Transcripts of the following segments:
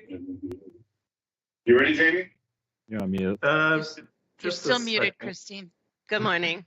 You ready, Jamie? You're on mute. You're Just still a muted, second. Christine. Good morning.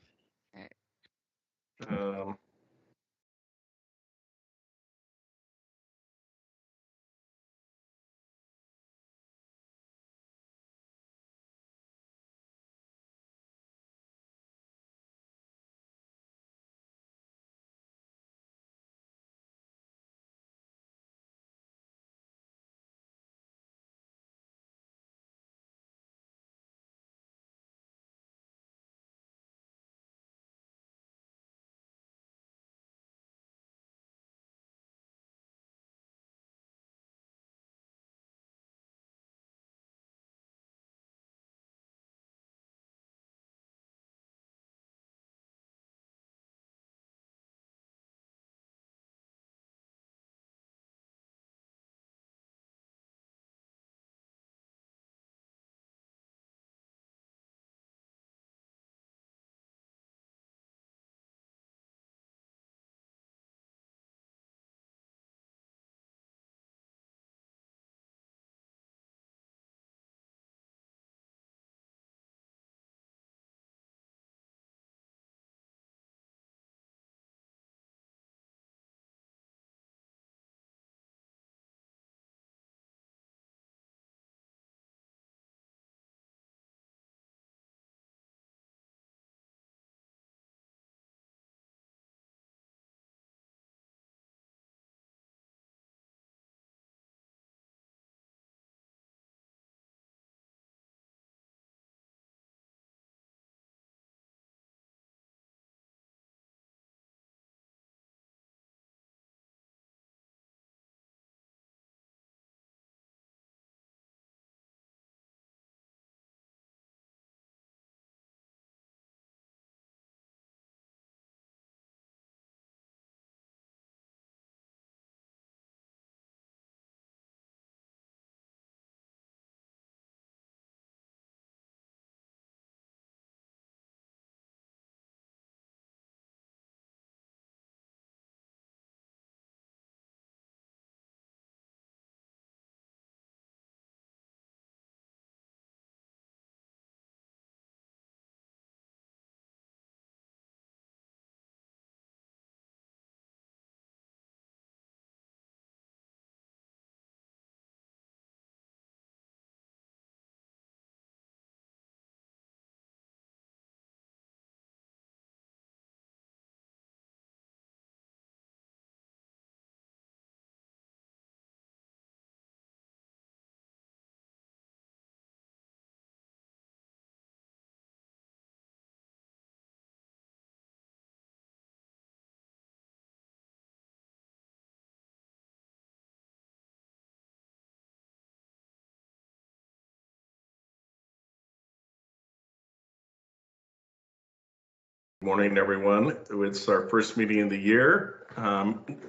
Good morning, everyone. It's our first meeting of the year.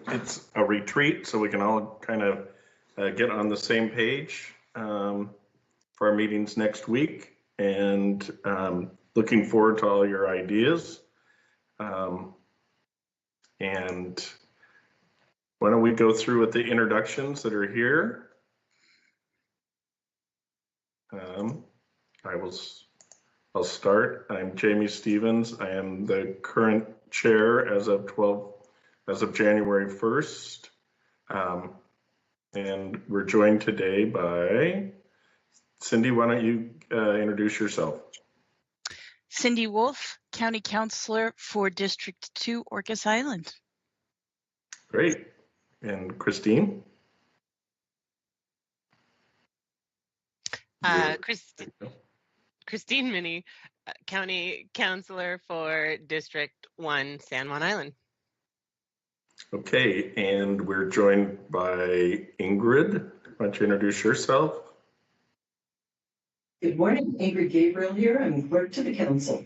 It's a retreat, so we can all kind of get on the same page for our meetings next week, and looking forward to all your ideas. And why don't we go through with the introductions that are here? I'll start. I'm Jamie Stevens. I am the current chair as of January 1st. And we're joined today by Cindy. Why don't you introduce yourself? Cindy Wolf, County Councilor for District 2, Orcas Island. Great. And Christine? Christine Minnie, County Councilor for District 1, San Juan Island. Okay, and we're joined by Ingrid. Why don't you introduce yourself? Good morning, Ingrid Gabriel here. I'm clerk to the council.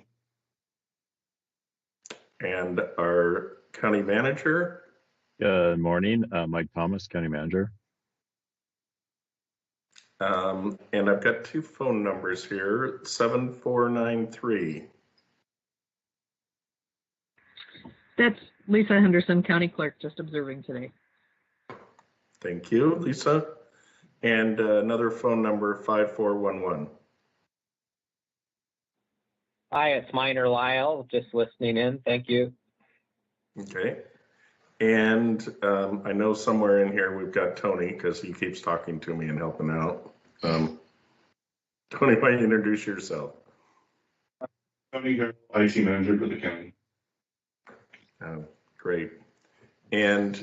And our county manager. Good morning, Mike Thomas, County Manager. And I've got two phone numbers here, 7493. That's Lisa Henderson, County Clerk, just observing today. Thank you, Lisa. And another phone number, 5411. Hi, it's Minor Lyle, just listening in. Thank you. Okay. And I know somewhere in here we've got Tony because he keeps talking to me and helping out. Tony, why don't you introduce yourself? Tony, IT manager for the county. Great. And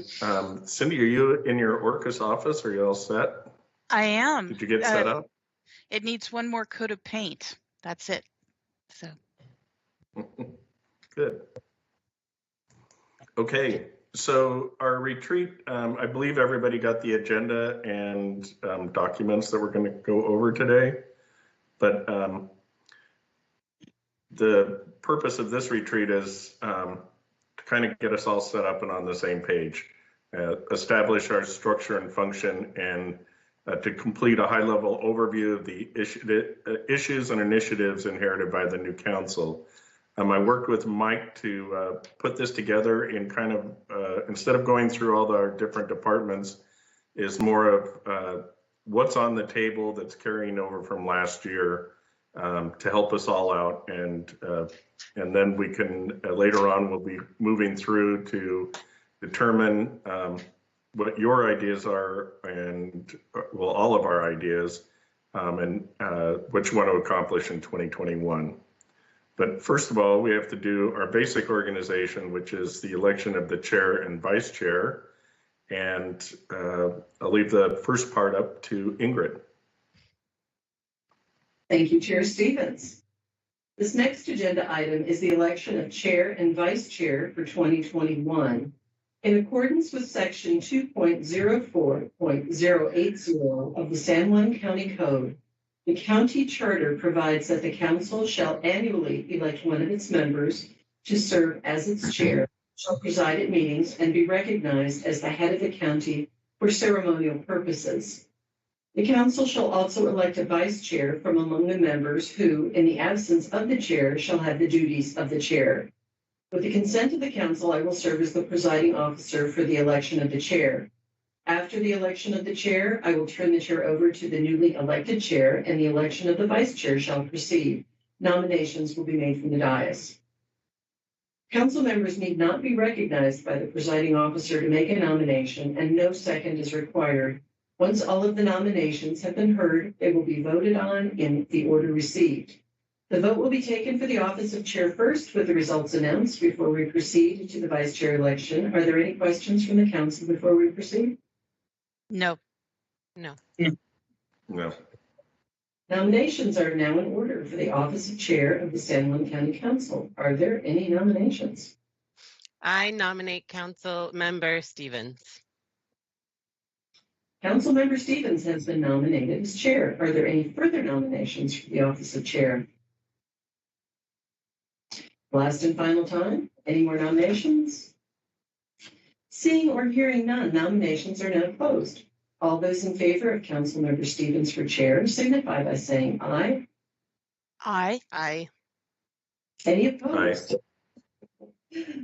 Cindy, are you in your Orcas office? Are you all set? I am. Did you get set up? It needs one more coat of paint. That's it. So. Good. Okay, so our retreat, I believe everybody got the agenda and documents that we're going to go over today. But the purpose of this retreat is to kind of get us all set up and on the same page, establish our structure and function, and to complete a high-level overview of the issues and initiatives inherited by the new council. I worked with Mike to put this together in kind of, instead of going through all our different departments, is more of what's on the table that's carrying over from last year to help us all out. And then we can, later on, we'll be moving through to determine what your ideas are and, well, all of our ideas and what you want to accomplish in 2021. But first of all, we have to do our basic organization, which is the election of the chair and vice chair. And I'll leave the first part up to Ingrid. Thank you, Chair Stevens. This next agenda item is the election of chair and vice chair for 2021. In accordance with section 2.04.080 of the San Juan County Code, the county charter provides that the council shall annually elect one of its members to serve as its chair, shall preside at meetings, and be recognized as the head of the county for ceremonial purposes. The council shall also elect a vice chair from among the members who, in the absence of the chair, shall have the duties of the chair. With the consent of the council, I will serve as the presiding officer for the election of the chair. After the election of the chair, I will turn the chair over to the newly elected chair, and the election of the vice chair shall proceed. Nominations will be made from the dais. Council members need not be recognized by the presiding officer to make a nomination, and no second is required. Once all of the nominations have been heard, they will be voted on in the order received. The vote will be taken for the office of chair first, with the results announced before we proceed to the vice chair election. Are there any questions from the council before we proceed? No. No. No. Nominations are now in order for the office of chair of the San Juan County Council. Are there any nominations? I nominate Council Member Stevens. Councilmember Stevens has been nominated as chair. Are there any further nominations for the office of chair? Last and final time, any more nominations? Seeing or hearing none, nominations are now closed. All those in favor of Councilmember Stevens for chair signify by saying aye. Aye. Aye. Any opposed? Aye.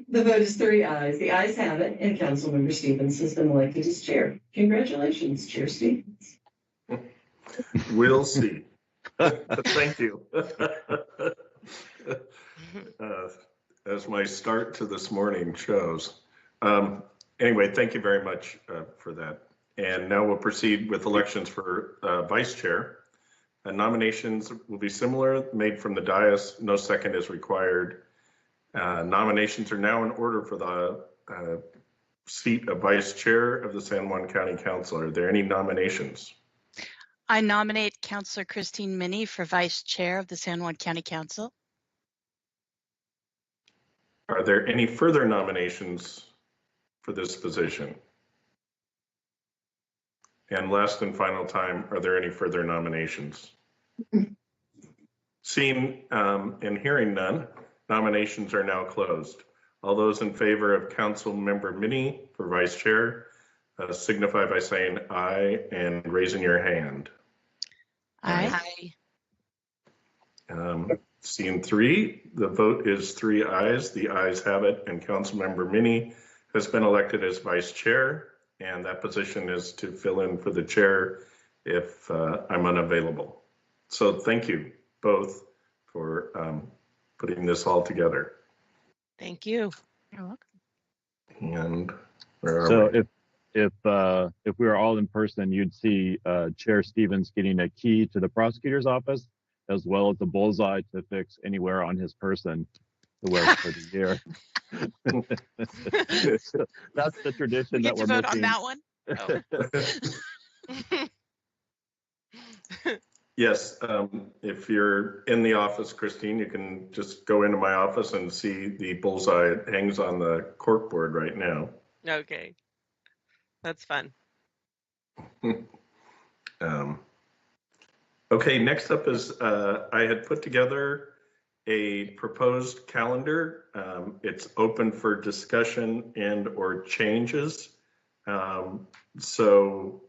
The vote is 3 ayes. The ayes have it, and Councilmember Stevens has been elected as chair. Congratulations, Chair Stevens. We'll see. Thank you. As my start to this morning shows. Anyway, thank you very much for that. And now we'll proceed with elections for vice chair. Nominations will be similar, made from the dais. No second is required. Nominations are now in order for the seat of vice chair of the San Juan County Council. Are there any nominations? I nominate Councilor Christine Minnie for vice chair of the San Juan County Council. Are there any further nominations for this position? And last and final time, are there any further nominations? Seeing and hearing none, nominations are now closed. All those in favor of Council Member Minnie for vice chair signify by saying aye and raising your hand. Aye. Seeing 3, the vote is 3 ayes. The ayes have it, and Councilmember Minnie has been elected as vice chair, and that position is to fill in for the chair if I'm unavailable. So thank you both for putting this all together. Thank you. You're welcome. And where are So we? if we were all in person, you'd see Chair Stevens getting a key to the prosecutor's office, as well as a bullseye to fix anywhere on his person to wear for the year. So that's the tradition We that get to we're vote on missing. that one? Oh. Yes, if you're in the office, Christine, you can just go into my office and see the bullseye. It hangs on the corkboard right now. Okay. That's fun. Okay, next up is I had put together a proposed calendar. It's open for discussion and or changes. So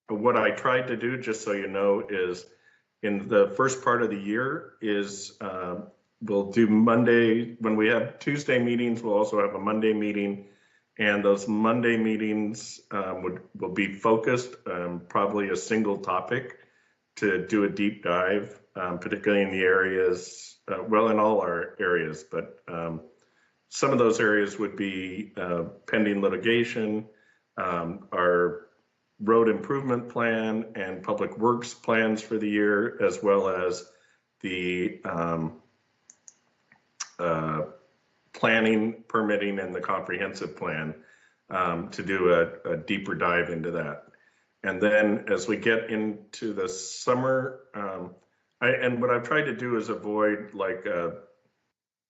what I tried to do, just so you know, is in the first part of the year is we'll do Monday, when we have Tuesday meetings, we'll also have a Monday meeting. And those Monday meetings will be focused, probably a single topic to do a deep dive, particularly in the areas, well, in all our areas, but some of those areas would be pending litigation, our road improvement plan and public works plans for the year, as well as the planning, permitting, and the comprehensive plan to do a deeper dive into that. And then as we get into the summer, and what I've tried to do is avoid like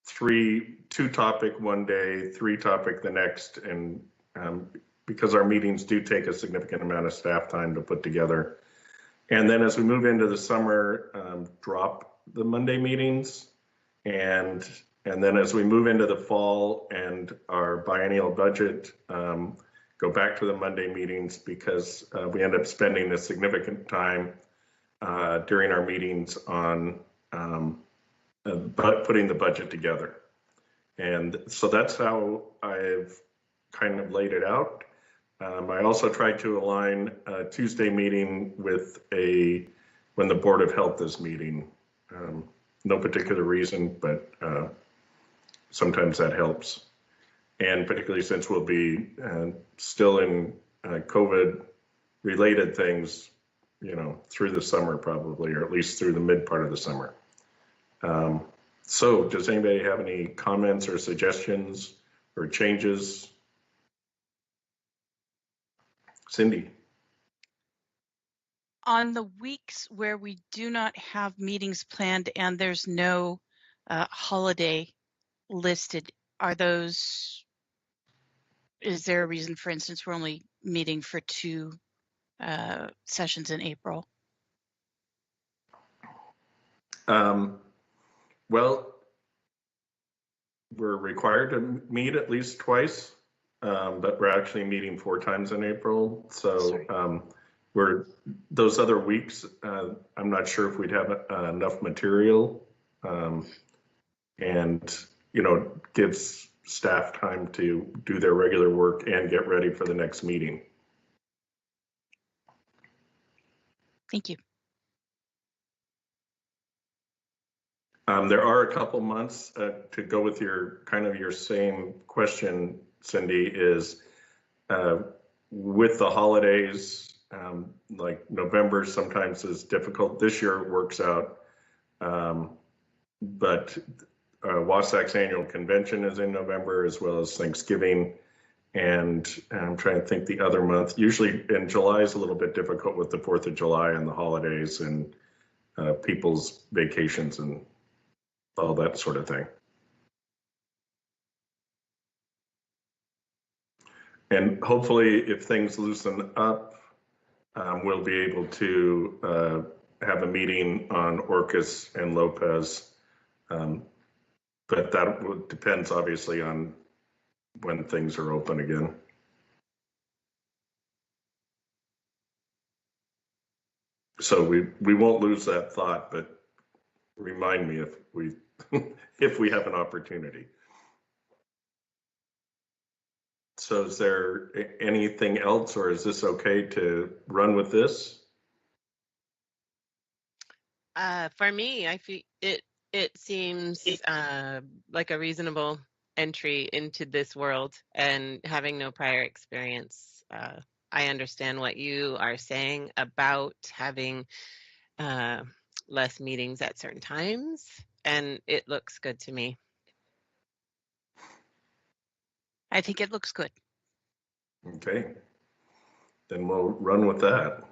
two topic one day, three topic the next, and because our meetings do take a significant amount of staff time to put together. And then as we move into the summer, drop the Monday meetings. And then as we move into the fall and our biennial budget, go back to the Monday meetings, because we end up spending a significant time during our meetings on putting the budget together. And so that's how I've kind of laid it out. I also tried to align a Tuesday meeting with when the Board of Health is meeting. No particular reason, but sometimes that helps. And particularly since we'll be still in COVID related things, through the summer probably, or at least through the mid part of the summer. So does anybody have any comments or suggestions or changes? Cindy. On the weeks where we do not have meetings planned and there's no holiday listed, is there a reason, for instance, we're only meeting for 2 sessions in April? Well, we're required to meet at least twice, but we're actually meeting 4 times in April. So those other weeks, I'm not sure if we'd have enough material, and gives staff time to do their regular work and get ready for the next meeting. Thank you. There are a couple months to go with your same question, Cindy, is with the holidays, like November sometimes is difficult. This year it works out, but Wasatch's annual convention is in November, as well as Thanksgiving. And I'm trying to think the other month. Usually in July is a little bit difficult with the 4th of July and the holidays and people's vacations and all that sort of thing. And hopefully if things loosen up, we'll be able to have a meeting on Orcas and Lopez. But that depends obviously on when things are open again. So we won't lose that thought, but remind me if we if we have an opportunity. So is there anything else, or is this okay to run with this? For me, I feel it seems like a reasonable entry into this world, and having no prior experience. I understand what you are saying about having less meetings at certain times, and it looks good to me. I think it looks good. Okay, then we'll run with that.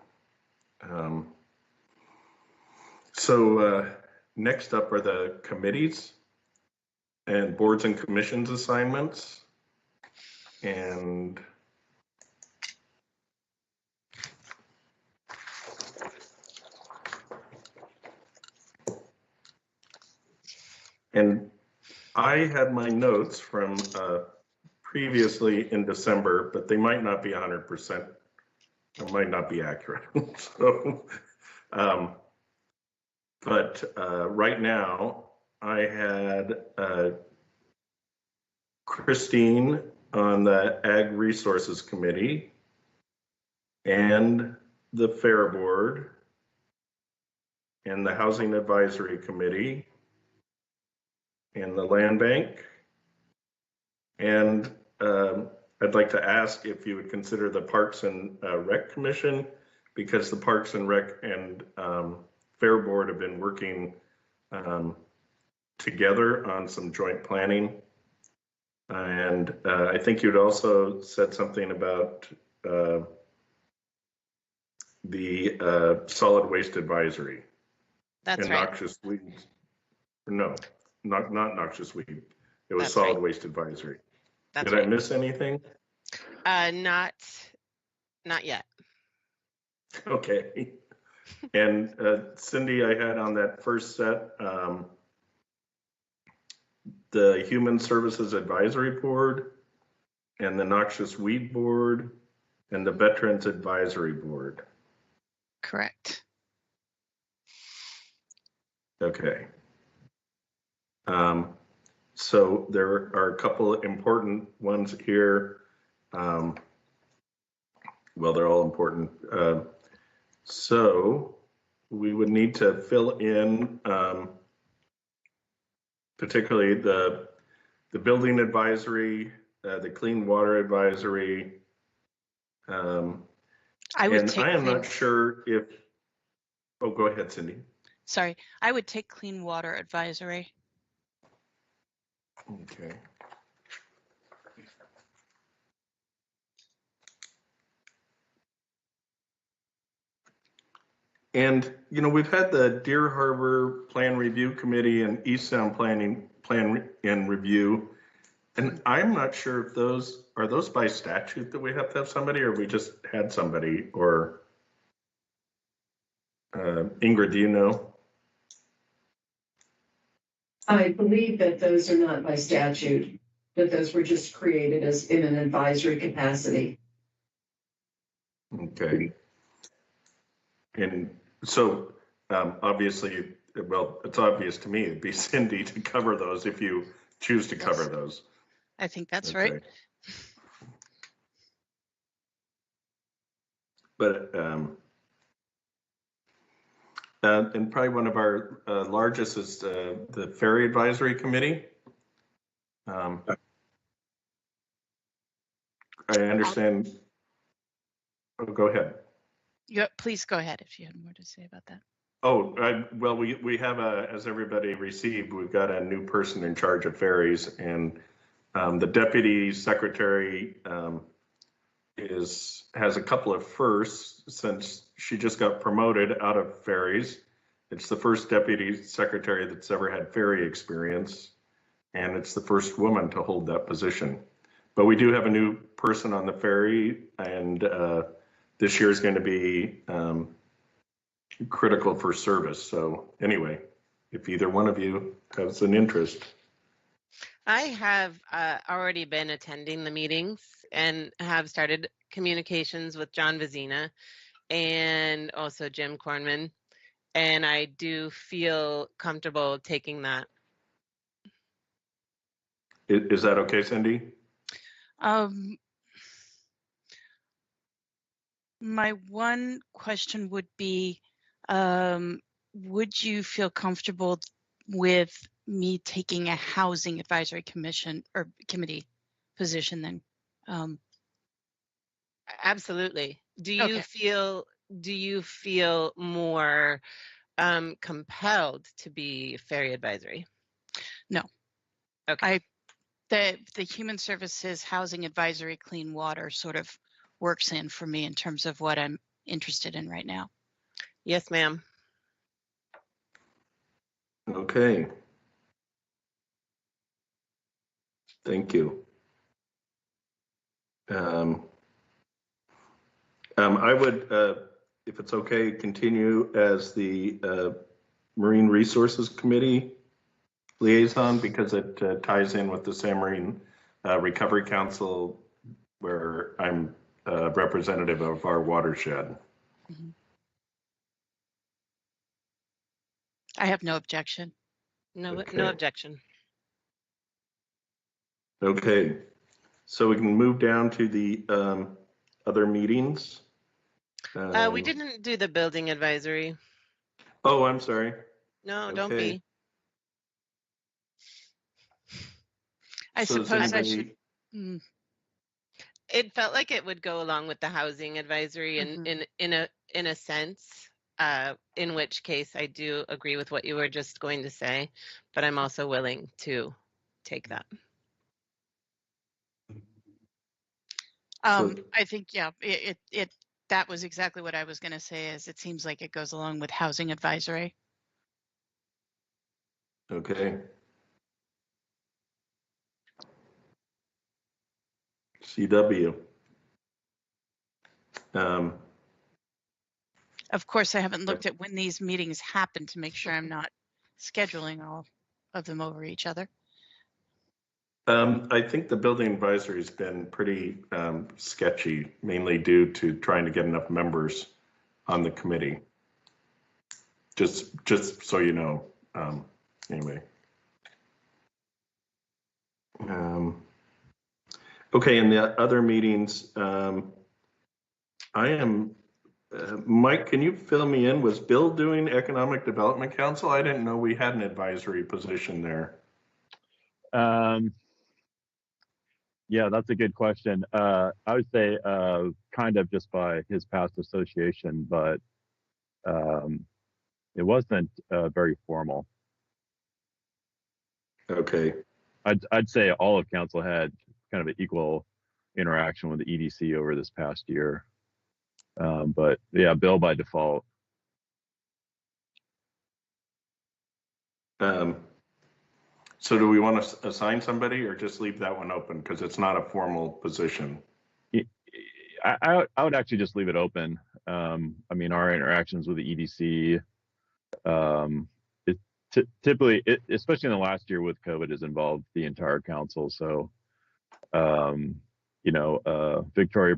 So next up are the committees and boards and commissions assignments. And I had my notes from previously in December, but they might not be 100%. It might not be accurate. So, but right now I had Christine on the Ag Resources Committee and the Fair Board and the Housing Advisory Committee and the Land Bank. And I'd like to ask if you would consider the Parks and Rec Commission, because the Parks and Rec and Fair Board have been working together on some joint planning. And I think you'd also said something about the solid waste advisory. That's and right. Noxious weeds. No, not noxious weed. It was That's solid right. waste advisory. That's Did right. I miss anything? Not yet. Okay. And Cindy, I had on that first set the Human Services Advisory Board and the Noxious Weed Board and the Veterans Advisory Board. Correct. Okay. So there are a couple of important ones here. Well, they're all important. So we would need to fill in particularly the building advisory, the clean water advisory. I would And take I am clean, not sure if, oh, go ahead, Cindy. sorry, I would take clean water advisory. Okay. And, you know, we've had the Deer Harbor Plan Review Committee and East Sound Plan and Review. And I'm not sure if those, are those by statute that we have to have somebody, or we just had somebody, or Ingrid, do you know? I believe that those are not by statute, that those were just created as in an advisory capacity. Okay. And so obviously, well, it's obvious to me it'd be Cindy to cover those if you choose to cover those. I think that's Okay. right. But and probably one of our largest is the Ferry Advisory Committee. I understand. Oh, go ahead. Please go ahead if you had more to say about that. Oh, well, we have as everybody received, we've got a new person in charge of ferries, and the deputy secretary has a couple of firsts since she just got promoted out of ferries. It's the first deputy secretary that's ever had ferry experience, and it's the first woman to hold that position. But we do have a new person on the ferry, and this year is going to be critical for service. So anyway, if either one of you has an interest. I have already been attending the meetings and have started communications with John Vizina and also Jim Kornman. And I do feel comfortable taking that. Is that okay, Cindy? My one question would be, would you feel comfortable with me taking a housing advisory commission or committee position then? Absolutely. Do Okay. you feel more compelled to be ferry advisory? No. Okay. The human services, housing advisory, clean water sort of works in for me in terms of what I'm interested in right now. Yes, ma'am. Okay. Thank you. I would, if it's okay, continue as the Marine Resources Committee liaison because it ties in with the San Marine Recovery Council, where I'm a representative of our watershed. Mhm. I have no objection. No, Okay. no objection. Okay, so we can move down to the other meetings. We didn't do the building advisory. Oh, I'm sorry. No, don't Okay. be. I So does suppose I anybody- should. Mm, It felt like it would go along with the housing advisory Mhm. in a sense, in which case I do agree with what you were just going to say, but I'm also willing to take that. I think, yeah, it that was exactly what I was going to say. Is it seems like it goes along with housing advisory. Okay. CW. Of course, I haven't looked at when these meetings happen to make sure I'm not scheduling all of them over each other. I think the building advisory has been pretty sketchy, mainly due to trying to get enough members on the committee. Just so you know. Anyway. Okay, in the other meetings, I am. Mike, can you fill me in? Was Bill doing Economic Development Council? I didn't know we had an advisory position there. Yeah, that's a good question. I would say kind of just by his past association, but it wasn't very formal. Okay. I'd say all of council had kind of an equal interaction with the EDC over this past year. But yeah, Bill by default. So do we want to assign somebody or just leave that one open because it's not a formal position? I would actually just leave it open. I mean, our interactions with the EDC, typically, especially in the last year with COVID, has involved the entire council. So, Victoria,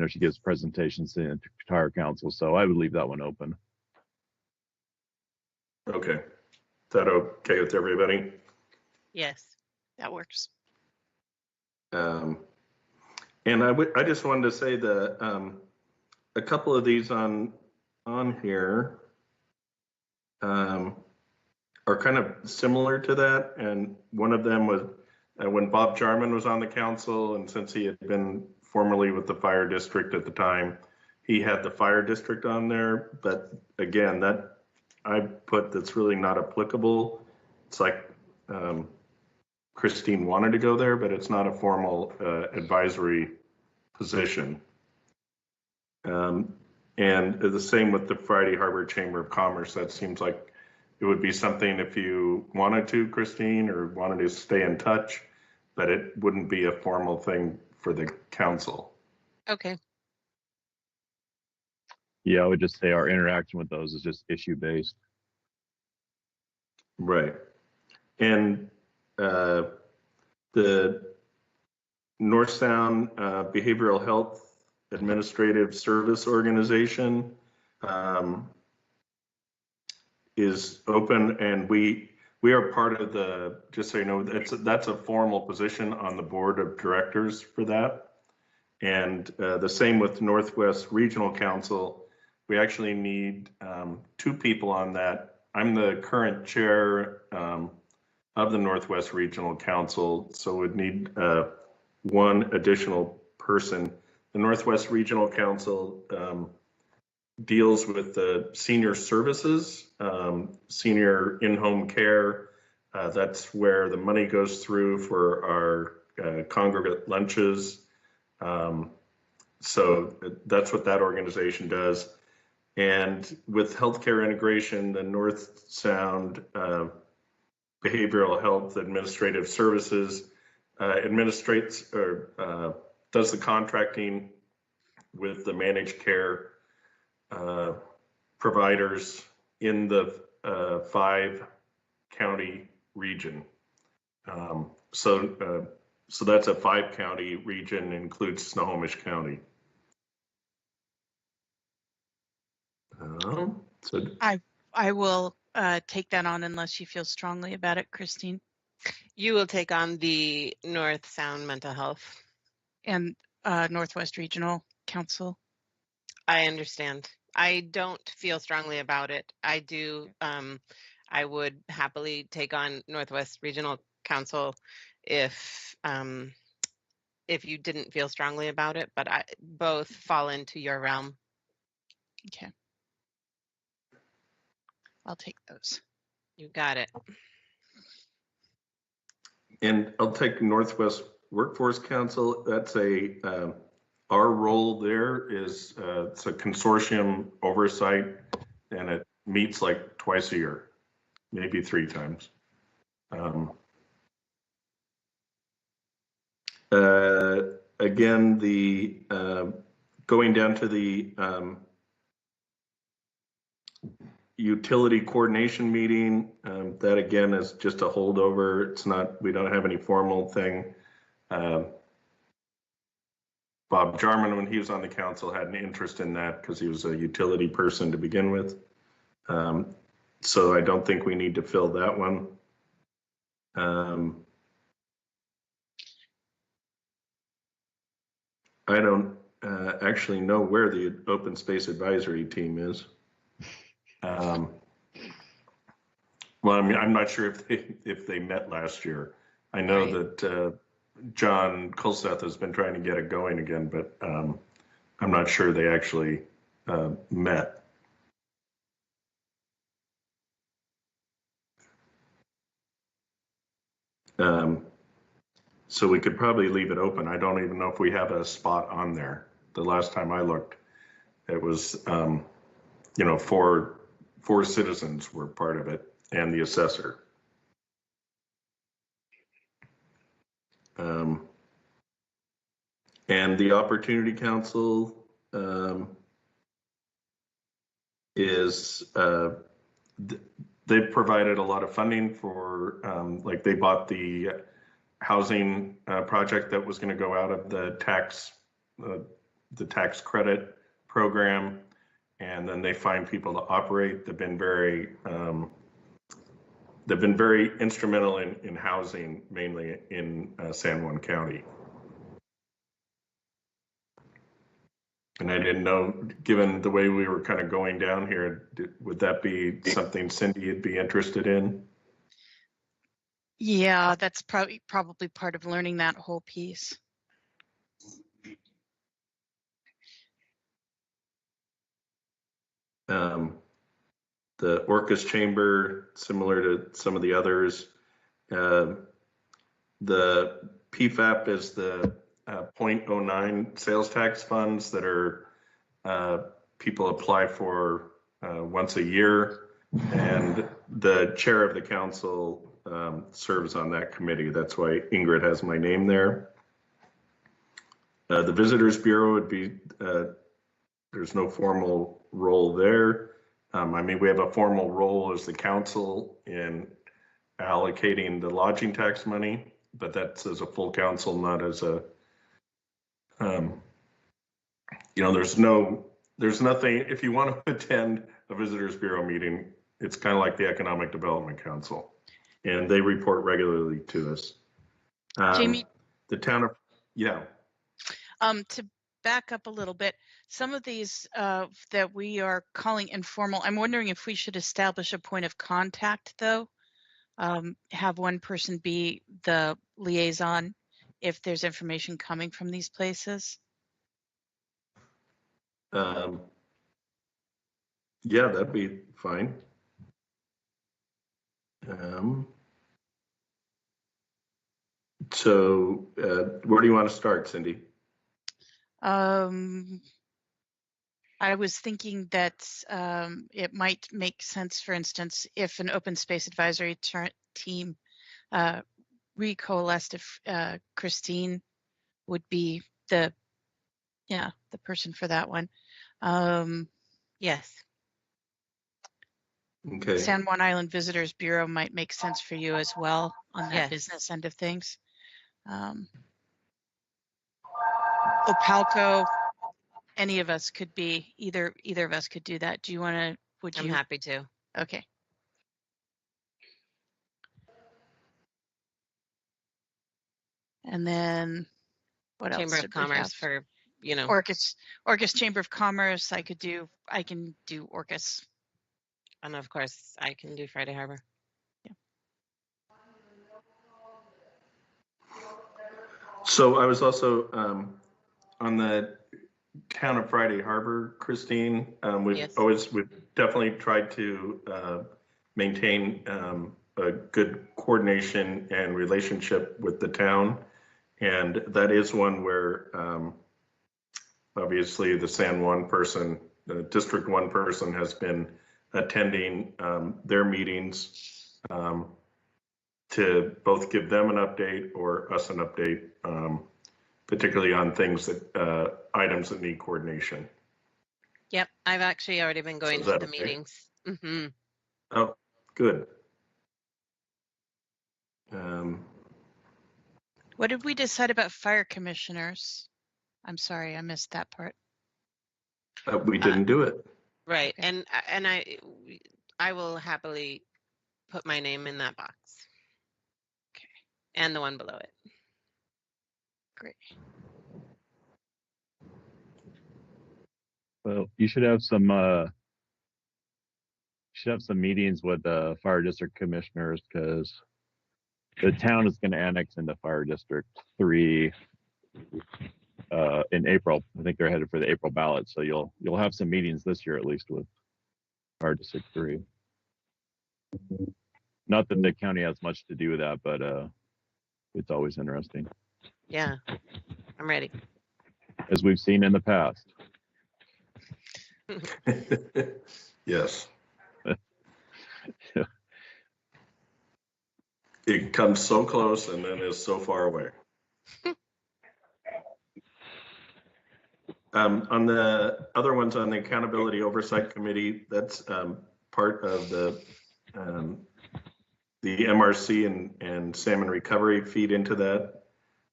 she gives presentations to the entire council. So I would leave that one open. Okay. Is that okay with everybody? Yes. That works. And I just wanted to say that a couple of these on here are kind of similar to that, and one of them was when Bob Jarman was on the council, and since he had been formerly with the fire district at the time, he had the fire district on there. But again, that I put that's really not applicable. It's like Christine wanted to go there, but it's not a formal advisory position. And the same with the Friday Harbor Chamber of Commerce. That seems like it would be something if you wanted to, Christine, or wanted to stay in touch, but it wouldn't be a formal thing for the council. Okay. Yeah, I would just say our interaction with those is just issue based. Right. And the North Sound Behavioral Health Administrative Service Organization is open, and we are part of the, just so you know, that's a formal position on the board of directors for that. And the same with Northwest Regional Council. we actually need 2 people on that. I'm the current chair of the Northwest Regional Council, so would need 1 additional person. The Northwest Regional Council deals with the senior services, senior in-home care. That's where the money goes through for our congregate lunches. So that's what that organization does. And with healthcare integration, the North Sound Behavioral Health Administrative Services administrates or does the contracting with the managed care providers in the 5-county region. So that's a 5-county region, includes Snohomish County. So I will take that on unless you feel strongly about it, Christine. You will take on the North Sound Mental Health. And Northwest Regional Council. I understand. I don't feel strongly about it. I do. I would happily take on Northwest Regional Council if you didn't feel strongly about it, but both fall into your realm. Okay. I'll take those. You got it. And I'll take Northwest Workforce Council. That's our role there is it's a consortium oversight, and it meets like twice a year, maybe 3 times. Again, the going down to the utility coordination meeting, that again is just a holdover. It's not, we don't have any formal thing. Bob Jarman, when he was on the council, had an interest in that because he was a utility person to begin with. So I don't think we need to fill that one. I don't actually know where the open space advisory team is. Well, I mean, I'm not sure if they met last year. I know that John Kulseth has been trying to get it going again, but I'm not sure they actually met. So we could probably leave it open. I don't even know if we have a spot on there. The last time I looked, it was, you know, four citizens were part of it and the assessor. And the Opportunity Council is, they've provided a lot of funding for, like they bought the housing project that was going to go out of the tax credit program, and then they find people to operate. They've been very instrumental in housing, mainly in San Juan County. And I didn't know, given the way we were kind of going down here, would that be something Cindy would be interested in? Yeah, that's probably part of learning that whole piece. The Orcas Chamber, similar to some of the others. The PFAP is the 0.09 sales tax funds that are people apply for once a year, and the chair of the council serves on that committee. That's why Ingrid has my name there. The Visitors Bureau would be, there's no formal role there. I mean, we have a formal role as the council in allocating the lodging tax money, but that's as a full council, not as a, you know, there's nothing, if you want to attend a Visitors Bureau meeting, it's kind of like the Economic Development Council, and they report regularly to us. Jamie, the town of, yeah. back up a little bit. Some of these that we are calling informal, I'm wondering if we should establish a point of contact, though. Have one person be the liaison if there's information coming from these places. Yeah, that'd be fine. So where do you want to start, Cindy? I was thinking that it might make sense, for instance, if an open space advisory team recoalesced, if Christine would be the person for that one. Yes. Okay. San Juan Island Visitors Bureau might make sense for you as well on that Yes. business end of things. Opalco, any of us could be, either of us could do that. Do you want to, would I'm you? happy to. Okay. And then what else? Chamber of did we have? Commerce for, you know, Orcas Chamber of Commerce. I can do Orcas. and of course I can do Friday Harbor. So I was also on the town of Friday Harbor, Christine. Yes. We've definitely tried to maintain a good coordination and relationship with the town. And that is one where obviously the San Juan person, the District 1 person has been attending their meetings to both give them an update or us an update, particularly on things that, items that need coordination. Yep, I've actually already been going to the okay? meetings. Mm-hmm. Oh, good. What did we decide about fire commissioners? I'm sorry, I missed that part. We didn't do it. Right, Okay. and I will happily put my name in that box. Okay. And the one below it. Great. Well, you should have some meetings with the fire district commissioners, because the town is going to annex into Fire District 3 in April. I think they're headed for the April ballot, so you'll have some meetings this year at least with Fire District 3. Not that the county has much to do with that, but it's always interesting, Yeah, I'm ready. as we've seen in the past. Yes. It comes so close and then is so far away. On the other ones, on the Accountability Oversight Committee, that's part of the MRC and salmon recovery feed into that.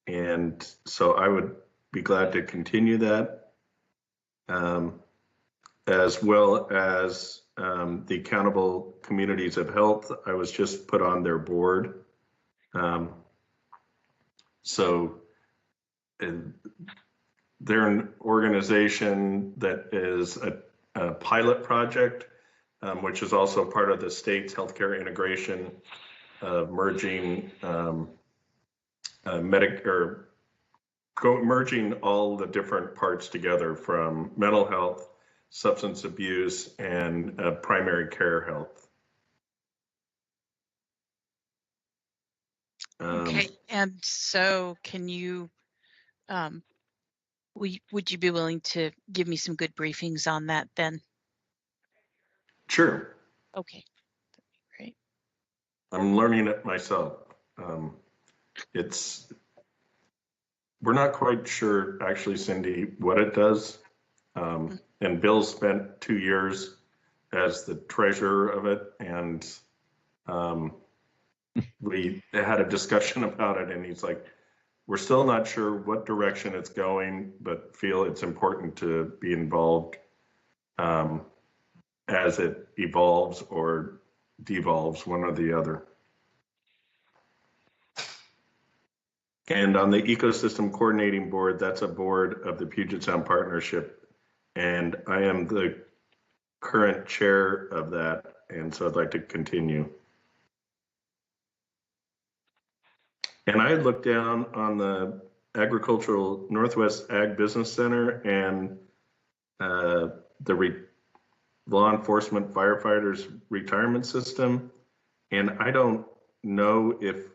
And so I would be glad to continue that, as well as the Accountable Communities of Health. I was just put on their board. So they're an organization that is a pilot project, which is also part of the state's healthcare integration of merging merging all the different parts together, from mental health, substance abuse, and primary care health. Okay, and so can you, would you be willing to give me some good briefings on that then? Sure. Okay, that'd be great. I'm learning it myself. We're not quite sure, actually, Cindy, what it does. And Bill spent 2 years as the treasurer of it, and we had a discussion about it, and he's like, we're still not sure what direction it's going, but feel it's important to be involved as it evolves or devolves, one or the other. And on the Ecosystem Coordinating Board, that's a board of the Puget Sound Partnership. And I am the current chair of that. And so I'd like to continue. And I had looked down on the Agricultural Northwest Ag Business Center and the law enforcement firefighters retirement system. And I don't know if,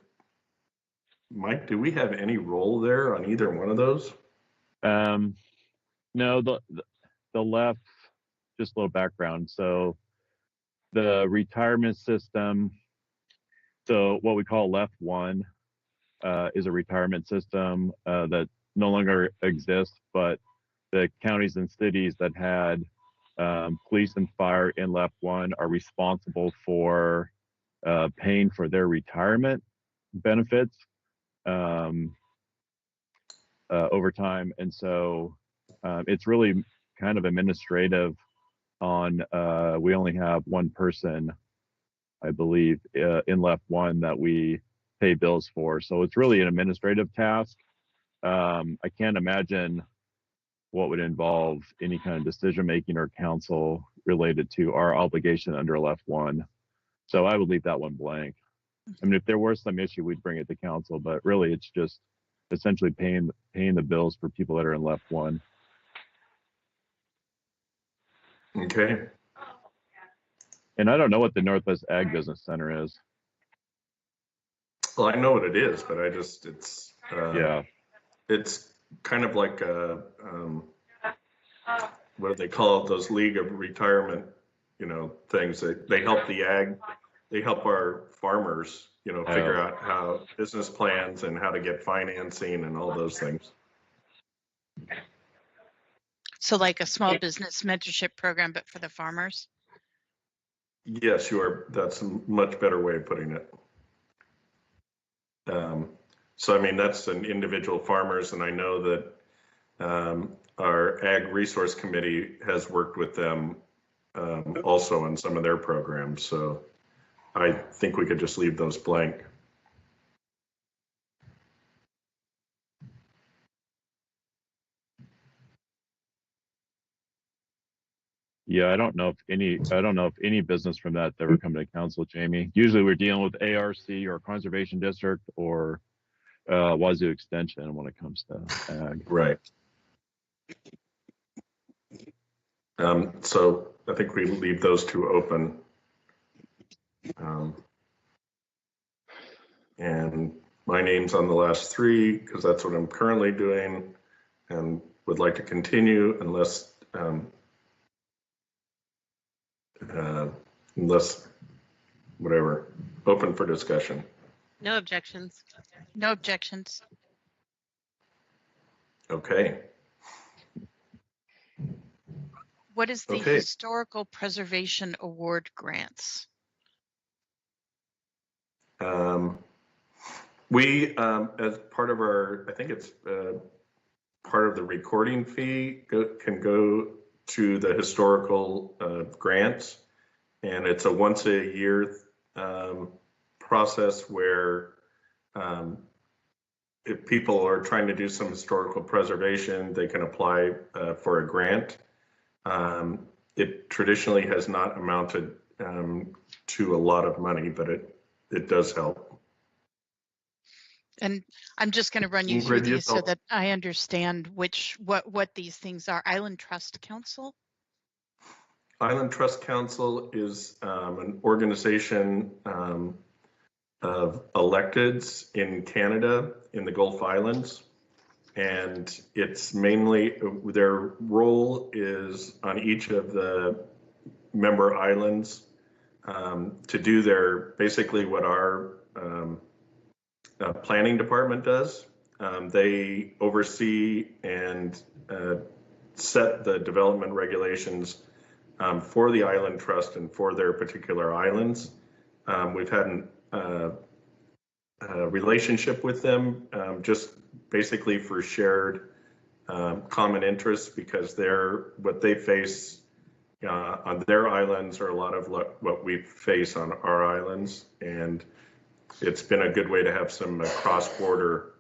Mike, do we have any role there on either one of those? No, the left, just a little background. So the retirement system, so what we call Left One is a retirement system that no longer exists, but the counties and cities that had police and fire in Left One are responsible for paying for their retirement benefits over time. And so it's really kind of administrative on, we only have one person, I believe, in Left One that we pay bills for. So it's really an administrative task. I can't imagine what would involve any kind of decision-making or counsel related to our obligation under Left One. So I would leave that one blank. I mean, if there were some issue, we'd bring it to council, but really it's just essentially paying the bills for people that are in Left One. Okay. And I don't know what the Northwest Ag Business Center is. Well, I know what it is, but I just, it's, Yeah. it's kind of like a, what do they call it? Those League of Retirement, things that they help they help our farmers, figure out how business plans and how to get financing and all those things. So like a small business mentorship program, but for the farmers? Yes, that's a much better way of putting it. So, I mean, that's an individual farmers, and I know that our Ag Resource Committee has worked with them also on some of their programs. So I think we could just leave those blank. Yeah, I don't know if any business from that ever come to council, Jamie. Usually we're dealing with ARC or Conservation District or Wazoo Extension when it comes to ag. Right. So I think we leave those two open. And my name's on the last three because that's what I'm currently doing and would like to continue unless whatever, open for discussion. No objections. No objections. Okay. What is the Okay. Historical Preservation Award grants? We, as part of our, I think it's part of the recording fee, can go to the historical grants, and it's a once a year process where if people are trying to do some historical preservation, they can apply for a grant. It traditionally has not amounted to a lot of money, but it does help. And I'm just going to run you through these so that I understand what these things are. Island Trust Council? Island Trust Council is an organization of electeds in Canada, in the Gulf Islands. And it's mainly, their role is on each of the member islands to do basically what our planning department does. They oversee and set the development regulations for the Island Trust and for their particular islands. We've had a relationship with them just basically for shared common interests, because what they face on their islands are a lot of what we face on our islands. And it's been a good way to have some cross-border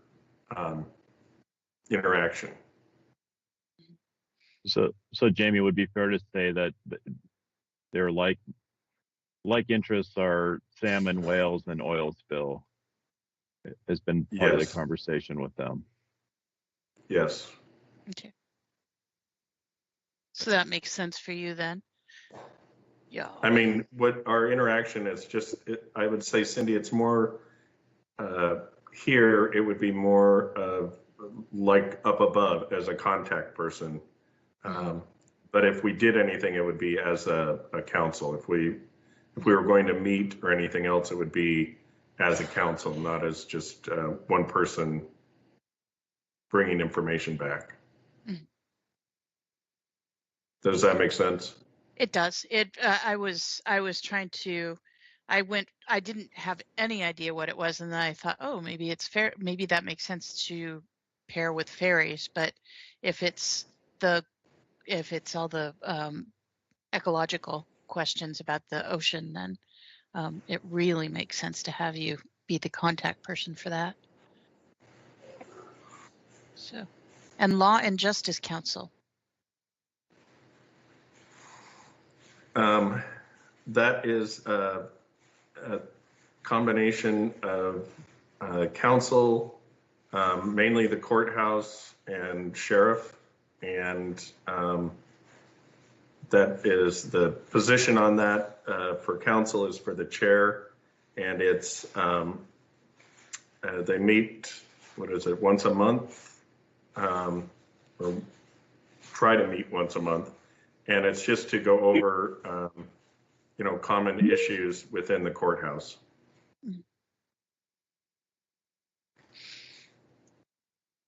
interaction. So Jamie, would be fair to say that they're like interests are salmon, whales, and oil spill. It has been part of the Yes. conversation with them. Yes. Okay. So that makes sense for you then? Yeah. I mean, what our interaction is just, I would say, Cindy, it's more, here, it would be more of like up above as a contact person. But if we did anything, it would be as a council. If we were going to meet or anything else, it would be as a council, not as just one person bringing information back. Does that make sense? It does. I was trying to, I didn't have any idea what it was. And then I thought, oh, maybe it's fair. Maybe that makes sense to pair with ferries. But if it's all the ecological questions about the ocean, then it really makes sense to have you be the contact person for that. So, and Law and Justice Council. That is a combination of council, mainly the courthouse and sheriff, and that is the position on that for council is for the chair, and it's they meet, what is it, once a month, or try to meet once a month, and it's just to go over common issues within the courthouse.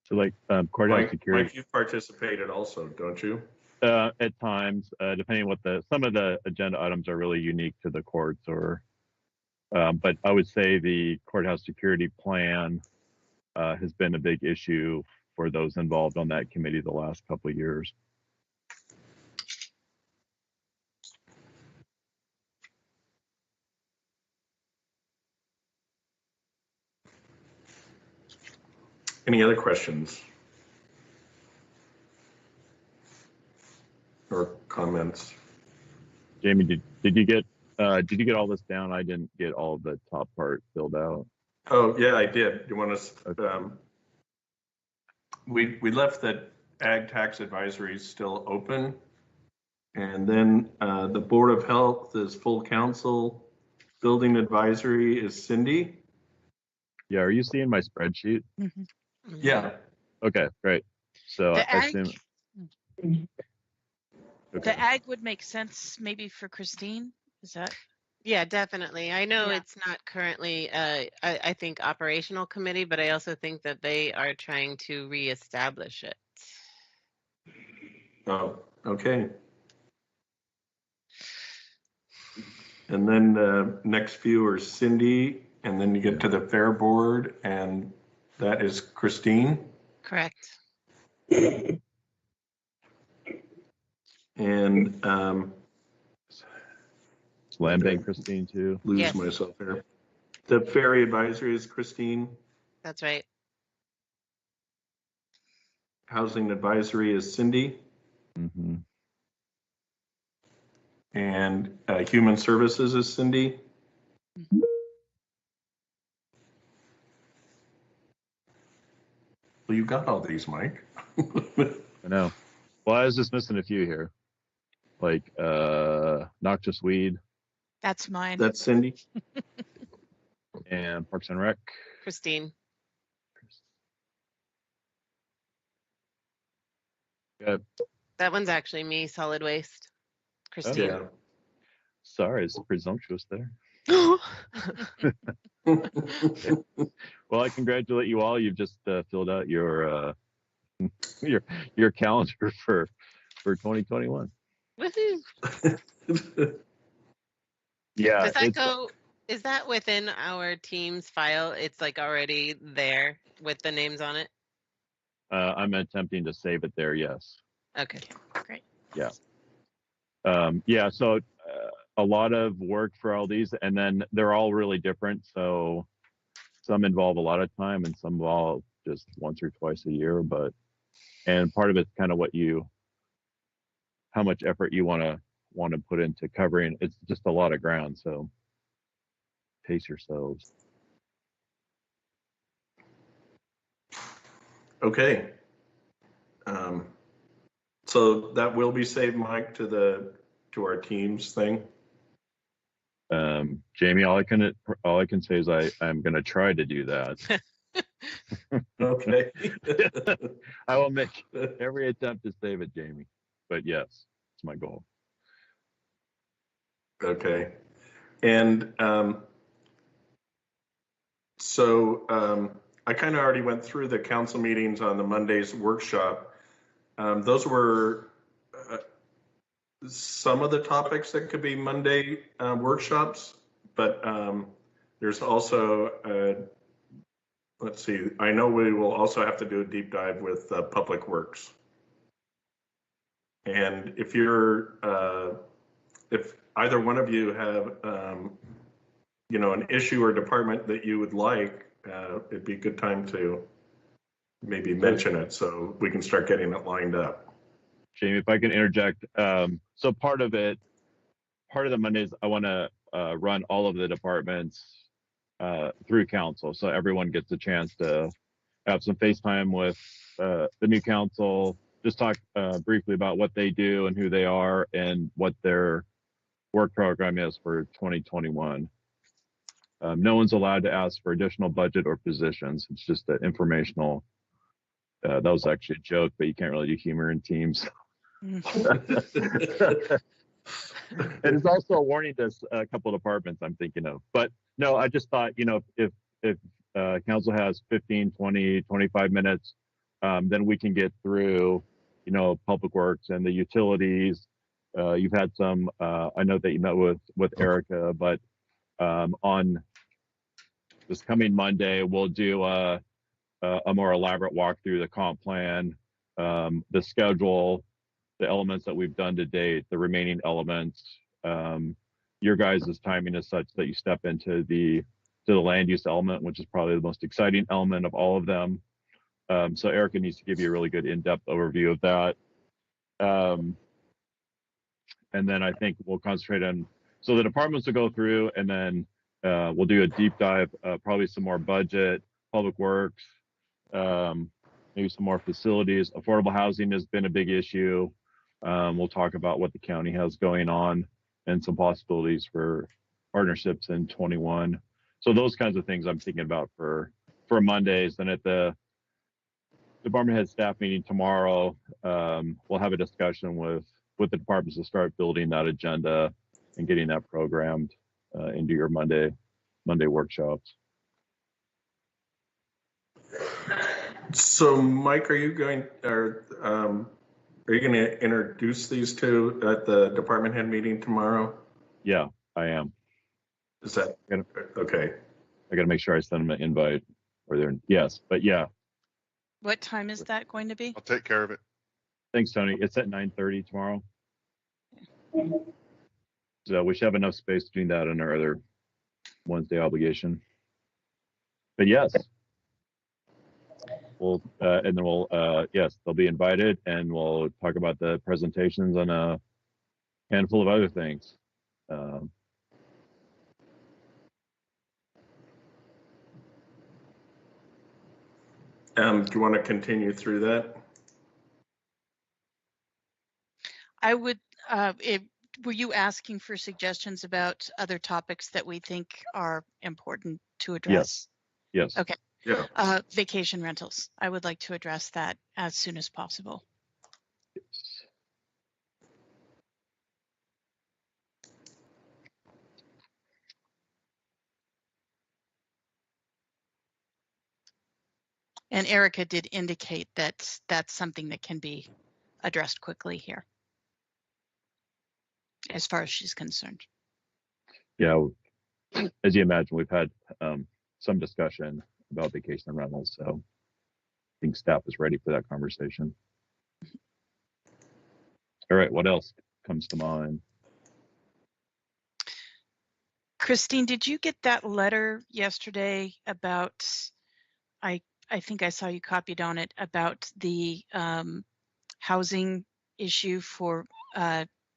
So like courthouse Mike, security. Mike, you've participated also, don't you? At times, depending what some of the agenda items are really unique to the courts, or but I would say the courthouse security plan has been a big issue for those involved on that committee the last couple of years. Any other questions or comments? Jamie, did you get all this down? I didn't get all of the top part filled out. Oh yeah, I did. You want us? We left that ag tax advisory still open, and then the Board of Health is full council. Building advisory is Cindy. Yeah, are you seeing my spreadsheet? Mm-hmm. Yeah. Okay, great. So The I ag, assume. Okay. the ag would make sense maybe for Christine. Is that? Yeah, definitely. I know Yeah. it's not currently, I think, operational committee, but I also think that they are trying to reestablish it. Oh, okay. And then the next few are Cindy, and then you get to the Fair Board, and that is Christine. Correct. And Land Bank Christine too. lose Yes. myself here. The Ferry Advisory is Christine. That's right. Housing Advisory is Cindy. Mm-hmm. And Human Services is Cindy. Mhm. Well, you got all these, Mike. I know. Well, I was just missing a few here, like noxious weed That's mine. That's Cindy. and Parks and Rec. Christine. Good. That one's actually me, solid waste. Christine. Yeah. Sorry, it's presumptuous there. Well, I congratulate you all. You've just filled out your calendar for 2021. Woohoo. Yeah, Does that go, is that within our team's file? It's like already there with the names on it? I'm attempting to save it there. Yes. Okay. Great. Yeah. So a lot of work for all these, and then they're all really different. So some involve a lot of time, and some involve just once or twice a year, and part of it's kind of how much effort you want to put into covering. It's just a lot of ground, so pace yourselves. Okay. So that will be saved, Mike, to our teams thing. Jamie, all I can say is I'm going to try to do that. Okay. I will make every attempt to save it, Jamie. But yes, it's my goal. Okay. And so I kind of already went through the council meetings on the Monday's workshop. Those were some of the topics that could be Monday workshops, but there's also, let's see, I know we will also have to do a deep dive with Public Works. And if either one of you have, an issue or department that you would like, it'd be a good time to maybe mention it so we can start getting it lined up. Jamie, if I can interject, so part of the Mondays, I want to run all of the departments through council, so everyone gets a chance to have some FaceTime with the new council, just talk briefly about what they do and who they are and what their work program is for 2021. No one's allowed to ask for additional budget or positions. It's just an informational. That was actually a joke, but you can't really do humor in teams. And it's also a warning to a couple of departments I'm thinking of. But no, I just thought, if council has 15, 20, 25 minutes, then we can get through, Public Works and the utilities. You've had some, I know that you met with Erica, but on this coming Monday, we'll do a more elaborate walk through the comp plan, the schedule, the elements that we've done to date, the remaining elements. Your guys' timing is such that you step into the land use element, which is probably the most exciting element of all of them. So Erica needs to give you a really good in-depth overview of that. And then I think we'll concentrate on, so the departments will go through, and then we'll do a deep dive, probably some more budget, Public Works, maybe some more facilities. Affordable housing has been a big issue. We'll talk about what the county has going on and some possibilities for partnerships in 21. So those kinds of things I'm thinking about for Mondays. Then at the department head staff meeting tomorrow, we'll have a discussion with the departments to start building that agenda and getting that programmed into your Monday workshops. So Mike, are you going to introduce these two at the department head meeting tomorrow? Yeah, I am. Is that okay? I got to make sure I send them an invite, or they're yes, but yeah. What time is that going to be? I'll take care of it. Thanks, Tony. It's at 9:30 tomorrow. So we should have enough space between that and our other Wednesday obligation. But yes, we'll and then we'll yes, they'll be invited, and we'll talk about the presentations and a handful of other things. Do you want to continue through that? I would. Were you asking for suggestions about other topics that we think are important to address? Yes. Okay. Yeah. Vacation rentals. I would like to address that as soon as possible. Yes. And Erica did indicate that that's something that can be addressed quickly here, as far as she's concerned. Yeah, as you imagine, we've had some discussion about vacation rentals, so I think staff is ready for that conversation. All right, what else comes to mind? Christine, did you get that letter yesterday about, I I think I saw you copied on it about the housing issue for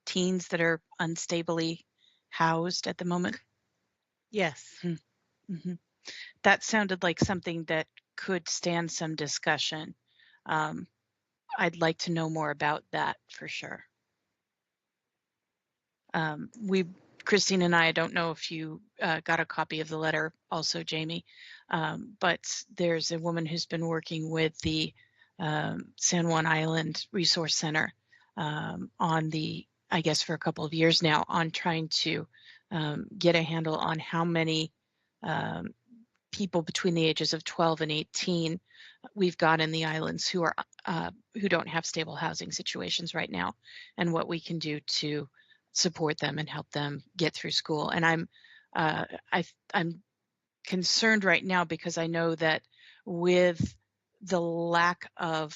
teens that are unstably housed at the moment. Yes. Mhm. That sounded like something that could stand some discussion. I'd like to know more about that for sure. Christine and I don't know if you got a copy of the letter also, Jamie, but there's a woman who's been working with the San Juan Island Resource Center on the, I guess for a couple of years now, on trying to get a handle on how many people between the ages of 12 and 18 we've got in the islands who are who don't have stable housing situations right now, and what we can do to support them and help them get through school. And I'm concerned right now because I know that with the lack of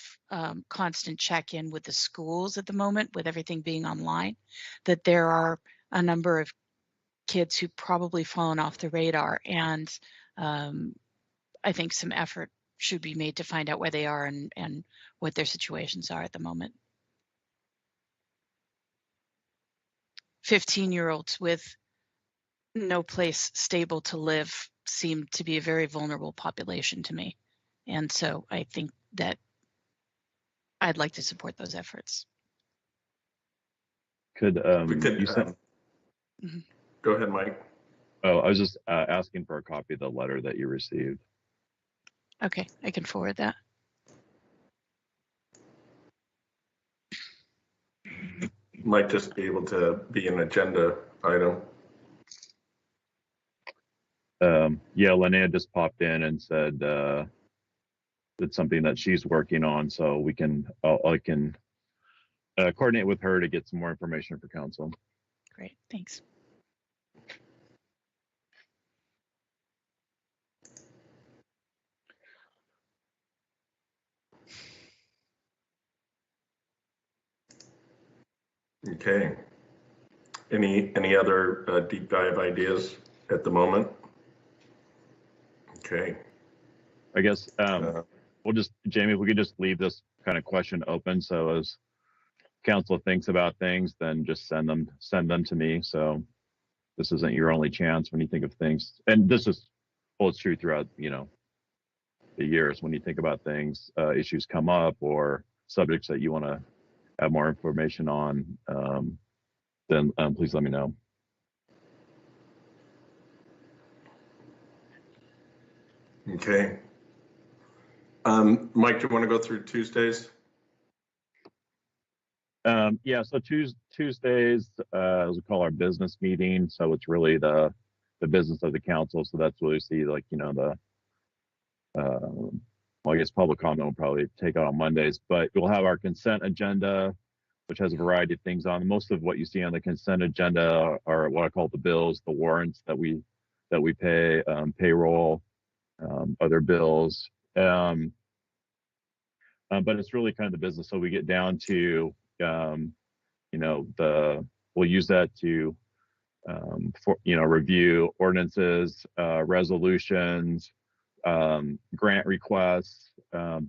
constant check-in with the schools at the moment, with everything being online, that there are a number of kids who've probably fallen off the radar, and I think some effort should be made to find out where they are and what their situations are at the moment. 15-year-olds with no place stable to live seem to be a very vulnerable population to me. And so I think that I'd like to support those efforts. Could We could, you send? Go ahead, Mike. Oh, I was just asking for a copy of the letter that you received. Okay, I can forward that. Might just be able to be an agenda item. Yeah, Linnea just popped in and said it's something that she's working on, so we can I can coordinate with her to get some more information for council. Great, thanks. Okay. Any other deep dive ideas at the moment? Okay. I guess we'll just, Jamie, if we could just leave this kind of question open, so as council thinks about things, then just send them to me. So this isn't your only chance when you think of things, and this is holds true throughout, you know, the years. When you think about things, issues come up or subjects that you want to have more information on, then please let me know. Okay. Mike, do you want to go through Tuesdays? Yeah, so Tuesdays, as we call our business meeting. So it's really the business of the council. So that's what we see, like, you know, the, well, I guess public comment will probably take out on Mondays, but we'll have our consent agenda, which has a variety of things on. Most of what you see on the consent agenda are what I call the bills, the warrants that we pay, payroll, other bills. But it's really kind of the business. So we get down to, you know, we'll use that to, for, you know, review ordinances, resolutions, grant requests,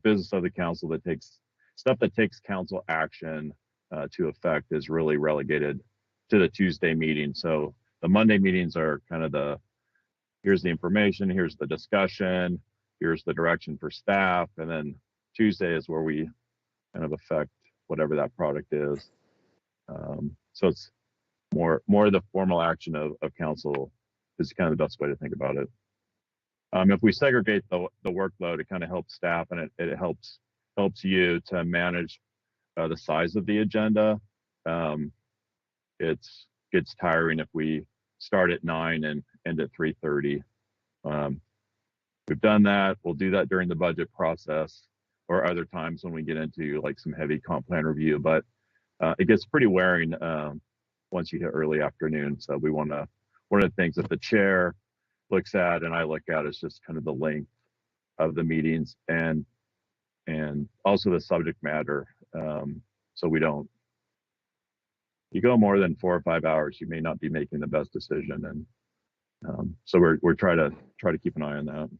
business of the council that takes stuff that takes council action to effect is really relegated to the Tuesday meeting. So the Monday meetings are kind of here's the information, here's the discussion, here's the direction for staff, and then Tuesday is where we kind of affect whatever that product is. So it's more of the formal action of council is kind of the best way to think about it. If we segregate the workload, it kind of helps staff, and it helps you to manage the size of the agenda. Gets tiring if we start at 9 and end at 3:30. We've done that. We'll do that during the budget process or other times when we get into like some heavy comp plan review, but it gets pretty wearing once you hit early afternoon. So we want to, one of the things that the chair looks at and I look at is just kind of the length of the meetings and also the subject matter. So we don't, you go more than 4 or 5 hours, you may not be making the best decision. And so we're trying to keep an eye on that.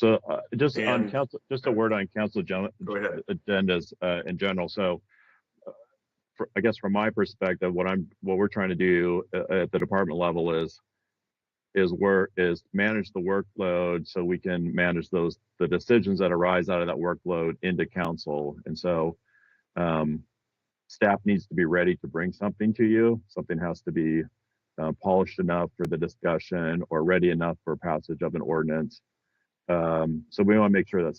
So just on And council, just a word on council go ahead. agendas in general. So I guess from my perspective, what we're trying to do at the department level is manage the workload so we can manage the decisions that arise out of that workload into council. And so staff needs to be ready to bring something to you. Something has to be polished enough for the discussion or ready enough for passage of an ordinance. So we want to make sure that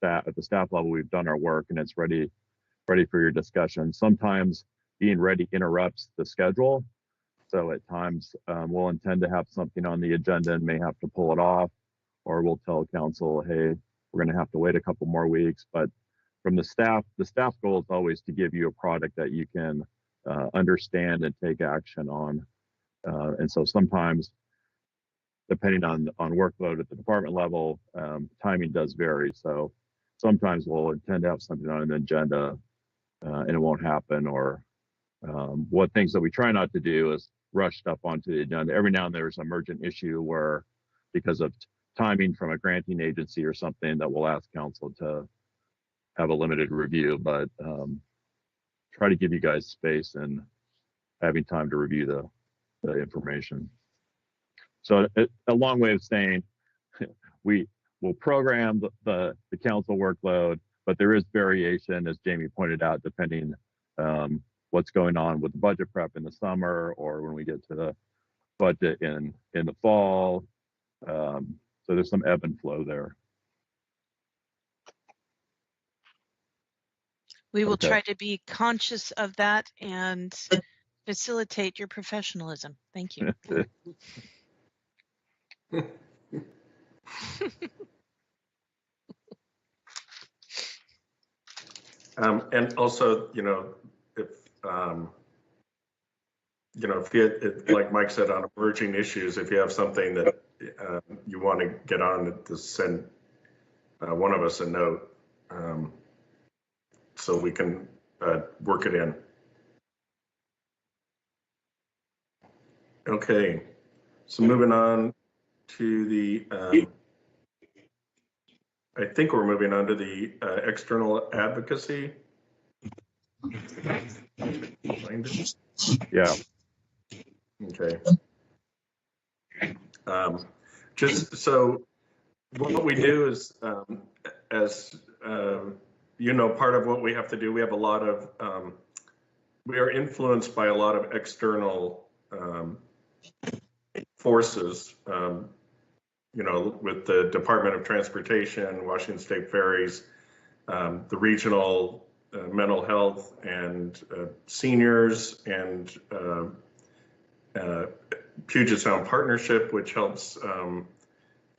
at the staff level, we've done our work and it's ready for your discussion. Sometimes being ready interrupts the schedule. So at times we'll intend to have something on the agenda and may have to pull it off, or we'll tell council, hey, we're going to have to wait a couple more weeks. But from the staff goal is always to give you a product that you can understand and take action on. And so sometimes, depending on workload at the department level, timing does vary. So sometimes we'll intend to have something on an agenda and it won't happen. Or what things that we try not to do is rush stuff onto the agenda. Every now and then there's an emergent issue where, because of timing from a granting agency or something, that we'll ask council to have a limited review, but try to give you guys space and having time to review the information. So a long way of saying we will program the council workload, but there is variation, as Jamie pointed out, depending what's going on with the budget prep in the summer or when we get to the budget in the fall. So there's some ebb and flow there. We will Okay. try to be conscious of that and facilitate your professionalism. Thank you. And also, if like Mike said, on emerging issues, if you have something that you want to get on, to send one of us a note so we can work it in. Okay, so moving on to the, I think we're moving on to the external advocacy. Yeah. Okay. Just so what we do is, as part of what we have to do, we have a lot of, we are influenced by a lot of external forces, with the Department of Transportation, Washington State Ferries, the regional mental health and seniors, and Puget Sound Partnership, which helps,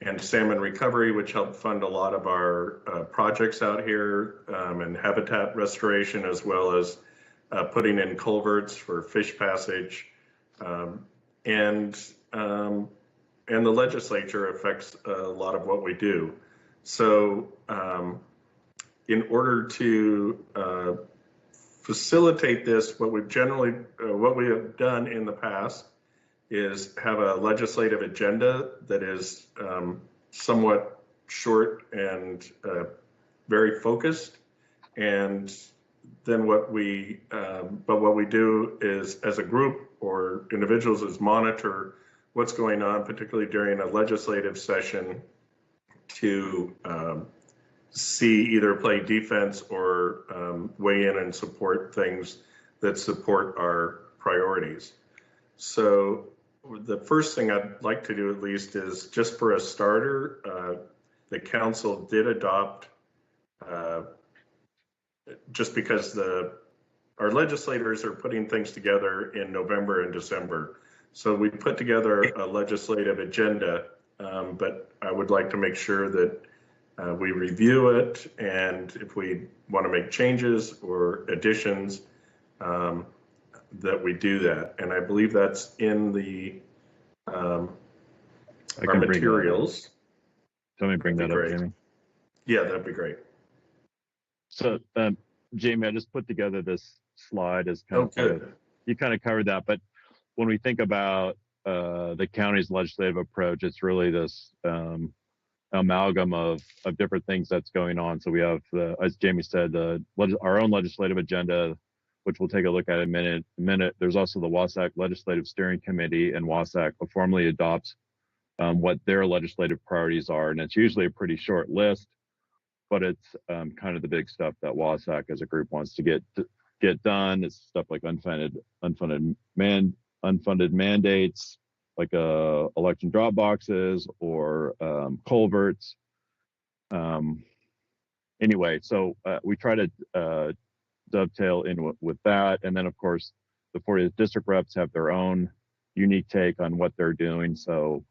and Salmon Recovery, which help fund a lot of our projects out here, and habitat restoration, as well as putting in culverts for fish passage, and the legislature affects a lot of what we do. So in order to facilitate this, what we have done in the past is have a legislative agenda that is somewhat short and very focused. And then what we do is, as a group or individuals, is monitor what's going on, particularly during a legislative session, to see either play defense or weigh in and support things that support our priorities. So the first thing I'd like to do, at least, is just for a starter, the council did adopt, just because our legislators are putting things together in November and December. So we put together a legislative agenda, but I would like to make sure that we review it, and if we want to make changes or additions, that we do that. And I believe that's in the our materials. Let me bring that up, Jamie. Yeah, that'd be great. So, Jamie, I just put together this slide as kind of, you kind of covered that, but when we think about the county's legislative approach, it's really this amalgam of different things that's going on. So we have, as Jamie said, our own legislative agenda, which we'll take a look at in a minute. There's also the WASAC Legislative Steering Committee, and WASAC formally adopts what their legislative priorities are. And it's usually a pretty short list, but it's kind of the big stuff that WASAC as a group wants to get done. It's stuff like unfunded mandates, like election drop boxes or culverts. Anyway, so we try to dovetail in with that. And then, of course, the 40th district reps have their own unique take on what they're doing. So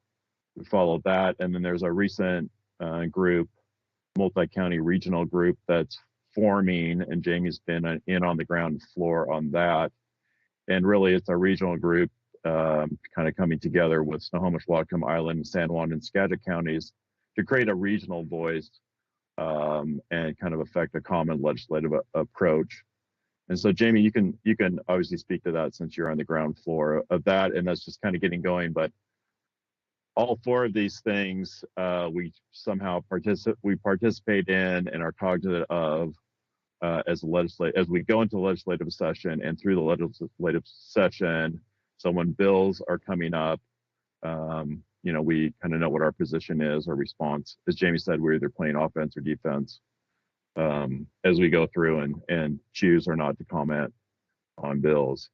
we follow that. And then there's a recent group, multi-county regional group that's forming, and Jamie's been in on the ground floor on that. And really, it's a regional group kind of coming together with Snohomish, Whatcom Island, San Juan, and Skagit counties to create a regional voice and kind of affect a common legislative approach. And so, Jamie, you can obviously speak to that since you're on the ground floor of that, and that's just kind of getting going. But all four of these things we somehow participate in and are cognizant of as we go into the legislative session, and through the legislative session. So when bills are coming up, we kind of know what our position is, our response. As Jamie said, we're either playing offense or defense as we go through and choose or not to comment on bills.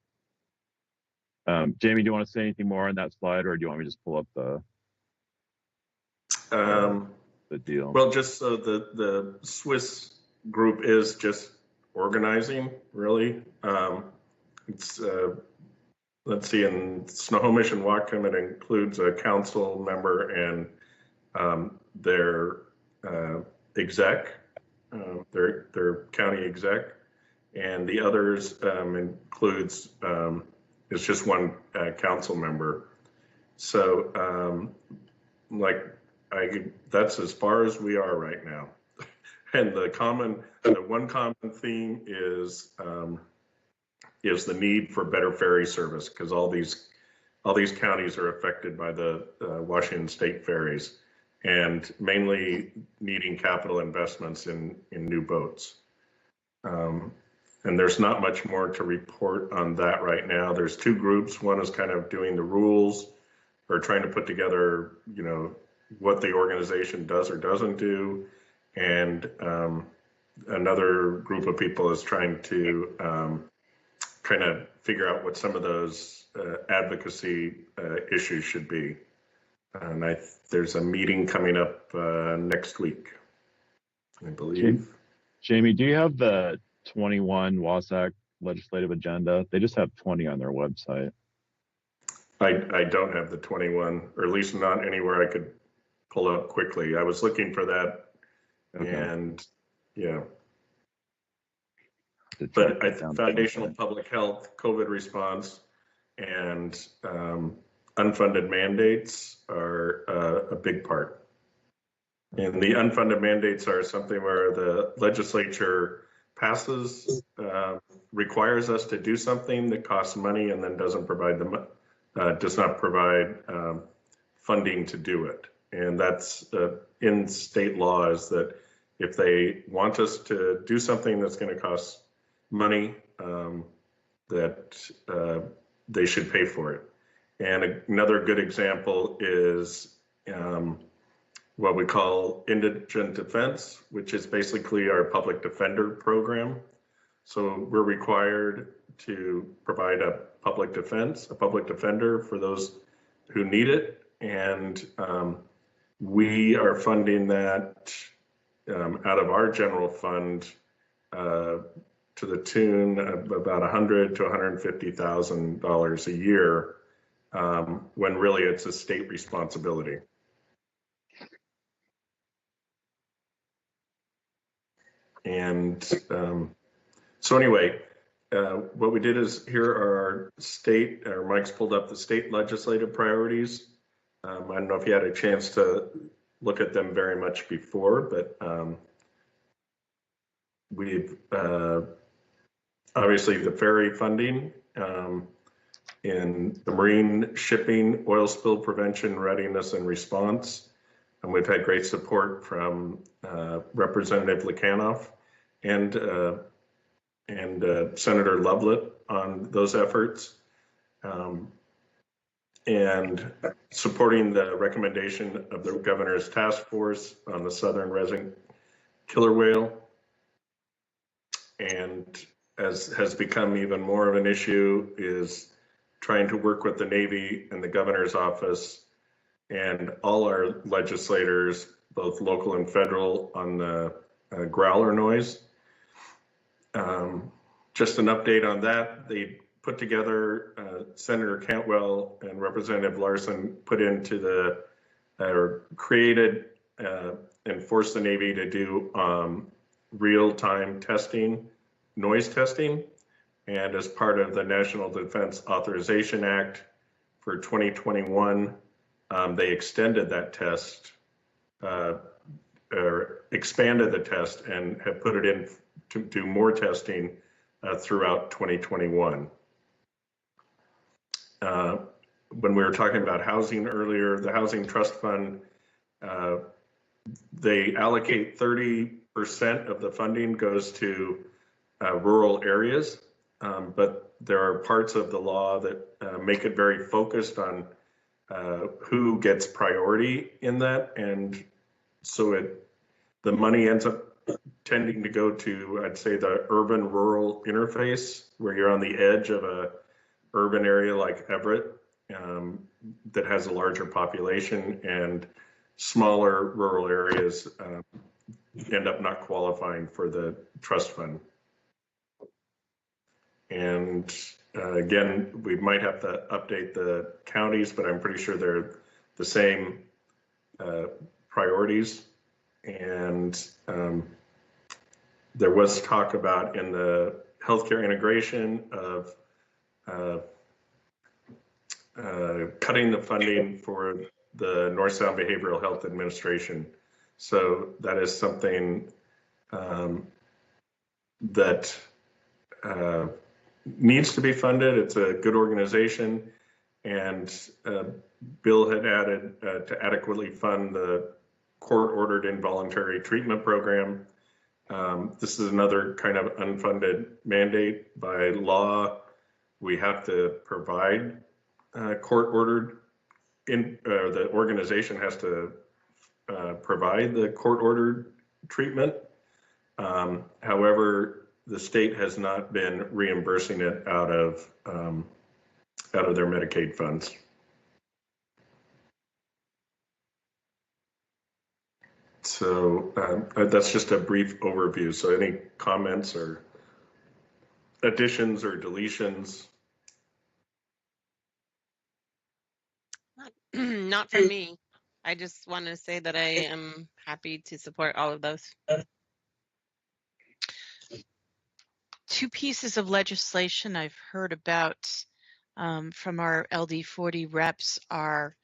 Jamie, do you want to say anything more on that slide, or do you want me to just pull up the deal? Well, just so the Swiss group is just organizing, really. It's let's see, in Snohomish and Whatcom, it includes a council member and their exec, their county exec, and the others includes it's just one council member. So that's as far as we are right now. And the one common theme is the need for better ferry service, because all these counties are affected by the Washington State ferries, and mainly needing capital investments in new boats. And there's not much more to report on that right now. There's two groups. One is kind of doing the rules, or trying to put together, what the organization does or doesn't do. And another group of people is trying to kind of figure out what some of those advocacy issues should be. And there's a meeting coming up next week, I believe. Jamie, do you have the 21 WASAC legislative agenda? They just have 20 on their website. I don't have the 21, or at least not anywhere I could pull up quickly. I was looking for that. Okay. And yeah. But foundational public health, COVID response, and unfunded mandates are a big part. And the unfunded mandates are something where the legislature passes, requires us to do something that costs money, and then does not provide funding to do it. And that's in state law, is that if they want us to do something that's going to cost money, that they should pay for it. And another good example is what we call indigent defense, which is basically our public defender program. So we're required to provide a public defender for those who need it. And we are funding that out of our general fund to the tune of about $100,000 to $150,000 a year, when really it's a state responsibility. And so anyway, what we did is, here are Mike's pulled up the state legislative priorities. I don't know if you had a chance to look at them very much before, but we've obviously the ferry funding, in the marine shipping, oil spill prevention, readiness and response, And we've had great support from Representative Lekanoff and Senator Lovelet on those efforts. And supporting the recommendation of the governor's task force on the southern resident killer whale. And as has become even more of an issue is trying to work with the Navy and the governor's office and all our legislators, both local and federal, on the growler noise. Just an update on that. They put together, Senator Cantwell and Representative Larson put into the, created and forced the Navy to do real-time testing, noise testing. And as part of the National Defense Authorization Act for 2021, they extended that test, or expanded the test and have put it in to do more testing throughout 2021. When we were talking about housing earlier, the Housing Trust Fund, they allocate 30% of the funding goes to rural areas, but there are parts of the law that make it very focused on who gets priority in that, and so the money ends up tending to go to, I'd say, the urban-rural interface, where you're on the edge of a urban area like Everett that has a larger population, and smaller rural areas end up not qualifying for the trust fund. And again, we might have to update the counties, but I'm pretty sure they're the same priorities. And there was talk about in the healthcare integration of cutting the funding for the North Sound Behavioral Health Administration. So that is something that needs to be funded. It's a good organization, and Bill had added to adequately fund the court-ordered involuntary treatment program. This is another kind of unfunded mandate. By law, we have to provide court-ordered, the organization has to provide the court-ordered treatment. However, the state has not been reimbursing it out of their Medicaid funds. So that's just a brief overview. So any comments or additions or deletions? Not from me. I just want to say that I am happy to support all of those. Two pieces of legislation I've heard about from our LD40 reps are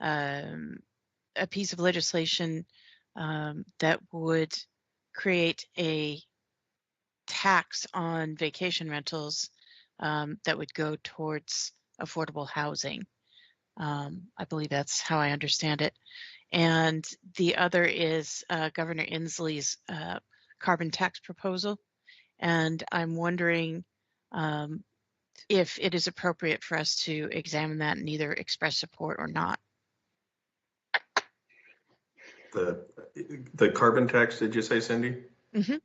a piece of legislation that would create a tax on vacation rentals that would go towards affordable housing. I believe that's how I understand it. And the other is Governor Inslee's carbon tax proposal. And I'm wondering if it is appropriate for us to examine that and either express support or not. The carbon tax, did you say, Cindy? Mm-hmm.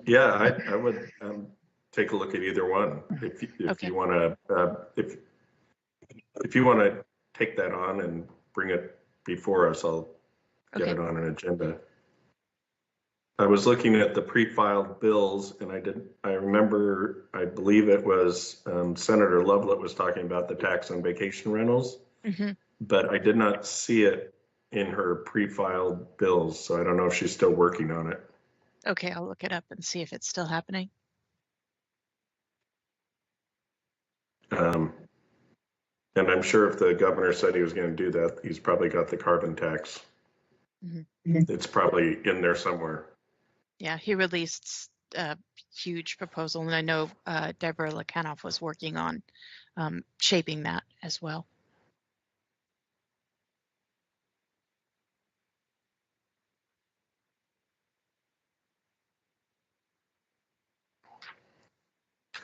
Yeah, I would take a look at either one if Okay. you want to if you want to take that on and bring it before us. I'll get it on an agenda. I was looking at the pre-filed bills, and I remember, I believe it was Senator Lovelet was talking about the tax on vacation rentals, but I did not see it in her pre-filed bills, so I don't know if she's still working on it. Okay, I'll look it up and see if it's still happening. And I'm sure if the governor said he was going to do that, he's probably got the carbon tax. It's probably in there somewhere. Yeah, he released a huge proposal, and I know Deborah Lakanoff was working on shaping that as well.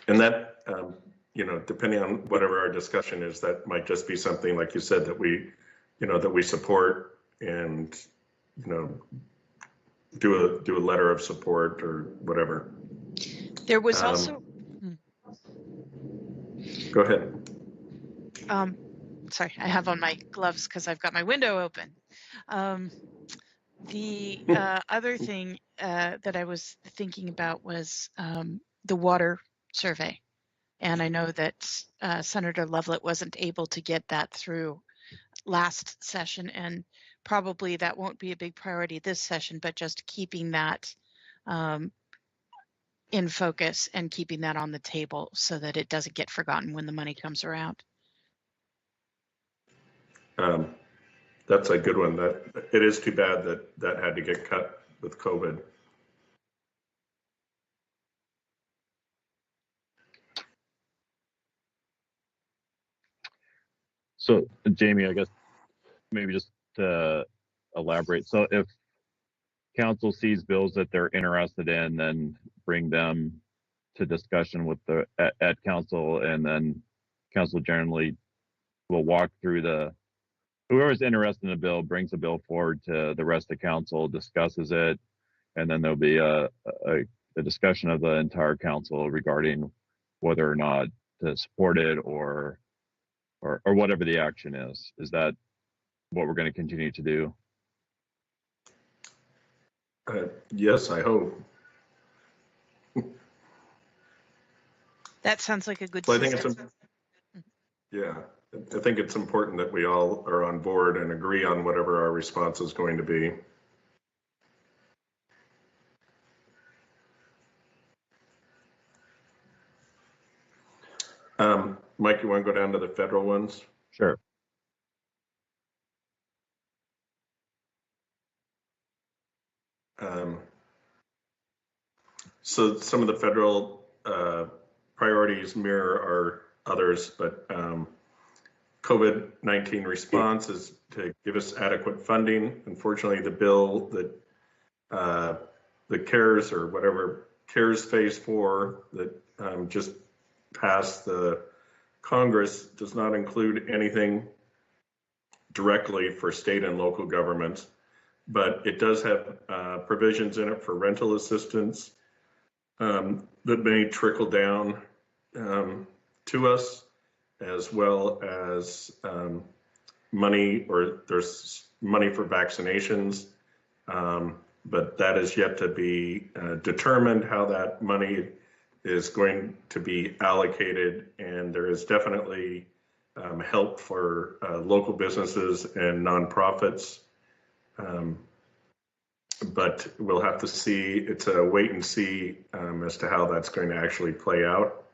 And that, depending on whatever our discussion is, that might just be something, like you said, that we support and, do a letter of support or whatever. There was also. Go ahead. Sorry, I have on my gloves because I've got my window open. The other thing that I was thinking about was the water survey. And I know that Senator Lovelet wasn't able to get that through last session, and probably that won't be a big priority this session, but just keeping that in focus and keeping that on the table so that it doesn't get forgotten when the money comes around. That's a good one. That it is too bad that had to get cut with COVID. So, Jamie, I guess maybe just to elaborate. So if council sees bills that they're interested in, then bring them to discussion with at council, and then council generally will walk through whoever's interested in a bill brings a bill forward to the rest of council, discusses it, and then there'll be a discussion of the entire council regarding whether or not to support it or whatever the action is. Is that what we're going to continue to do? Yes, I hope. That sounds like a good So I think system. I think it's important that we all are on board and agree on whatever our response is going to be. Mike, you want to go down to the federal ones? Sure. So some of the federal priorities mirror our others, but COVID-19 response is to give us adequate funding. Unfortunately, the bill that the CARES or whatever CARES Phase 4 that just passed the Congress does not include anything directly for state and local governments, but it does have provisions in it for rental assistance that may trickle down to us, as well as money, or there's money for vaccinations, but that is yet to be determined how that money is going to be allocated, and there is definitely help for local businesses and nonprofits. But we'll have to see. It's a wait and see as to how that's going to actually play out.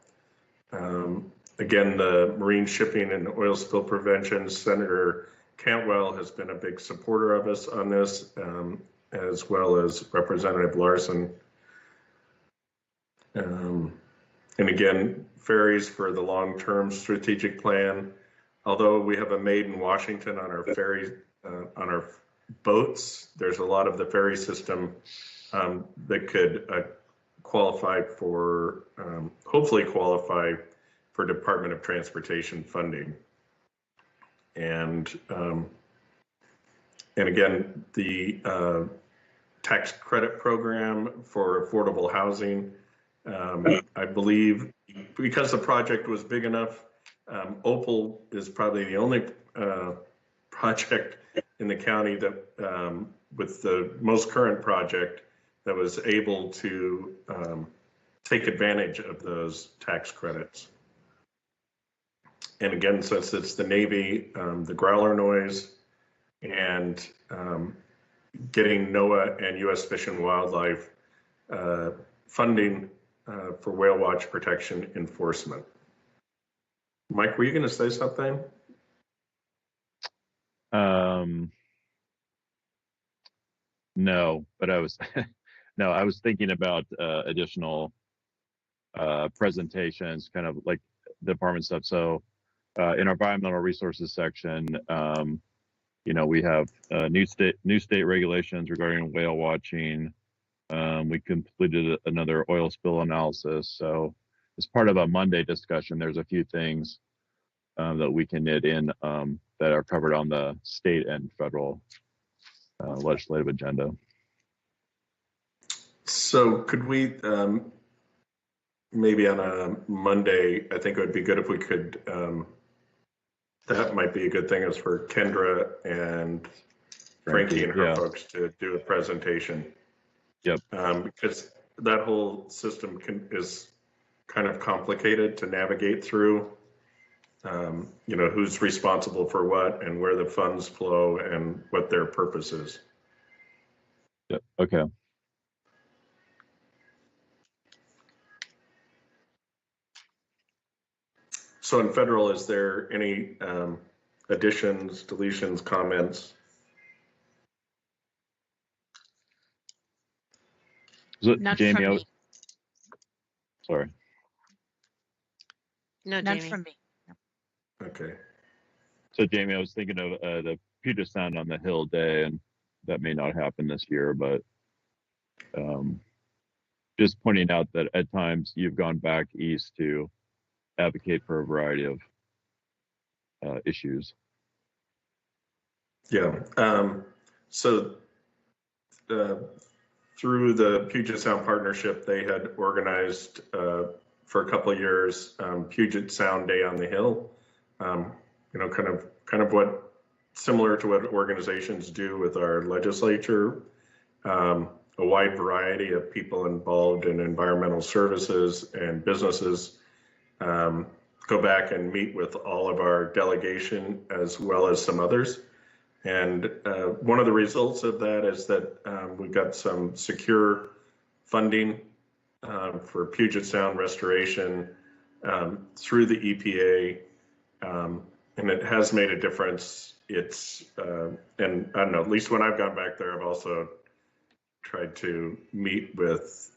Again, the marine shipping and oil spill prevention, Senator Cantwell has been a big supporter of us on this, as well as Representative Larson. And again, ferries for the long-term strategic plan. Although we have a made in Washington on our ferry, on our boats, there's a lot of the ferry system that could qualify for, hopefully qualify for Department of Transportation funding. And again, the tax credit program for affordable housing, I believe because the project was big enough, Opal is probably the only project in the county that, with the most current project, that was able to take advantage of those tax credits. And again, since it's the Navy, the growler noise, and getting NOAA and U.S. Fish and Wildlife funding for whale watch protection enforcement. Mike, were you going to say something? No, but I was no, I was thinking about additional presentations, kind of like department stuff. So in our environmental resources section, we have new state regulations regarding whale watching. We completed another oil spill analysis. So as part of a Monday discussion, there's a few things that we can knit in that are covered on the state and federal legislative agenda. So could we, maybe on a Monday, I think it would be good if we could, that might be a good thing is for Kendra and Frankie and her folks to do a presentation. Yep. Because that whole system is kind of complicated to navigate through. Who's responsible for what and where the funds flow and what their purpose is. Yep. Okay. So in federal, is there any additions, deletions, comments? Not Jamie, from me. Sorry. No, None Jamie. from me. Okay. So Jamie, I was thinking of the Puget Sound on the Hill Day, and that may not happen this year, but just pointing out that at times you've gone back east to advocate for a variety of issues. Yeah. So through the Puget Sound Partnership, they had organized for a couple of years Puget Sound Day on the Hill. Kind of what similar to what organizations do with our legislature. A wide variety of people involved in environmental services and businesses go back and meet with all of our delegation as well as some others. And one of the results of that is that we got some secure funding for Puget Sound restoration through the EPA, and it has made a difference. It's, and I don't know, at least when I've gone back there, I've also tried to meet with,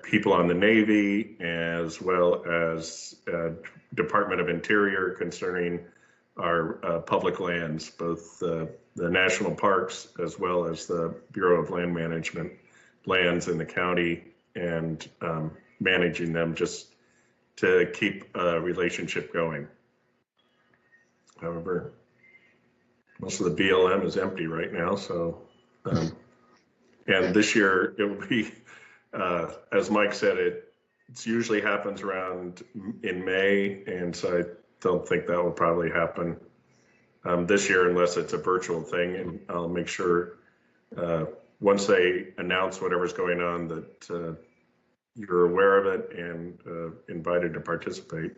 people on the Navy as well as Department of Interior concerning our public lands, both the national parks as well as the Bureau of Land Management lands in the county, and managing them just to keep a relationship going. However, most of the BLM is empty right now, so and this year it will be, as Mike said, it usually happens around in May, and so I don't think that will probably happen this year unless it's a virtual thing. And I'll make sure once they announce whatever's going on that you're aware of it and invited to participate.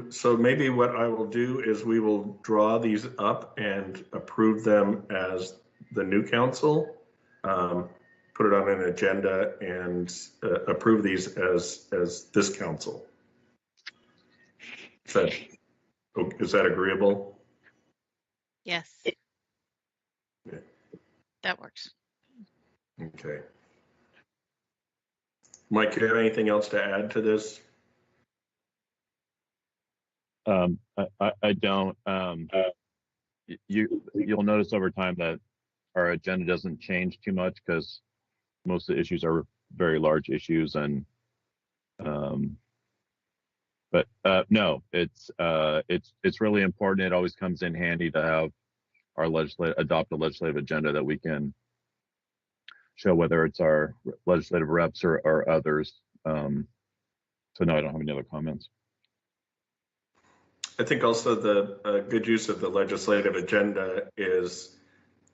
So maybe what I will do is we will draw these up and approve them as the new council, put it on an agenda and approve these as this council. Is that agreeable? Yes. Yeah. That works. Okay. Mike, do you have anything else to add to this? I don't. You'll notice over time that our agenda doesn't change too much because most of the issues are very large issues, and but no, it's really important. It always comes in handy to have our adopt a legislative agenda that we can show, whether it's our legislative reps or others. So no, I don't have any other comments. I think also the good use of the legislative agenda is,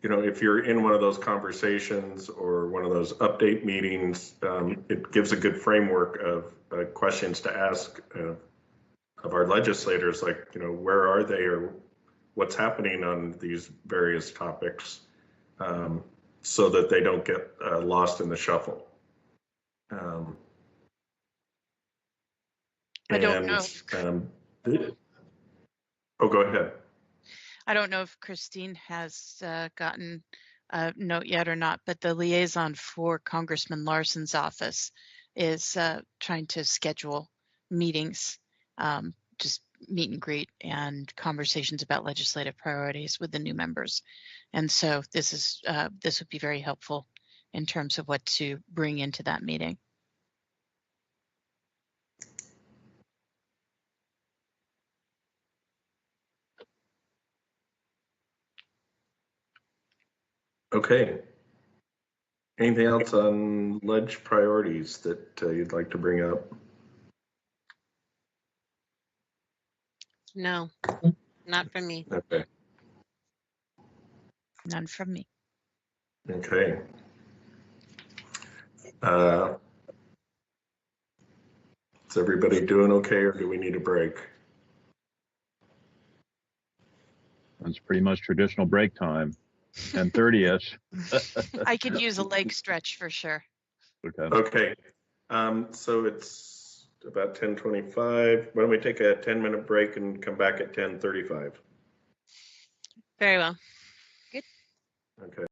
if you're in one of those conversations or one of those update meetings, it gives a good framework of questions to ask of our legislators, like, where are they or what's happening on these various topics, so that they don't get lost in the shuffle. I don't know. Oh, go ahead. I don't know if Christine has gotten a note yet or not, but the liaison for Congressman Larson's office is trying to schedule meetings, just meet and greet and conversations about legislative priorities with the new members. And so this would be very helpful in terms of what to bring into that meeting. Okay. Anything else on ledge priorities that you'd like to bring up? No, not for me. Okay. None from me. Okay. Is everybody doing okay, or do we need a break? That's pretty much traditional break time, 10:30ish. I could use a leg stretch for sure. Okay. Okay. So it's about 10:25. Why don't we take a 10-minute break and come back at 10:35? Very well. Okay.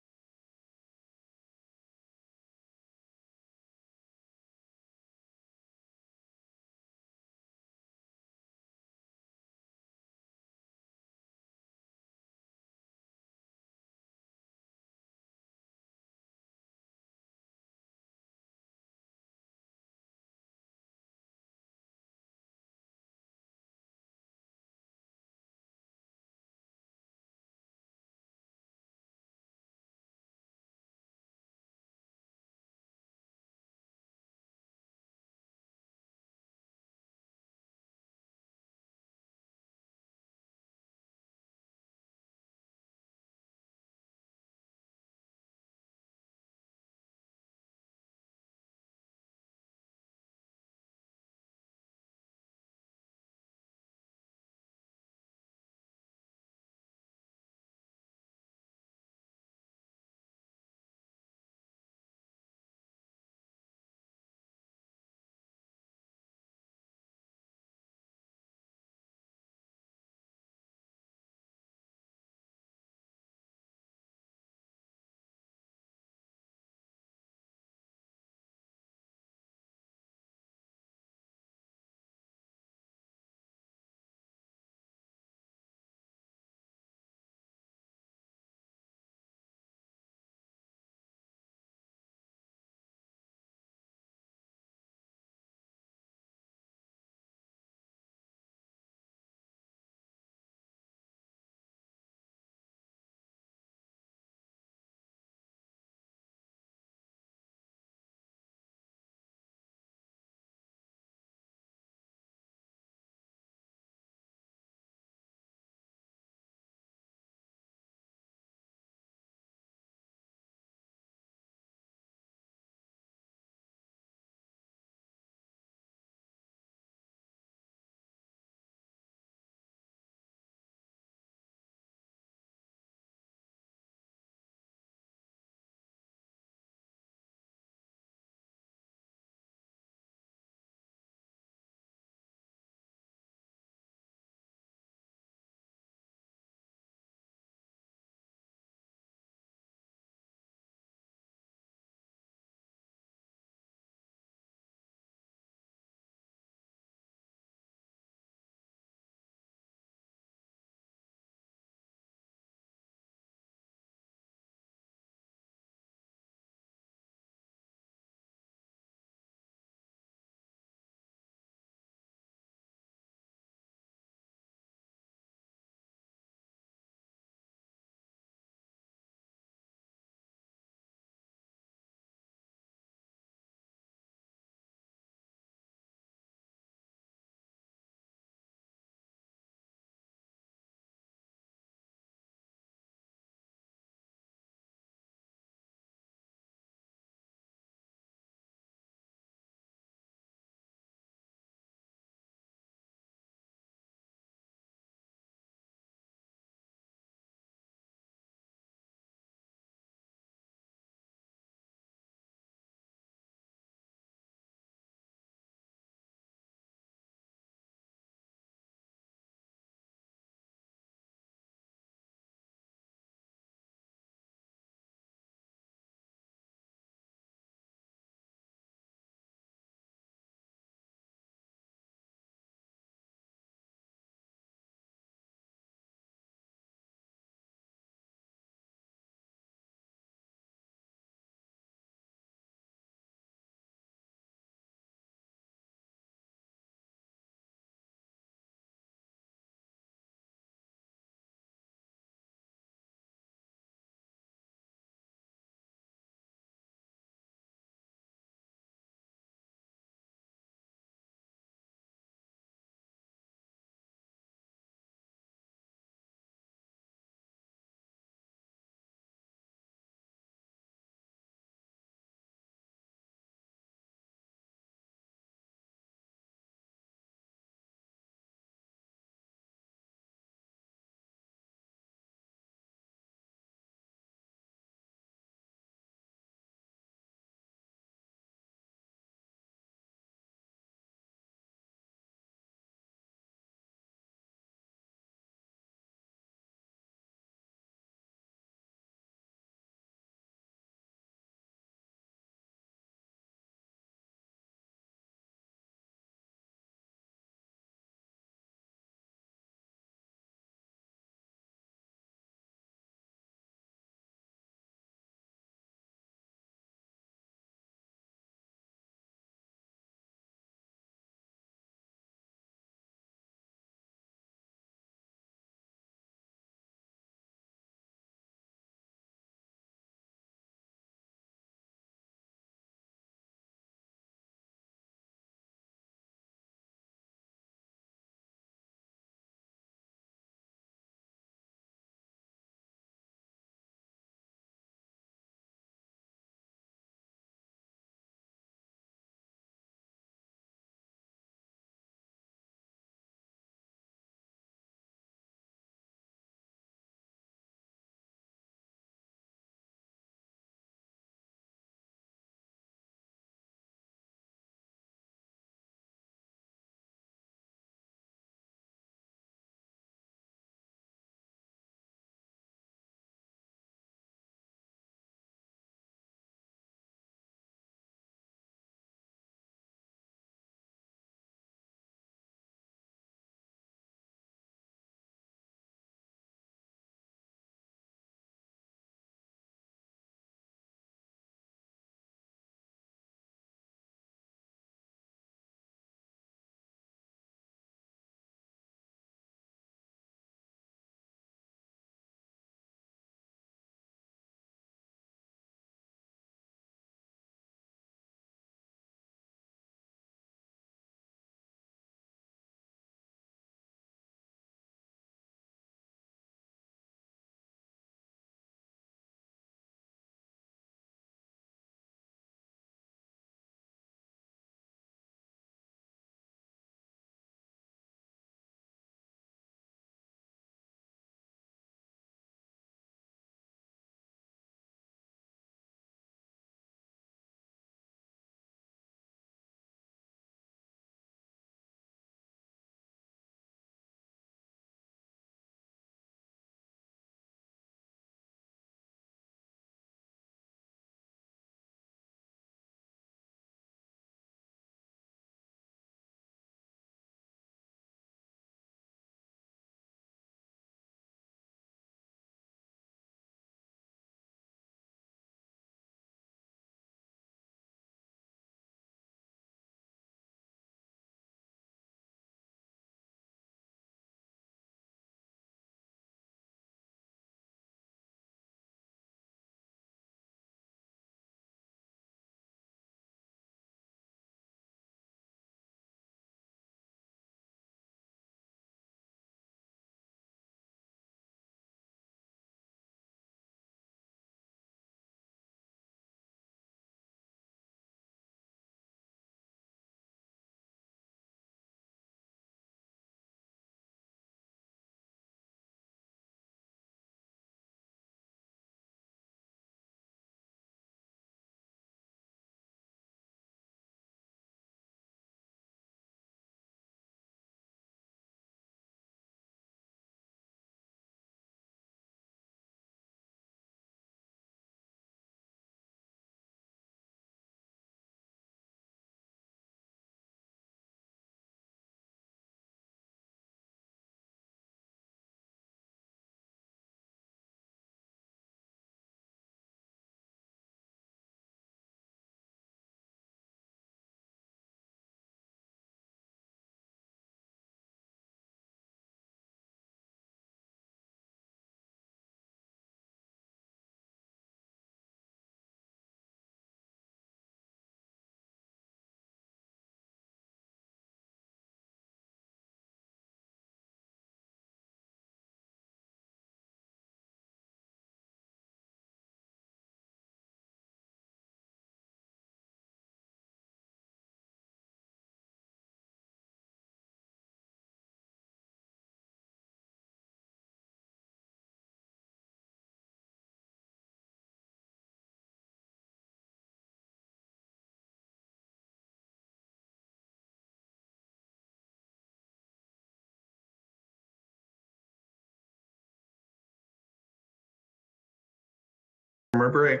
Summer break.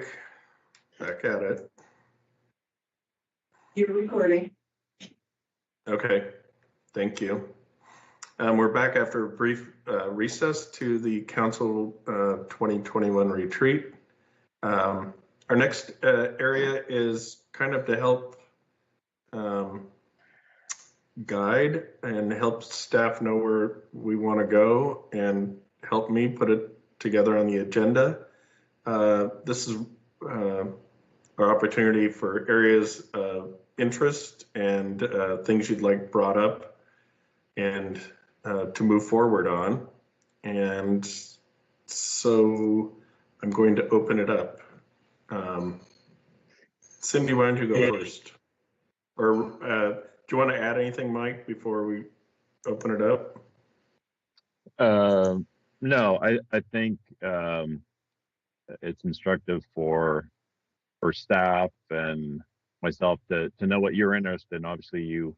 Back at it. You're recording. Okay, thank you. We're back after a brief recess to the Council 2021 retreat. Our next area is kind of to help guide and help staff know where we want to go and help me put it together on the agenda. This is our opportunity for areas of interest and things you'd like brought up and to move forward on. And so I'm going to open it up. Cindy, why don't you go first? Or do you want to add anything, Mike, before we open it up? No, I think it's instructive for staff and myself to know what you're interested in. Obviously, you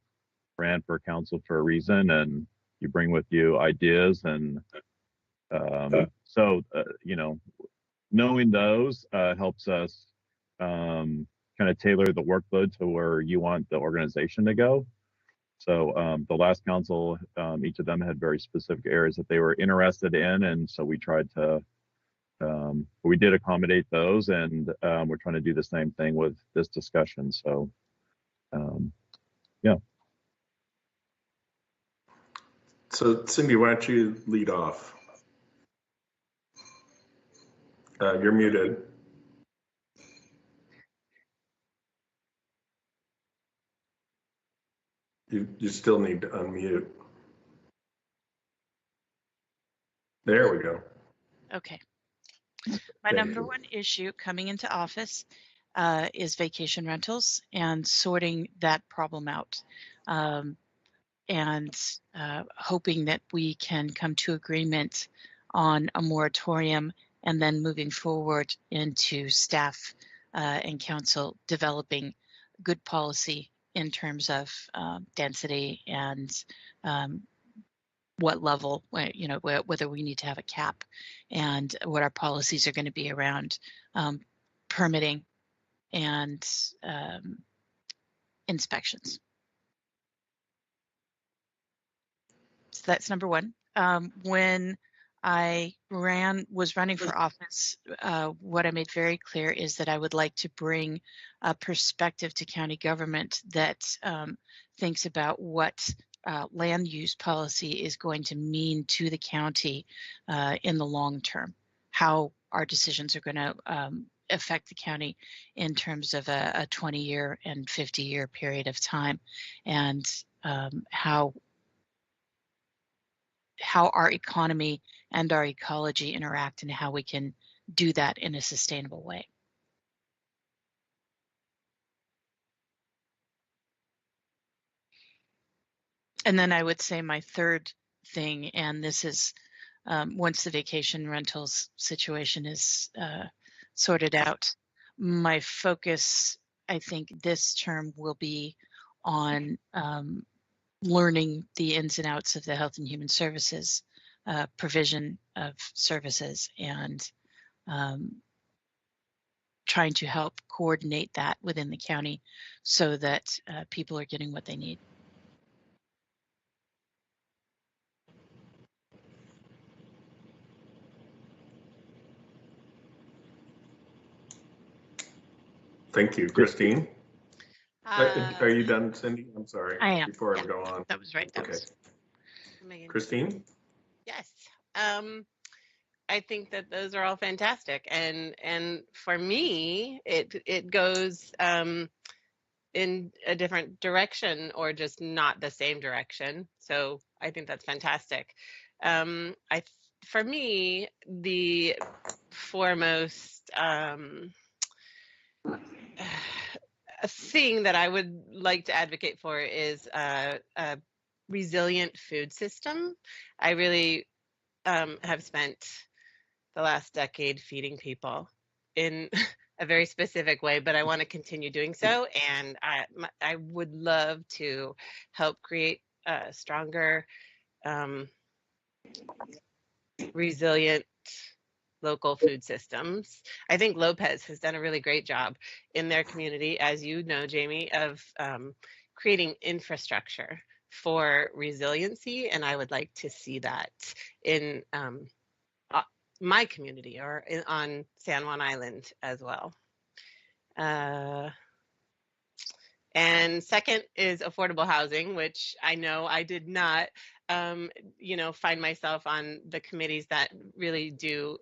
ran for council for a reason, and you bring with you ideas, and so you know, knowing those helps us kind of tailor the workload to where you want the organization to go. So the last council, each of them had very specific areas that they were interested in, and so we tried to we did accommodate those, and we're trying to do the same thing with this discussion. So yeah. So Cindy, why don't you lead off? You're muted. You still need to unmute. There we go. Okay. My number one issue coming into office is vacation rentals and sorting that problem out, and hoping that we can come to agreement on a moratorium, and then moving forward into staff and council developing good policy in terms of density and what level, you know, whether we need to have a cap, and what our policies are going to be around permitting and inspections. So that's number one. When I was running for office, what I made very clear is that I would like to bring a perspective to county government that thinks about what land use policy is going to mean to the county in the long term, how our decisions are going to affect the county in terms of a 20-year and 50-year period of time, and how our economy and our ecology interact, and how we can do that in a sustainable way. And then I would say my third thing, and this is once the vacation rentals situation is sorted out, my focus, I think this term, will be on learning the ins and outs of the Health and Human Services provision of services, and trying to help coordinate that within the county so that people are getting what they need. Thank you, Christine. Are you done, Cindy? I'm sorry. I am. Before Yeah, I go on. that was right. That Okay. was... Christine? Yes. I think that those are all fantastic. And for me, it goes in a different direction, or just not the same direction. So I think that's fantastic. For me, the foremost a thing that I would like to advocate for is a resilient food system. I really have spent the last decade feeding people in a very specific way, but I want to continue doing so. And I would love to help create a stronger, resilient local food systems. I think Lopez has done a really great job in their community, as you know, Jamie, of creating infrastructure for resiliency, and I would like to see that in my community or on San Juan Island as well. And second is affordable housing, which I know I did not, find myself on the committees that really do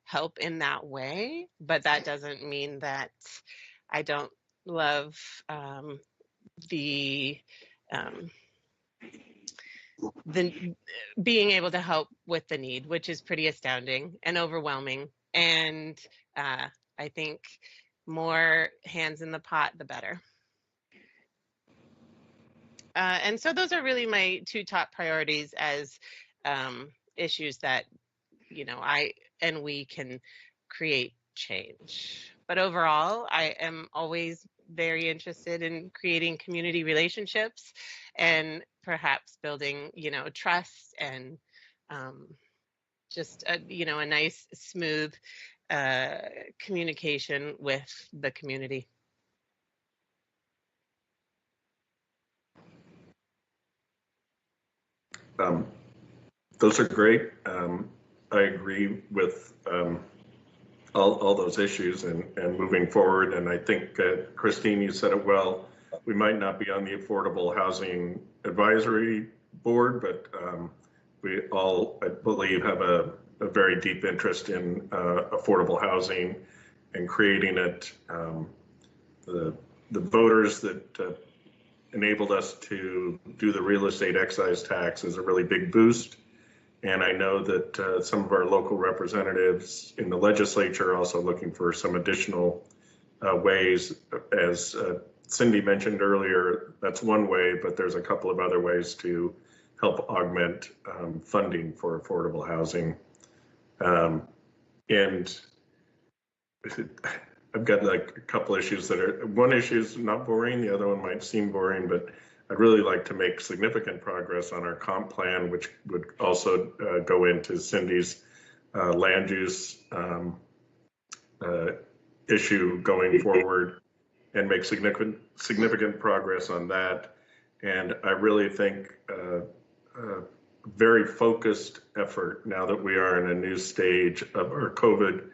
help in that way. But that doesn't mean that I don't love the being able to help with the need, which is pretty astounding and overwhelming. And I think more hands in the pot, the better. And so those are really my two top priorities as issues that, I and we can create change. But overall, I am always very interested in creating community relationships and perhaps building, trust and just, a nice, smooth communication with the community. Those are great. I agree with all those issues and moving forward. And I think, Christine, you said it well. We might not be on the Affordable Housing Advisory Board, but we all, I believe, have a very deep interest in affordable housing and creating it. The voters that enabled us to do the real estate excise tax is a really big boost. And I know that some of our local representatives in the legislature are also looking for some additional ways. As Cindy mentioned earlier, that's one way, but there's a couple of other ways to help augment funding for affordable housing. And I've got like a couple issues that are, one issue is not boring, the other one might seem boring, but I'd really like to make significant progress on our comp plan, which would also go into Cindy's land use issue going forward, and make significant progress on that. And I really think very focused effort now that we are in a new stage of our COVID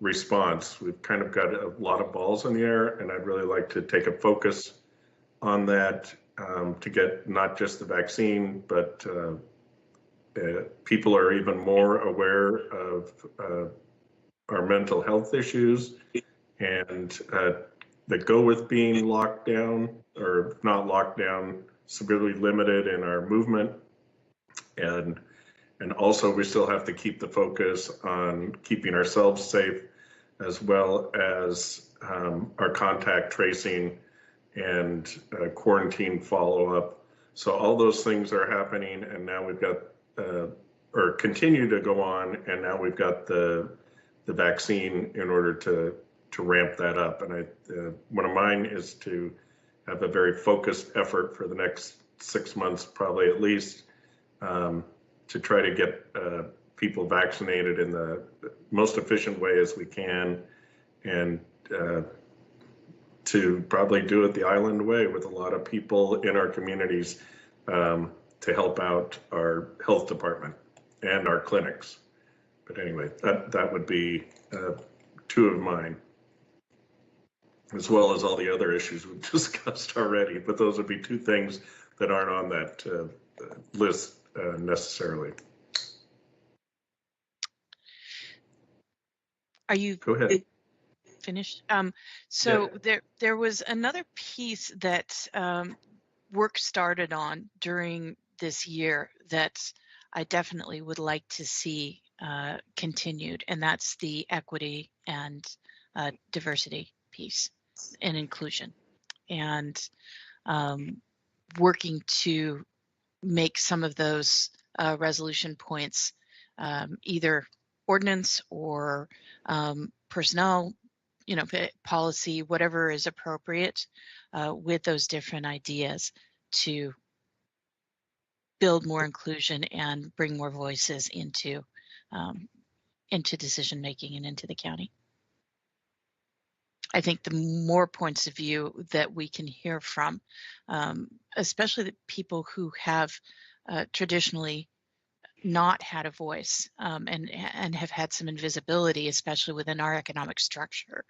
response. We've kind of got a lot of balls in the air, and I'd really like to take a focus on that to get not just the vaccine, but people are even more aware of our mental health issues and that go with being locked down, or not locked down, severely limited in our movement. And also we still have to keep the focus on keeping ourselves safe, as well as our contact tracing and quarantine follow-up. So all those things are happening, and now we've got, or continue to go on, and now we've got the vaccine in order to ramp that up. And one of mine is to have a very focused effort for the next 6 months, probably at least, to try to get people vaccinated in the most efficient way as we can, and to probably do it the island way with a lot of people in our communities to help out our health department and our clinics. But anyway, that would be two of mine, as well as all the other issues we've discussed already. But those would be two things that aren't on that list necessarily. Are you Go ahead. finished? So there was another piece that work started on during this year that I definitely would like to see continued, and that's the equity and diversity piece and inclusion, and working to make some of those resolution points either ordinance or personnel, policy, whatever is appropriate, with those different ideas to build more inclusion and bring more voices into into decision making and into the county. I think the more points of view that we can hear from, especially the people who have traditionally not had a voice and have had some invisibility, especially within our economic structure,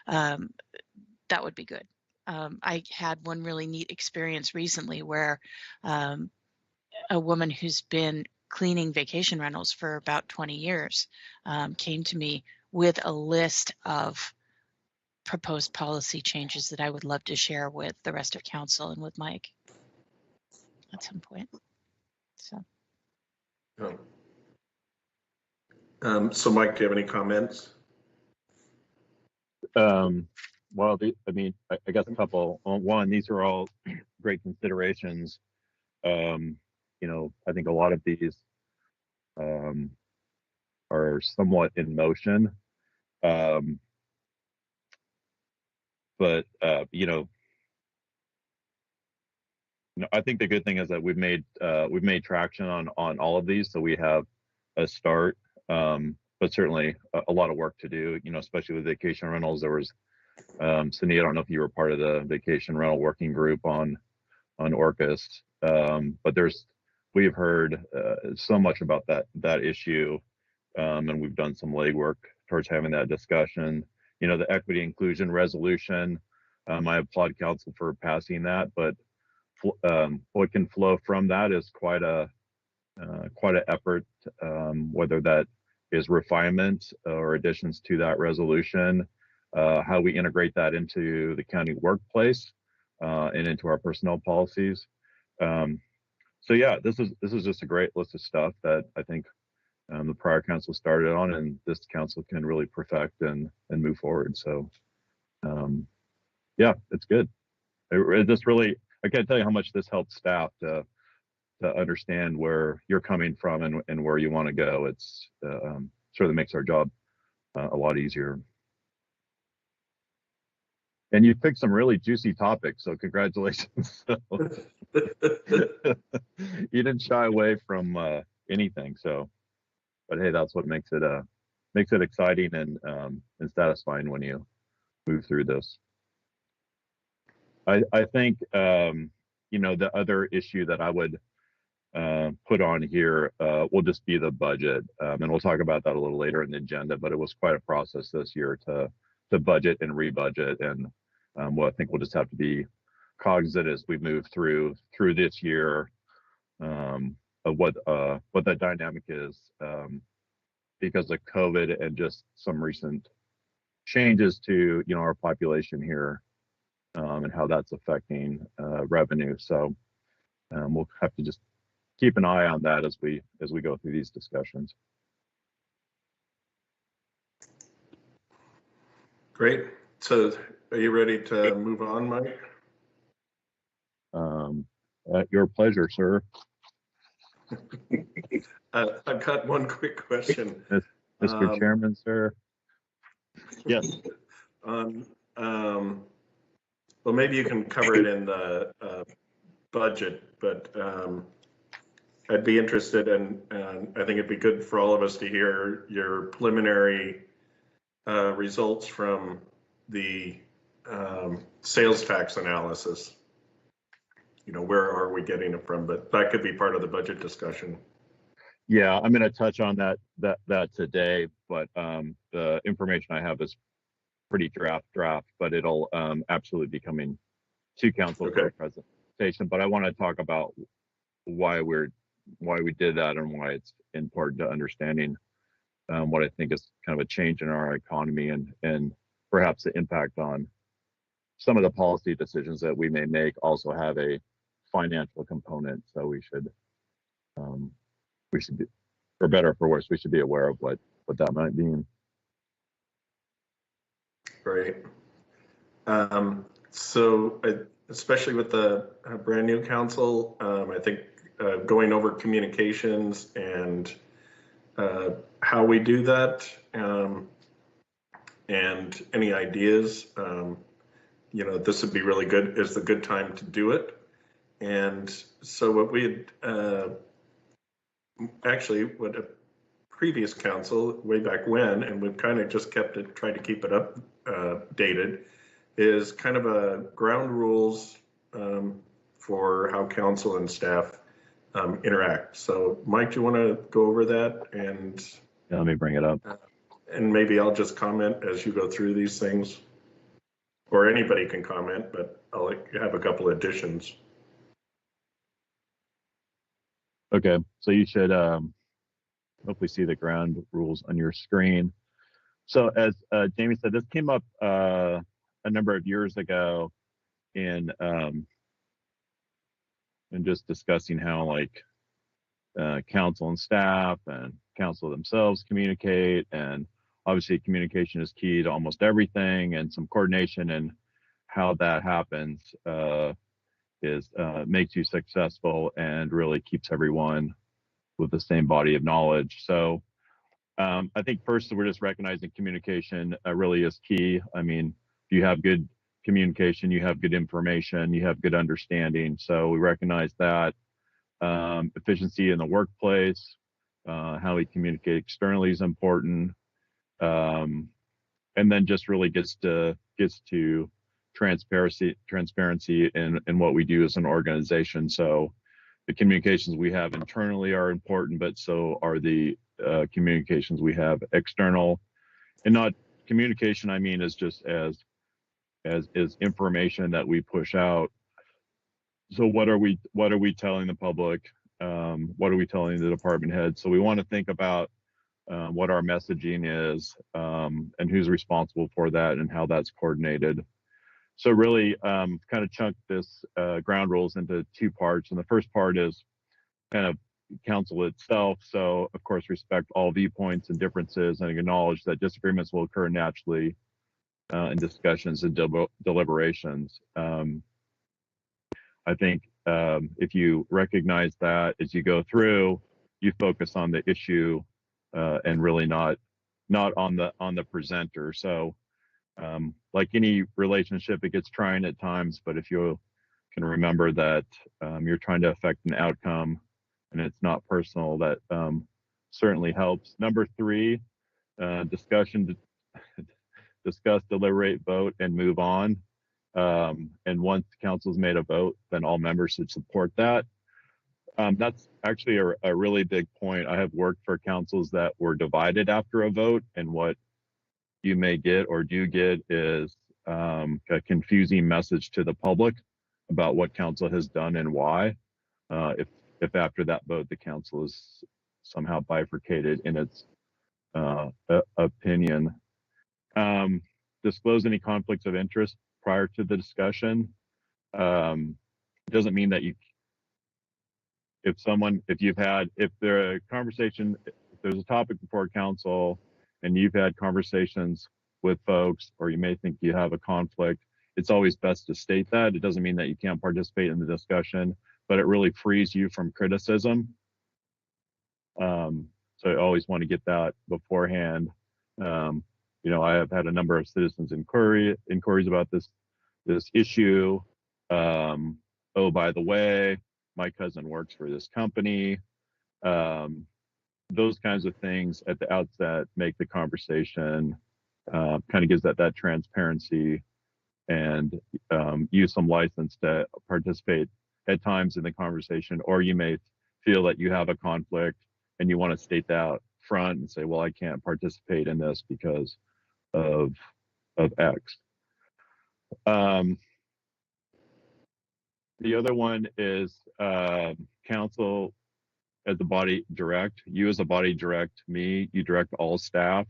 that would be good. I had one really neat experience recently where a woman who's been cleaning vacation rentals for about 20 years came to me with a list of proposed policy changes that I would love to share with the rest of council and with Mike at some point. So. So Mike, do you have any comments? Well, I guess a couple. One, these are all great considerations. I think a lot of these are somewhat in motion. But I think the good thing is that we've made traction on all of these, so we have a start. But certainly a lot of work to do. Especially with vacation rentals. There was Cindy, I don't know if you were part of the vacation rental working group on Orcas, but we've heard so much about that issue, and we've done some legwork towards having that discussion. The equity inclusion resolution, I applaud council for passing that, but what can flow from that is quite an effort, whether that is refinement or additions to that resolution, how we integrate that into the county workplace and into our personnel policies. So yeah, this is just a great list of stuff that I think the prior council started on, and this council can really perfect and move forward. So yeah, it's good. I can't tell you how much this helps staff to understand where you're coming from and where you want to go. It's certainly makes our job a lot easier. And you picked some really juicy topics, so congratulations. You didn't shy away from anything. So, but hey, that's what makes it exciting and satisfying when you move through this. I think the other issue that I would put on here will just be the budget, and we'll talk about that a little later in the agenda. But it was quite a process this year to budget and rebudget, and I think we'll just have to be cognizant as we move through this year of what that dynamic is, because of COVID and just some recent changes to our population here, and how that's affecting revenue. So we'll have to just keep an eye on that as we go through these discussions. Great. So are you ready to move on, Mike? At your pleasure, sir. I've got one quick question. Mr. Chairman, sir. Yes. Well, maybe you can cover it in the budget, but I'd be interested in, and I think it'd be good for all of us to hear your preliminary results from the sales tax analysis. Where are we getting it from? But that could be part of the budget discussion. Yeah, I'm going to touch on that today, but the information I have is pretty draft, but it'll absolutely be coming to council for a presentation. But I want to talk about why we did that and why it's important to understanding what I think is kind of a change in our economy and perhaps the impact on some of the policy decisions that we may make also have a financial component. So we should be, for better or for worse, we should be aware of what that might mean. Great. So especially with the brand new council, I think going over communications and how we do that, and any ideas, this would be really good. Is a good time to do it. And so what we had previous council way back when, and we've kind of just tried to keep it updated, is kind of a ground rules for how council and staff interact. So Mike, do you want to go over that? And Yeah, let me bring it up. And maybe I'll just comment as you go through these things, or anybody can comment, but I'll have a couple additions. Okay, so you should hopefully see the ground rules on your screen. So as Jamie said, this came up a number of years ago in just discussing how like council and staff and council themselves communicate, and obviously communication is key to almost everything, and some coordination and how that happens makes you successful and really keeps everyone with the same body of knowledge. So I think first we're just recognizing communication really is key. I mean, if you have good communication, you have good information, you have good understanding. So we recognize that. Efficiency in the workplace, how we communicate externally is important. And then just really gets to transparency in what we do as an organization. So the communications we have internally are important, but so are the communications we have external. And not communication, I mean, is just as information that we push out. So what are we telling the public? What are we telling the department heads? So we want to think about what our messaging is, and who's responsible for that and how that's coordinated. So really kind of chunk this ground rules into two parts. And the first part is kind of council itself. So of course, respect all viewpoints and differences and acknowledge that disagreements will occur naturally in discussions and deliberations. I think if you recognize that as you go through, you focus on the issue and really not on the presenter. So like any relationship, it gets trying at times, but if you can remember that you're trying to affect an outcome and it's not personal, that certainly helps. Number 3, discussion, discuss, deliberate, vote, and move on. And once council's made a vote, then all members should support that. That's actually a really big point. I have worked for councils that were divided after a vote, and what you may get or do get is a confusing message to the public about what council has done and why. If after that vote the council is somehow bifurcated in its opinion. Disclose any conflicts of interest prior to the discussion. Doesn't mean that if there's a topic before council and you've had conversations with folks, or you may think you have a conflict, it's always best to state that. It doesn't mean that you can't participate in the discussion, but it really frees you from criticism. So I always want to get that beforehand. I have had a number of citizens inquiries about this issue. Oh, by the way, my cousin works for this company. Those kinds of things at the outset make the conversation kind of gives that transparency, and use some license to participate at times in the conversation. Or you may feel that you have a conflict and you want to state that out front and say, well, I can't participate in this because of X. The other one is council as a body direct. You as a body direct me. You direct all staff.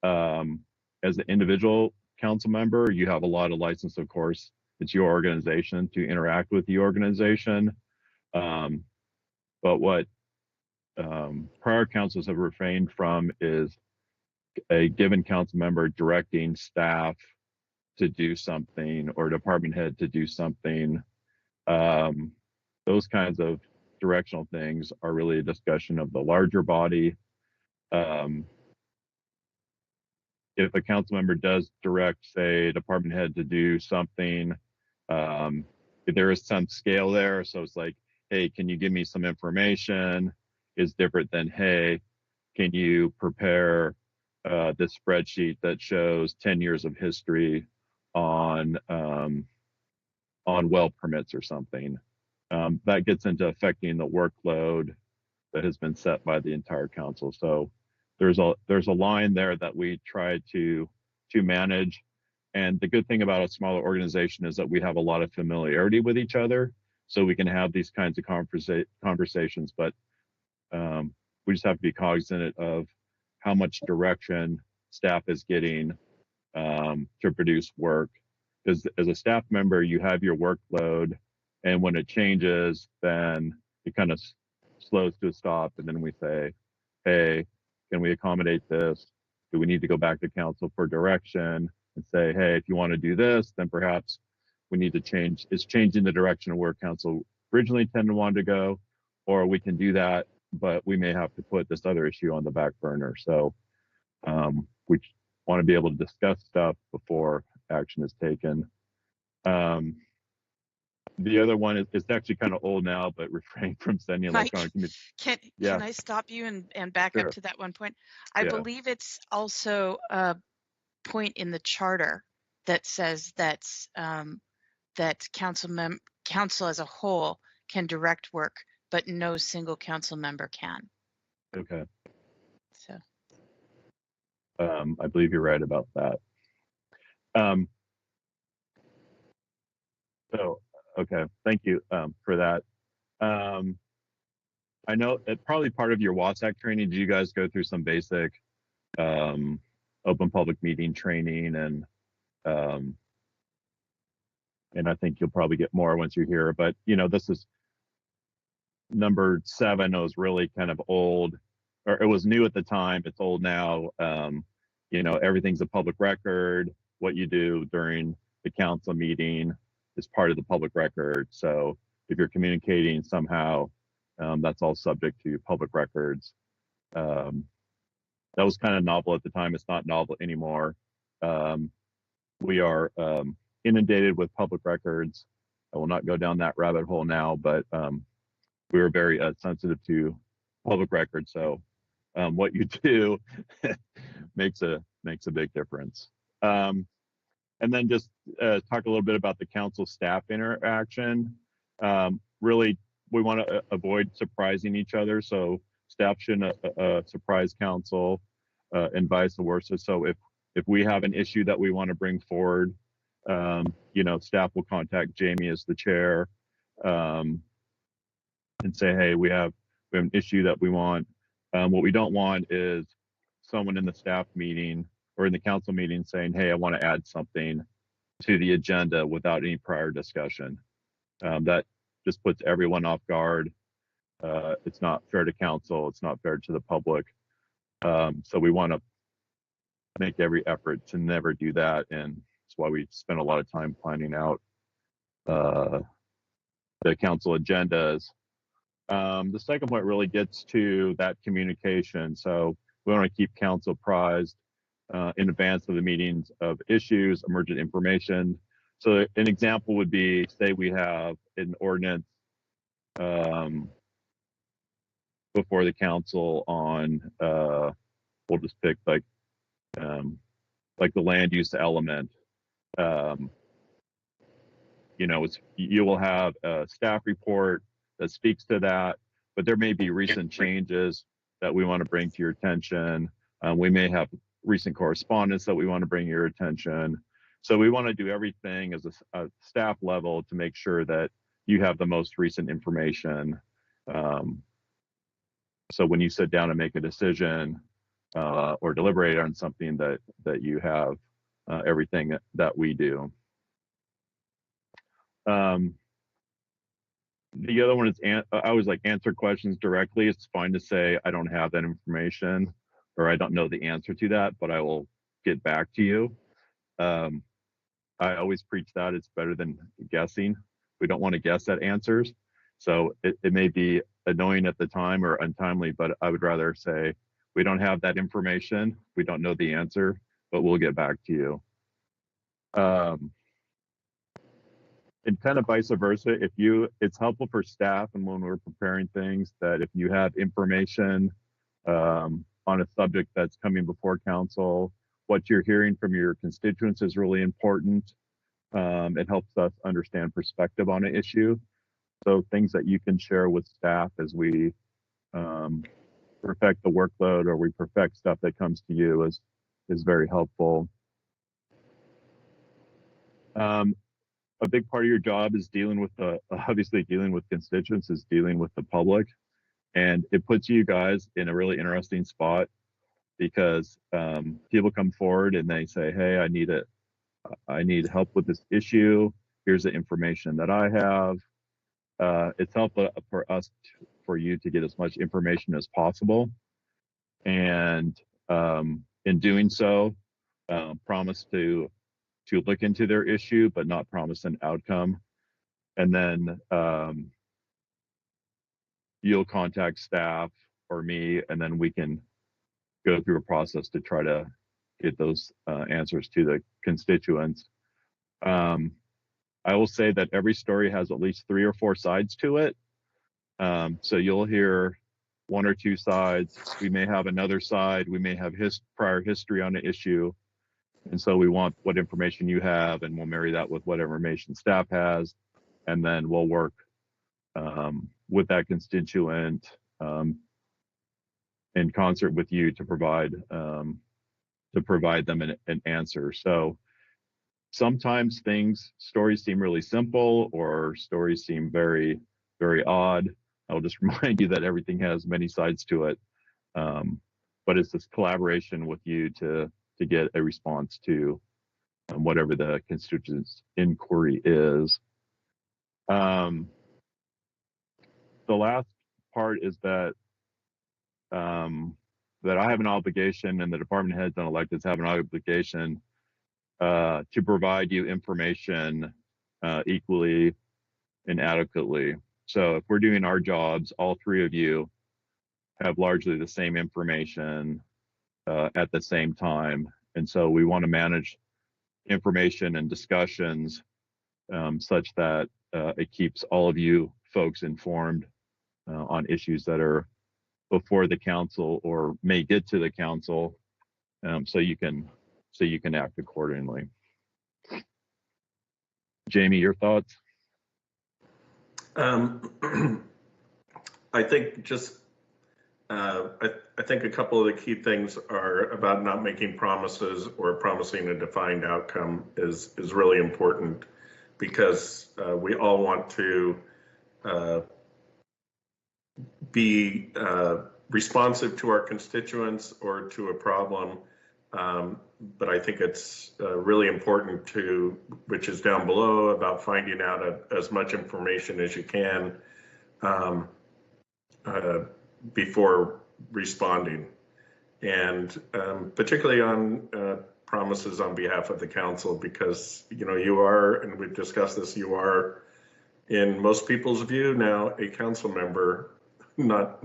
As an individual council member, you have a lot of license, of course. It's your organization to interact with the organization. But what prior councils have refrained from is a given council member directing staff to do something or department head to do something. Those kinds of directional things are really a discussion of the larger body. If a council member does direct, say, department head to do something, if there is some scale there. So it's like, hey, can you give me some information? Is different than, hey, can you prepare this spreadsheet that shows 10 years of history on well permits or something? That gets into affecting the workload that has been set by the entire council. So there's a line there that we try to manage. And the good thing about a smaller organization is that we have a lot of familiarity with each other, so we can have these kinds of conversations. But we just have to be cognizant of how much direction staff is getting to produce work. Because as a staff member, you have your workload, and when it changes, then it kind of slows to a stop, and then we say, hey, can we accommodate this? Do we need to go back to council for direction and say, hey, if you want to do this, then perhaps we need to change, it's changing the direction of where council originally intended wanted to go, or we can do that, but we may have to put this other issue on the back burner. So we want to be able to discuss stuff before action is taken. The other one is, it's actually kind of old now, but refrain from sending Mike, electronic can I stop you and back Sure. up to that one point? I Yeah. believe it's also a point in the charter that says that council as a whole can direct work, but no single council member can. Okay. So I believe you're right about that. So, okay, thank you for that. I know that probably part of your WASAC training, do you guys go through some basic open public meeting training, and I think you'll probably get more once you're here, but you know, this is number 7. It was really kind of old, or it was new at the time, it's old now. You know, everything's a public record. What you do during the council meeting is part of the public record. So if you're communicating somehow, that's all subject to public records. That was kind of novel at the time. It's not novel anymore. We are inundated with public records. I will not go down that rabbit hole now, but we are very sensitive to public records. So what you do makes a big difference. And then just talk a little bit about the council staff interaction. Really, we want to avoid surprising each other. So staff shouldn't surprise council and vice versa. So if we have an issue that we want to bring forward, you know, staff will contact Jamie as the chair and say, hey, we have an issue that we want. What we don't want is someone in the staff meeting or in the council meeting saying, hey, I want to add something to the agenda without any prior discussion. That just puts everyone off guard. It's not fair to council. It's not fair to the public. So we want to make every effort to never do that. And that's why we spend a lot of time planning out the council agendas. The second point really gets to that communication. So we want to keep council apprised in advance of the meetings of issues, emergent information. So an example would be, say we have an ordinance before the council on, we'll just pick like the land use element. You know, you will have a staff report that speaks to that, but there may be recent changes that we want to bring to your attention. We may have recent correspondence that we want to bring your attention. So we want to do everything as a staff level to make sure that you have the most recent information. So when you sit down and make a decision or deliberate on something, that you have everything that we do. The other one is, I always like answer questions directly. It's fine to say, I don't have that information, or I don't know the answer to that, but I will get back to you. I always preach that it's better than guessing. We don't want to guess at answers. So it may be annoying at the time or untimely, but I would rather say, we don't have that information. We don't know the answer, but we'll get back to you. And kind of vice versa, it's helpful for staff and when we're preparing things that if you have information on a subject that's coming before council. What you're hearing from your constituents is really important. It helps us understand perspective on an issue. So things that you can share with staff as we perfect the workload or we perfect stuff that comes to you is very helpful. A big part of your job is dealing with obviously dealing with constituents, is dealing with the public. And it puts you guys in a really interesting spot because people come forward and they say, hey, I need help with this issue. Here's the information that I have. It's helpful for you to get as much information as possible. And in doing so, promise to look into their issue, but not promise an outcome. And then you'll contact staff or me, and then we can go through a process to try to get those answers to the constituents. I will say that every story has at least 3 or 4 sides to it. So you'll hear 1 or 2 sides. We may have another side. We may have prior history on the issue. And so we want what information you have, and we'll marry that with what information staff has. And then we'll work with that constituent in concert with you to provide them an answer. So sometimes stories seem really simple, or stories seem very, very odd. I'll just remind you that everything has many sides to it. But it's this collaboration with you to get a response to whatever the constituent's inquiry is. The last part is that that I have an obligation, and the department heads and electeds have an obligation to provide you information equally and adequately. So if we're doing our jobs, all 3 of you have largely the same information at the same time. And so we want to manage information and discussions such that it keeps all of you folks informed on issues that are before the council or may get to the council, so you can act accordingly. Jamie, your thoughts? I think just I think a couple of the key things are about not making promises or promising a defined outcome is really important, because we all want to be responsive to our constituents or to a problem. But I think it's really important to, which is down below, about finding out as much information as you can before responding. And particularly on promises on behalf of the council, because, you know, you are, and we've discussed this, you are, in most people's view now, a council member, not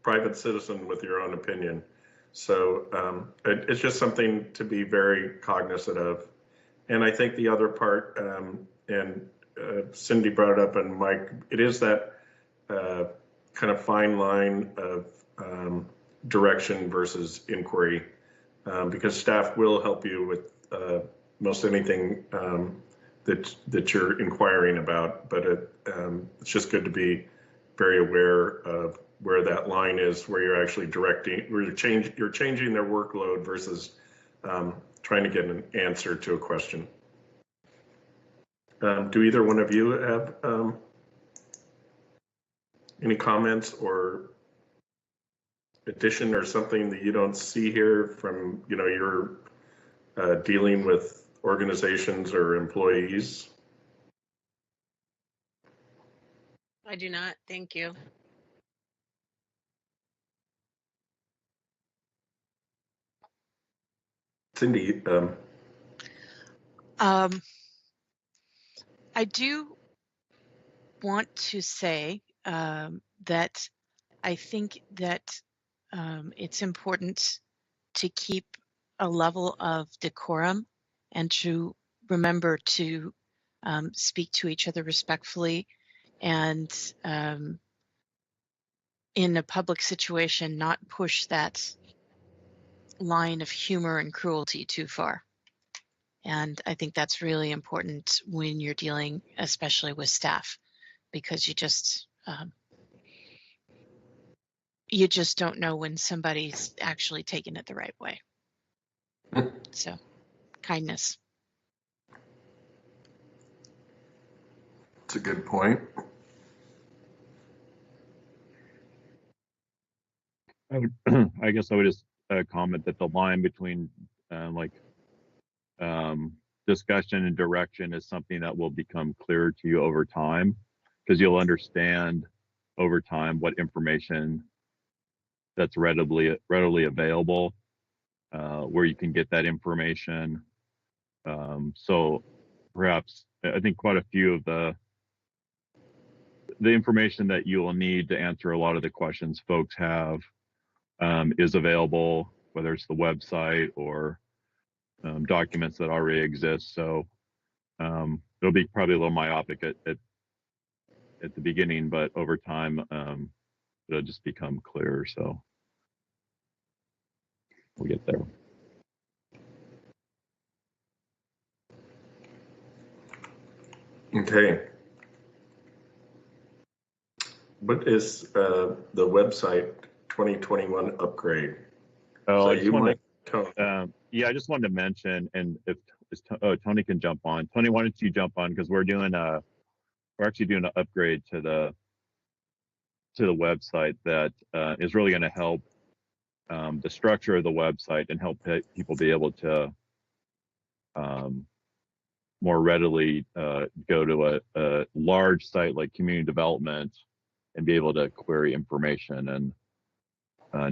private citizen with your own opinion. So it's just something to be very cognizant of. And I think the other part, and Cindy brought it up, and Mike, it is that kind of fine line of direction versus inquiry, because staff will help you with most anything that you're inquiring about, but it's just good to be very aware of where that line is, where you're actually directing, where you're changing their workload versus trying to get an answer to a question. Do either one of you have any comments or addition or something that you don't see here from, you know, your dealing with organizations or employees? I do not. Thank you. Cindy, I do want to say that I think that it's important to keep a level of decorum and to remember to speak to each other respectfully, and in a public situation, not push that line of humor and cruelty too far. And I think that's really important when you're dealing, especially with staff, because you just don't know when somebody's actually taking it the right way. So, kindness. It's a good point. I guess I would just comment that the line between discussion and direction is something that will become clearer to you over time, because you'll understand over time what information that's readily available, where you can get that information. So perhaps I think quite a few of the information that you will need to answer a lot of the questions folks have is available, whether it's the website or documents that already exist. So it'll be probably a little myopic at the beginning, but over time it'll just become clearer. So we'll get there. Okay. What is the website 2021 upgrade? Oh, So I just you wanted might yeah, I just wanted to mention, and if Tony can jump on. Tony, why don't you jump on, because we're actually doing an upgrade to the website that is really going to help the structure of the website and help people be able to more readily go to a large site like community development and be able to query information and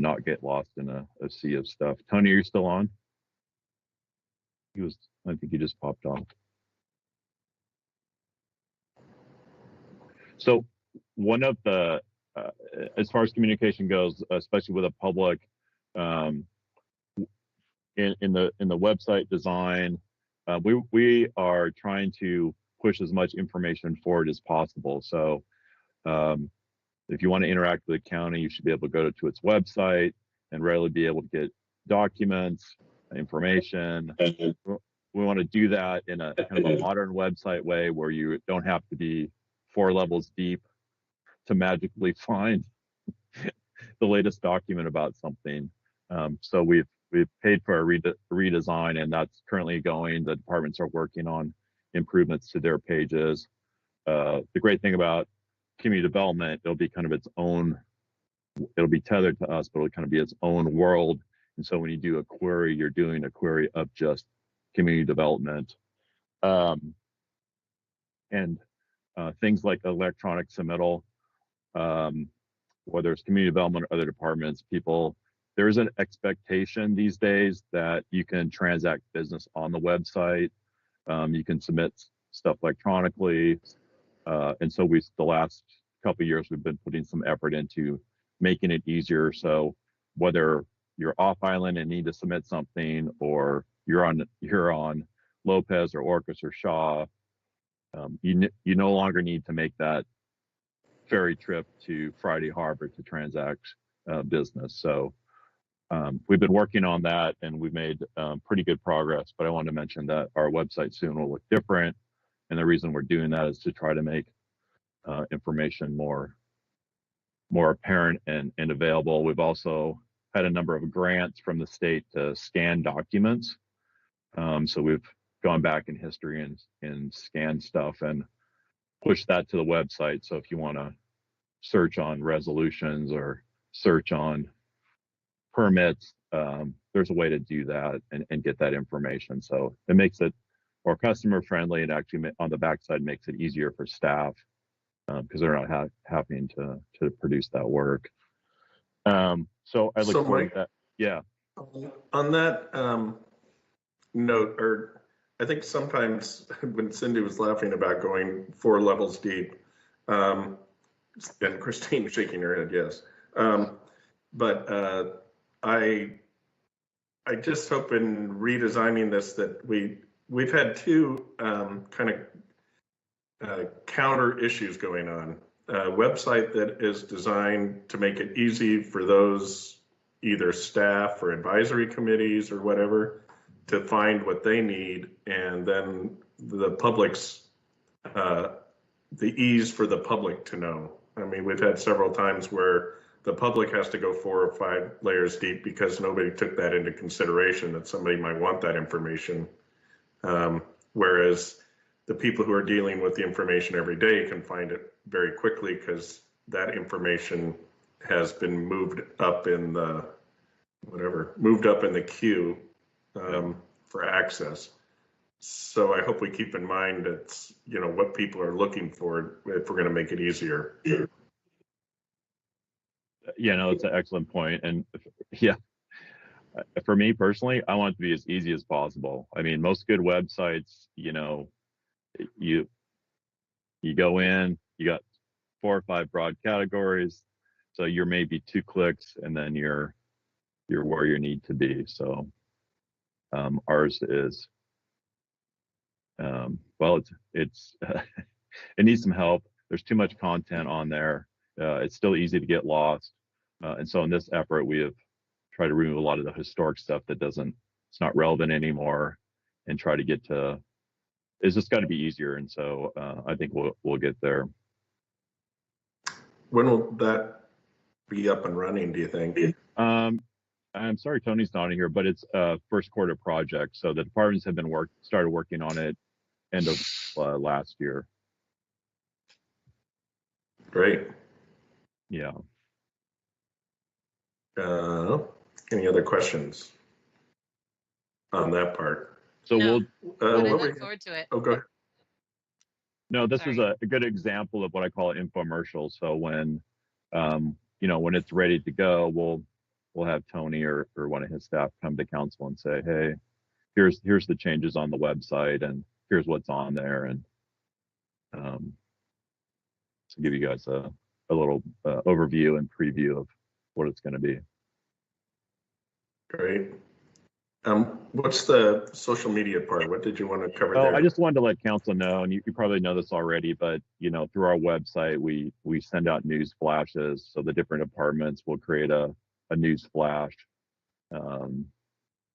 not get lost in a sea of stuff. Tony, are you still on? I think he just popped off. So one of the, as far as communication goes, especially with the public, in the website design, we are trying to push as much information forward as possible. So if you want to interact with the county, you should be able to go to its website and readily be able to get documents, information. We want to do that in a kind of a modern website way where you don't have to be 4 levels deep to magically find the latest document about something. So we've paid for a redesign, and that's currently going. The departments are working on improvements to their pages. The great thing about community development, it'll be kind of its own, it'll be tethered to us, but it'll kind of be its own world. And so when you do a query, you're doing a query of just community development. And things like electronic submittal, whether it's community development or other departments, there is an expectation these days that you can transact business on the website. You can submit stuff electronically. And so the last couple of years, we've been putting some effort into making it easier. So whether you're off island and need to submit something, or you're on Lopez or Orcas or Shaw, you no longer need to make that ferry trip to Friday Harbor to transact business. So we've been working on that, and we've made pretty good progress. But I wanted to mention that our website soon will look different, and the reason we're doing that is to try to make information more apparent and available. We've also had a number of grants from the state to scan documents. So we've gone back in history and scanned stuff and pushed that to the website. So if you want to search on resolutions or search on permits, there's a way to do that and get that information. So it makes it more customer friendly, and actually on the backside makes it easier for staff because they're not having to produce that work. So I look forward to that. Yeah. On that note, or I think sometimes when Cindy was laughing about going 4 levels deep, and Christine shaking her head, yes. But I just hope in redesigning this that we've had 2 kind of counter issues going on. website that is designed to make it easy for those either staff or advisory committees or whatever to find what they need, and then the public's the ease for the public to know. I mean, we've had several times where the public has to go 4 or 5 layers deep because nobody took that into consideration, that somebody might want that information. Whereas the people who are dealing with the information every day can find it very quickly because that information has been moved up in the queue for access. So I hope we keep in mind it's, what people are looking for if we're going to make it easier. Yeah, no, it's an excellent point. And yeah, for me personally, I want it to be as easy as possible. I mean, most good websites, you go in, you got 4 or 5 broad categories. So you're maybe 2 clicks and then you're where you need to be. So ours is, well, it's it needs some help. There's too much content on there. It's still easy to get lost. And so in this effort, we have tried to remove a lot of the historic stuff that it's not relevant anymore, and try to get to, it's just got to be easier. And so I think we'll get there. When will that be up and running, do you think? I'm sorry, Tony's not in here, but it's a first quarter project. So the departments have started working on it end of last year. Great. Yeah. Any other questions on that part? So No. we'll I look forward to it. Oh, go ahead. No, this Sorry. is a good example of what I call an infomercial. So when, when it's ready to go, we'll have Tony or one of his staff come to council and say, hey, here's the changes on the website and here's what's on there, and to give you guys a little overview and preview of what it's going to be. Great. What's the social media part? What did you want to cover there? I just wanted to let council know, and you probably know this already, but through our website, we send out news flashes. So the different departments will create a news flash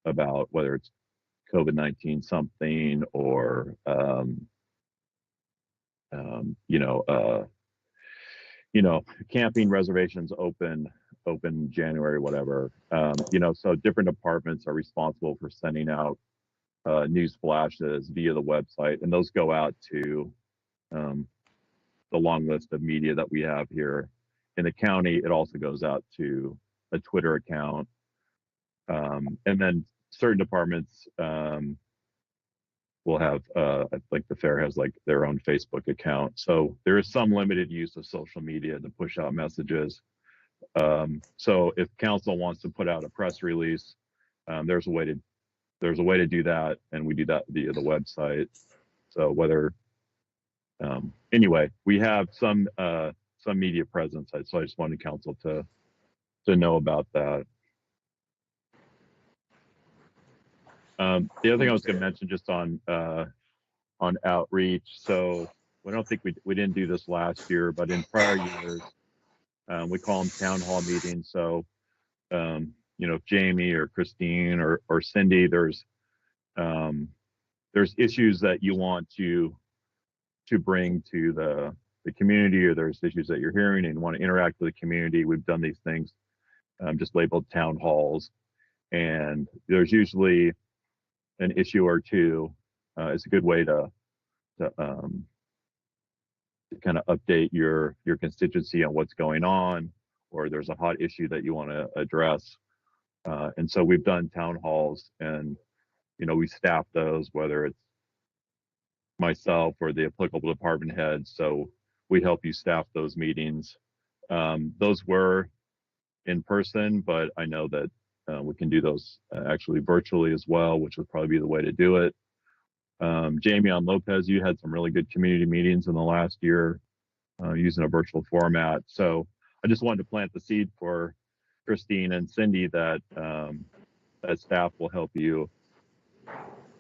about whether it's COVID-19 something or camping reservations open January, whatever. So different departments are responsible for sending out news flashes via the website, and those go out to the long list of media that we have here in the county. It also goes out to a Twitter account, and then certain departments will have like the fair has like their own Facebook account. So there is some limited use of social media to push out messages. So if council wants to put out a press release, there's a way to do that, and we do that via the website. So whether anyway, we have some media presence, so I just wanted council to know about that. The other thing I was going to mention just on outreach. So I don't think we didn't do this last year, but in prior years, we call them town hall meetings. So if Jamie or Christine or Cindy, there's issues that you want to bring to the community, or there's issues that you're hearing and want to interact with the community. We've done these things just labeled town halls, and there's usually an issue or two. It's a good way to kind of update your constituency on what's going on, or there's a hot issue that you want to address. And so we've done town halls, and we staff those, whether it's myself or the applicable department heads. So we help you staff those meetings. Those were in person, but I know that we can do those actually virtually as well, which would probably be the way to do it. Jamie on Lopez, you had some really good community meetings in the last year using a virtual format. So I just wanted to plant the seed for Christine and Cindy that that staff will help you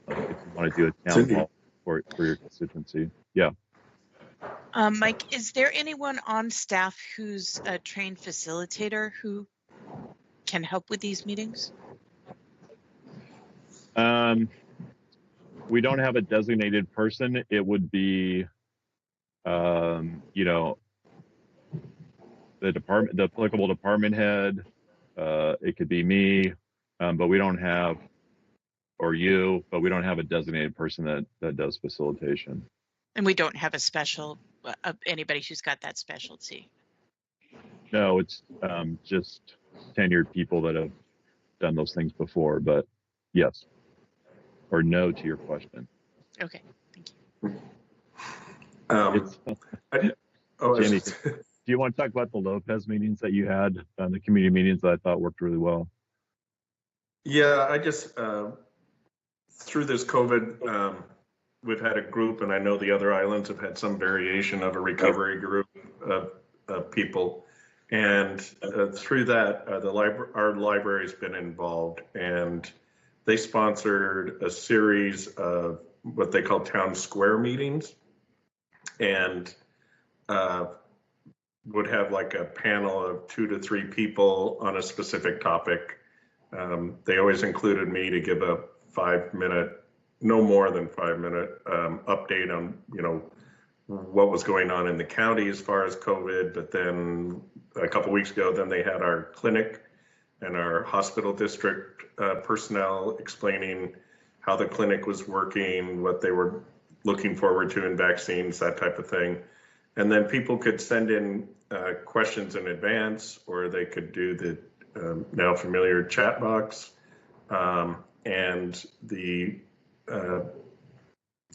if you want to do a town hall for your constituency. Yeah. Mike, is there anyone on staff who's a trained facilitator who can help with these meetings? We don't have a designated person. It would be, you know, the applicable department head. It could be me, but we don't have, or you, but we don't have a designated person that does facilitation. And we don't have a special, anybody who's got that specialty. No, it's just tenured people that have done those things before, but yes. Or no to your question. Okay, thank you. Jamie, do you want to talk about the Lopez meetings that you had, the community meetings that I thought worked really well? Yeah, I just, through this COVID, we've had a group, and I know the other islands have had some variation of a recovery group of people. And through that, our library's been involved, and they sponsored a series of what they call town square meetings, and would have like a panel of 2 to 3 people on a specific topic. They always included me to give a 5-minute, no more than 5-minute update on, you know, what was going on in the county as far as COVID. But then a couple weeks ago, then they had our clinic and our hospital district personnel explaining how the clinic was working, what they were looking forward to in vaccines, that type of thing. And then people could send in questions in advance, or they could do the now familiar chat box, and the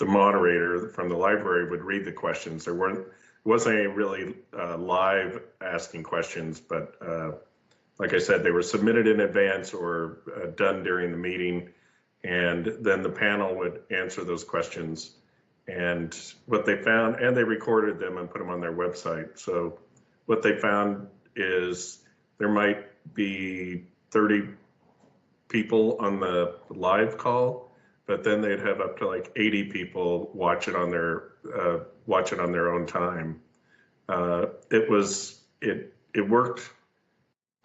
moderator from the library would read the questions. There wasn't any really live asking questions, but like I said, they were submitted in advance or done during the meeting, and then the panel would answer those questions. And what they found, and they recorded them and put them on their website. So what they found is there might be 30 people on the live call, but then they'd have up to like 80 people watch it on their own time. It worked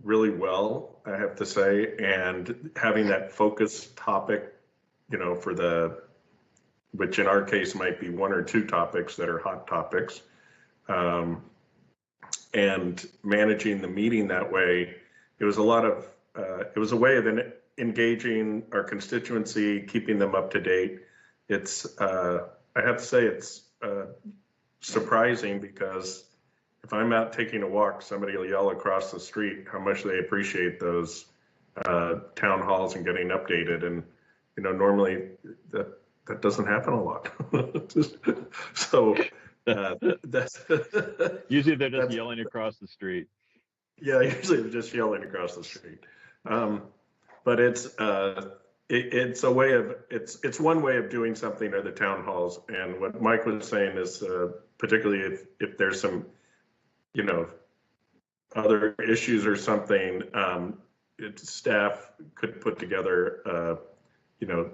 really well, I have to say, and having that focused topic, you know, for which in our case might be 1 or 2 topics that are hot topics, and managing the meeting that way, it was a way of engaging our constituency, keeping them up to date. It's, I have to say, it's surprising, because if I'm out taking a walk, somebody will yell across the street how much they appreciate those town halls and getting updated. And, you know, normally that doesn't happen a lot. So that's usually they're just yelling across the street. Yeah, usually they're just yelling across the street. But it's a way of, it's one way of doing something at the town halls. And what Mike was saying is, particularly if there's some, you know, other issues or something, staff could put together, you know,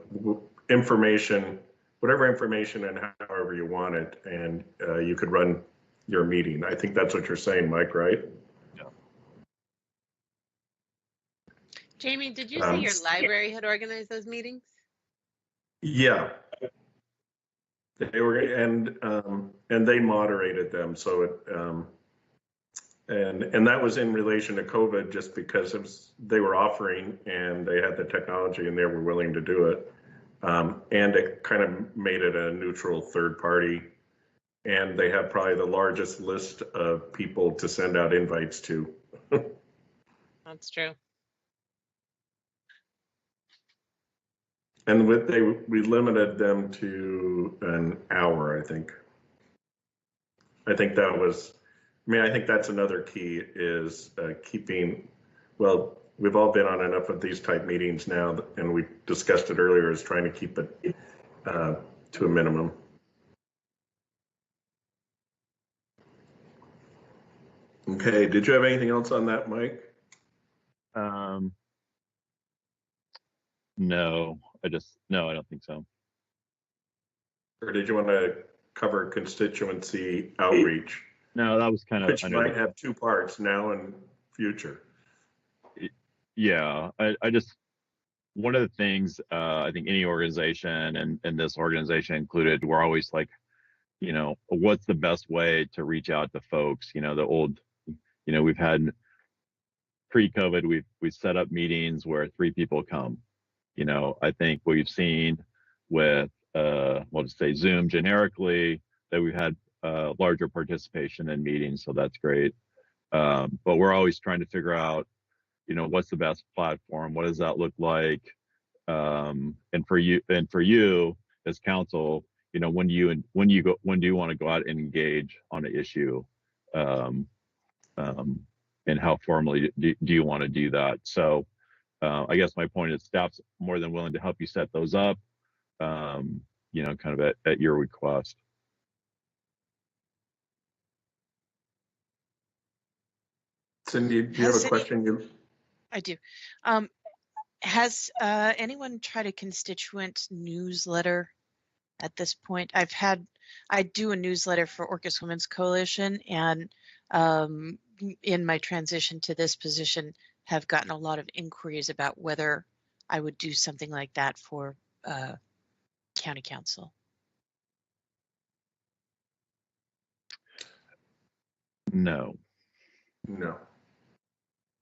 information, whatever information and however you want it, and you could run your meeting. I think that's what you're saying, Mike, right? Yeah. Jamie, did you say your library had organized those meetings? Yeah. They were, and they moderated them. So it, and that was in relation to COVID, just because they were offering and they had the technology and they were willing to do it. And it kind of made it a neutral third party. And they have probably the largest list of people to send out invites to. That's true. And we limited them to an hour, I think. I think that was, I mean, I think that's another key is keeping, well, we've all been on enough of these type meetings now, and we discussed it earlier, is trying to keep it to a minimum. Okay, did you have anything else on that, Mike? No, I don't think so. Or did you want to cover constituency outreach, No, that was kind of which might have two parts, now and future. Yeah, I just, one of the things I think any organization and this organization included, we're always like, you know, what's the best way to reach out to folks? You know, the old, you know, we've had pre-COVID, we've set up meetings where 3 people come. You know, I think we've seen with, we'll just say Zoom generically, that we've had larger participation in meetings, so that's great. But we're always trying to figure out, you know, what's the best platform? What does that look like? And for you as council, you know, when do you want to go out and engage on an issue? And how formally do you want to do that? So I guess my point is staff's more than willing to help you set those up, you know, kind of at your request. Cindy, do you have a question? I do. Has anyone tried a constituent newsletter at this point? I do a newsletter for Orcas Women's Coalition, and in my transition to this position, have gotten a lot of inquiries about whether I would do something like that for county council. No.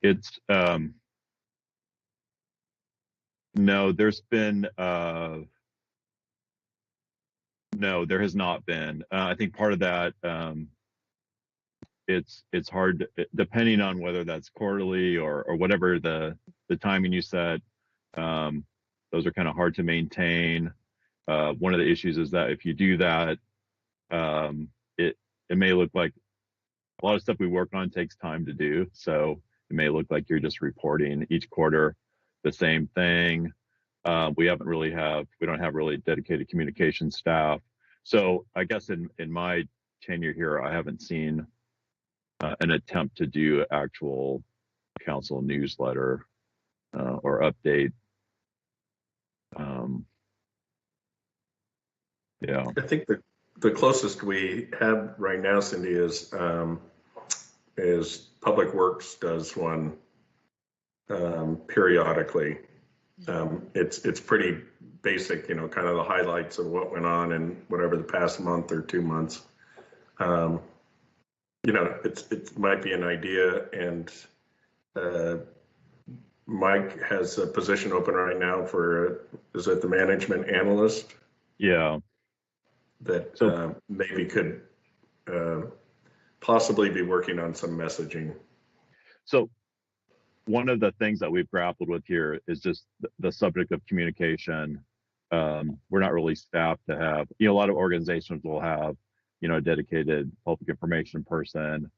It's no, there's been no, there has not been. I think part of that, it's hard depending on whether that's quarterly or whatever the timing you set. Those are kind of hard to maintain. One of the issues is that if you do that, it may look like a lot of stuff we work on takes time to do. So it may look like you're just reporting each quarter the same thing. We don't have really dedicated communication staff. So I guess in my tenure here, I haven't seen an attempt to do actual council newsletter or update. Yeah. I think the closest we have right now, Cindy, is Public Works does one periodically. It's pretty basic, you know, kind of the highlights of what went on in whatever the past month or 2 months. You know, it might be an idea, and Mike has a position open right now for, is it the management analyst? Yeah. That maybe could possibly be working on some messaging. So one of the things that we've grappled with here is just the subject of communication. We're not really staffed to have, you know, a lot of organizations will have, you know, a dedicated public information person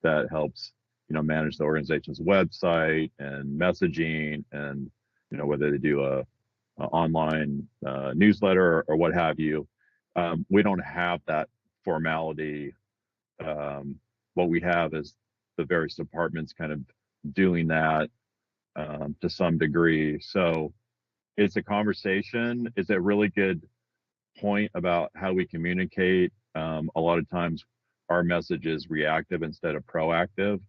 that helps, you know, manage the organization's website and messaging, and, you know, whether they do a online newsletter or what have you. We don't have that formality. What we have is the various departments kind of doing that to some degree. So it's a conversation. It's a really good point about how we communicate. A lot of times our message is reactive instead of proactive.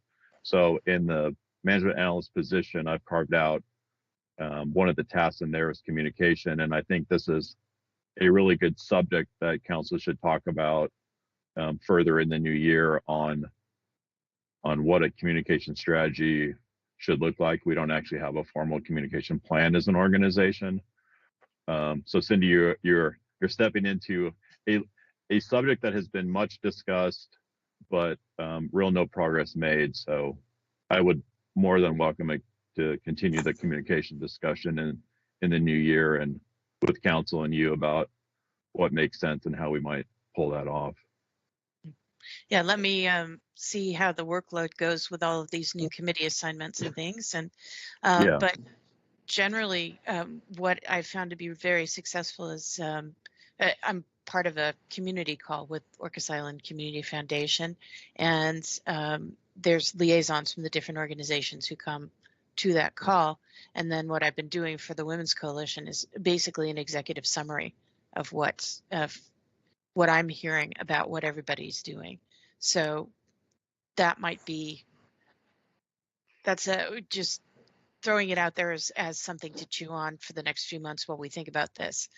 So in the management analyst position, I've carved out one of the tasks in there is communication. And I think this is a really good subject that council should talk about further in the new year on what a communication strategy should look like. We don't actually have a formal communication plan as an organization. So Cindy, you're stepping into a subject that has been much discussed, but real no progress made. So I would more than welcome it to continue the communication discussion in the new year and with council and you about what makes sense and how we might pull that off. Yeah, let me see how the workload goes with all of these new committee assignments and things. And but generally, what I found to be very successful is I'm part of a community call with Orcas Island Community Foundation, and there's liaisons from the different organizations who come to that call. And then what I've been doing for the Women's Coalition is basically an executive summary of what what I'm hearing about what everybody's doing. So that might be, that's just throwing it out there as something to chew on for the next few months while we think about this.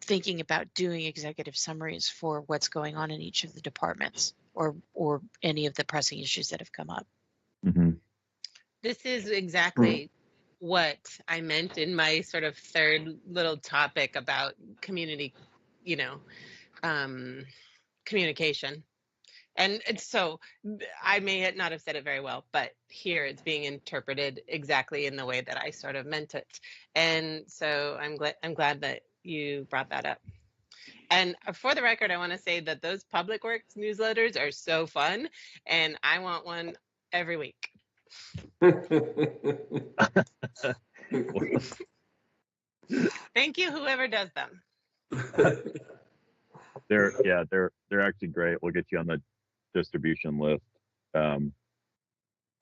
Thinking about doing executive summaries for what's going on in each of the departments or any of the pressing issues that have come up. Mm-hmm. This is exactly what I meant in my sort of third little topic about community, communication. And so I may not have said it very well, but here it's being interpreted exactly in the way that I sort of meant it. And so I'm glad that you brought that up. And for the record, I want to say that those Public Works newsletters are so fun, and I want one every week. Thank you, whoever does them. They're actually great. We'll get you on the distribution list.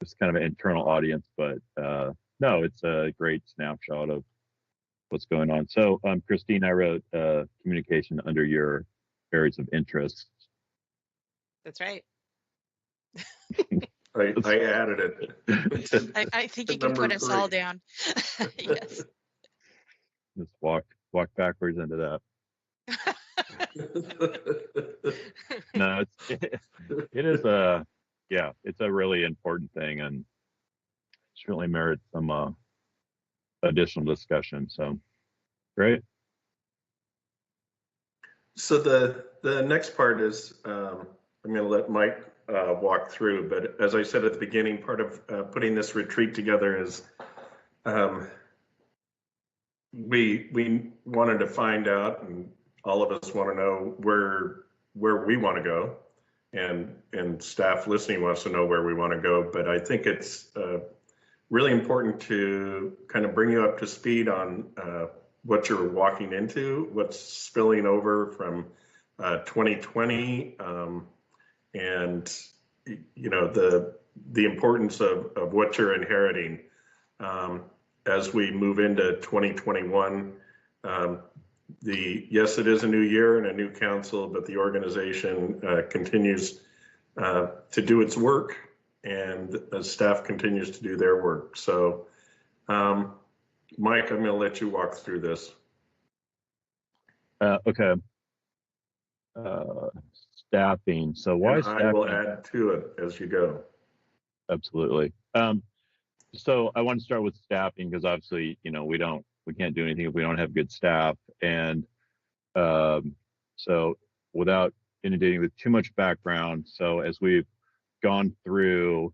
It's kind of an internal audience, but no, it's a great snapshot of what's going on. So, Christine, I wrote communication under your areas of interest. That's right. I added it. I think you can put us all down. Yes. Just walk backwards into that. No, it is it's a really important thing, and certainly merits some additional discussion. So great. So the next part is I'm going to let Mike walk through, but as I said at the beginning, part of putting this retreat together is we wanted to find out, and all of us want to know where we want to go, and staff listening wants to know where we want to go. But I think it's really important to kind of bring you up to speed on what you're walking into, what's spilling over from 2020, and the importance of what you're inheriting as we move into 2021. Yes, it is a new year and a new council, but the organization continues to do its work, and the staff continues to do their work. So, Mike, I'm going to let you walk through this. Okay. Staffing. So why and staffing? I will add to it as you go. Absolutely. So I want to start with staffing because obviously, we can't do anything if we don't have good staff. And so without inundating with too much background, so as we've gone through,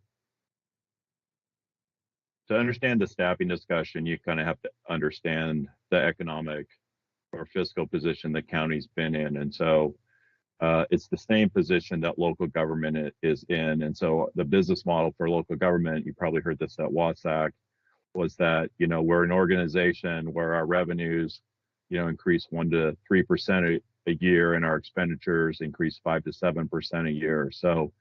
to understand the staffing discussion, you kind of have to understand the economic or fiscal position the county's been in. And so it's the same position that local government is in. And so the business model for local government, you probably heard this at WASAC, was that, we're an organization where our revenues, increase 1 to 3% a year, and our expenditures increase 5 to 7% a year. So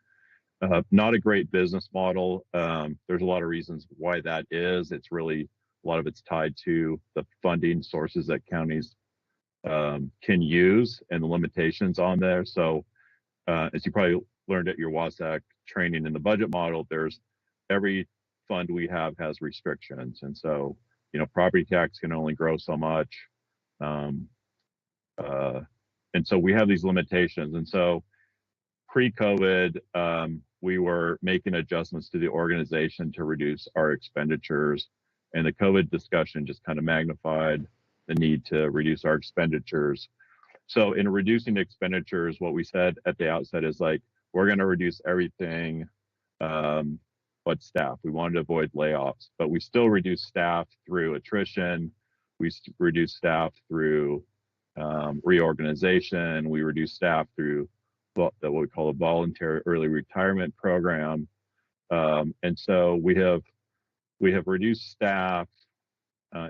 not a great business model. There's a lot of reasons why that is. It's really, a lot of it's tied to the funding sources that counties can use and the limitations on there. So as you probably learned at your WASAC training in the budget model, there's every fund we have has restrictions. And so, property tax can only grow so much. And so we have these limitations. And so pre-COVID, we were making adjustments to the organization to reduce our expenditures. And the COVID discussion just kind of magnified the need to reduce our expenditures. So in reducing expenditures, what we said at the outset is we're going to reduce everything but staff. We wanted to avoid layoffs, but we still reduce staff through attrition. We reduce staff through reorganization. We reduce staff through what we call a voluntary early retirement program. And so we have reduced staff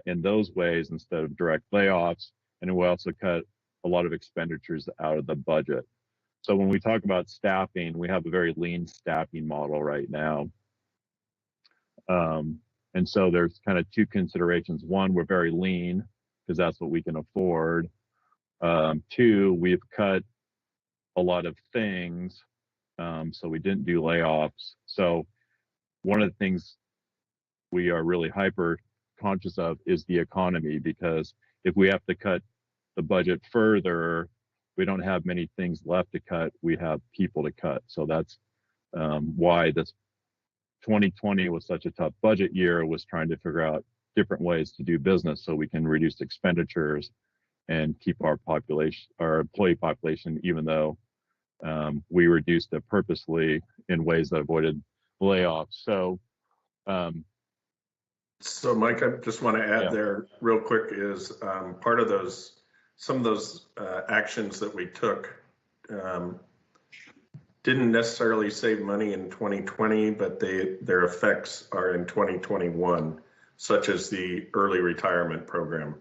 in those ways instead of direct layoffs. And we also cut a lot of expenditures out of the budget. So when we talk about staffing, we have a very lean staffing model right now. And so there's kind of two considerations. One, we're very lean because that's what we can afford. Two, we've cut a lot of things, so we didn't do layoffs. So one of the things we are really hyper conscious of is the economy, because if we have to cut the budget further, we don't have many things left to cut. We have people to cut. So that's why this 2020 was such a tough budget year, was trying to figure out different ways to do business so we can reduce expenditures and keep our employee population, even though we reduced it purposely in ways that avoided layoffs. So, Mike, I just want to add Yeah. there real quick is part of some of those actions that we took didn't necessarily save money in 2020, but their effects are in 2021, such as the early retirement program.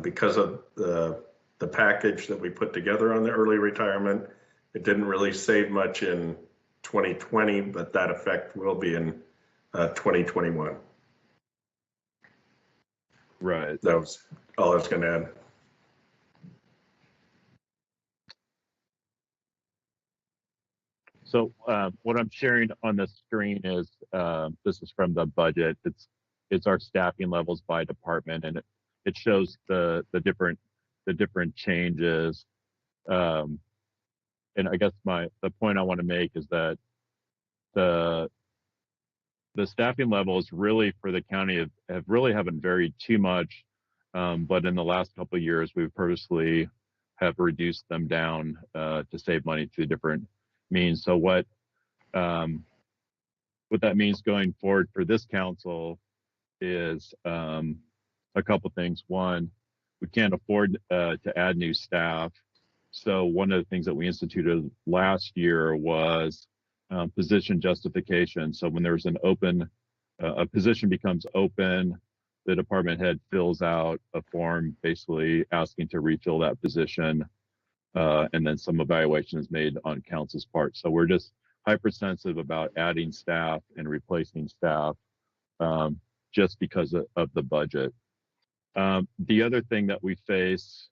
Because of the package that we put together on the early retirement, it didn't really save much in 2020, but that effect will be in 2021. right. That was all I was going to add. So what I'm sharing on the screen is this is from the budget. It's our staffing levels by department, and it shows the different changes. And I guess the point I want to make is that the staffing levels really for the county haven't varied too much, but in the last couple of years we've purposely have reduced them down to save money through different means. So what that means going forward for this council is a couple things. One, we can't afford to add new staff. So one of the things that we instituted last year was position justification. So when there's a position becomes open, the department head fills out a form basically asking to refill that position. And then some evaluation is made on council's part. So we're just hypersensitive about adding staff and replacing staff just because of the budget. The other thing that we face,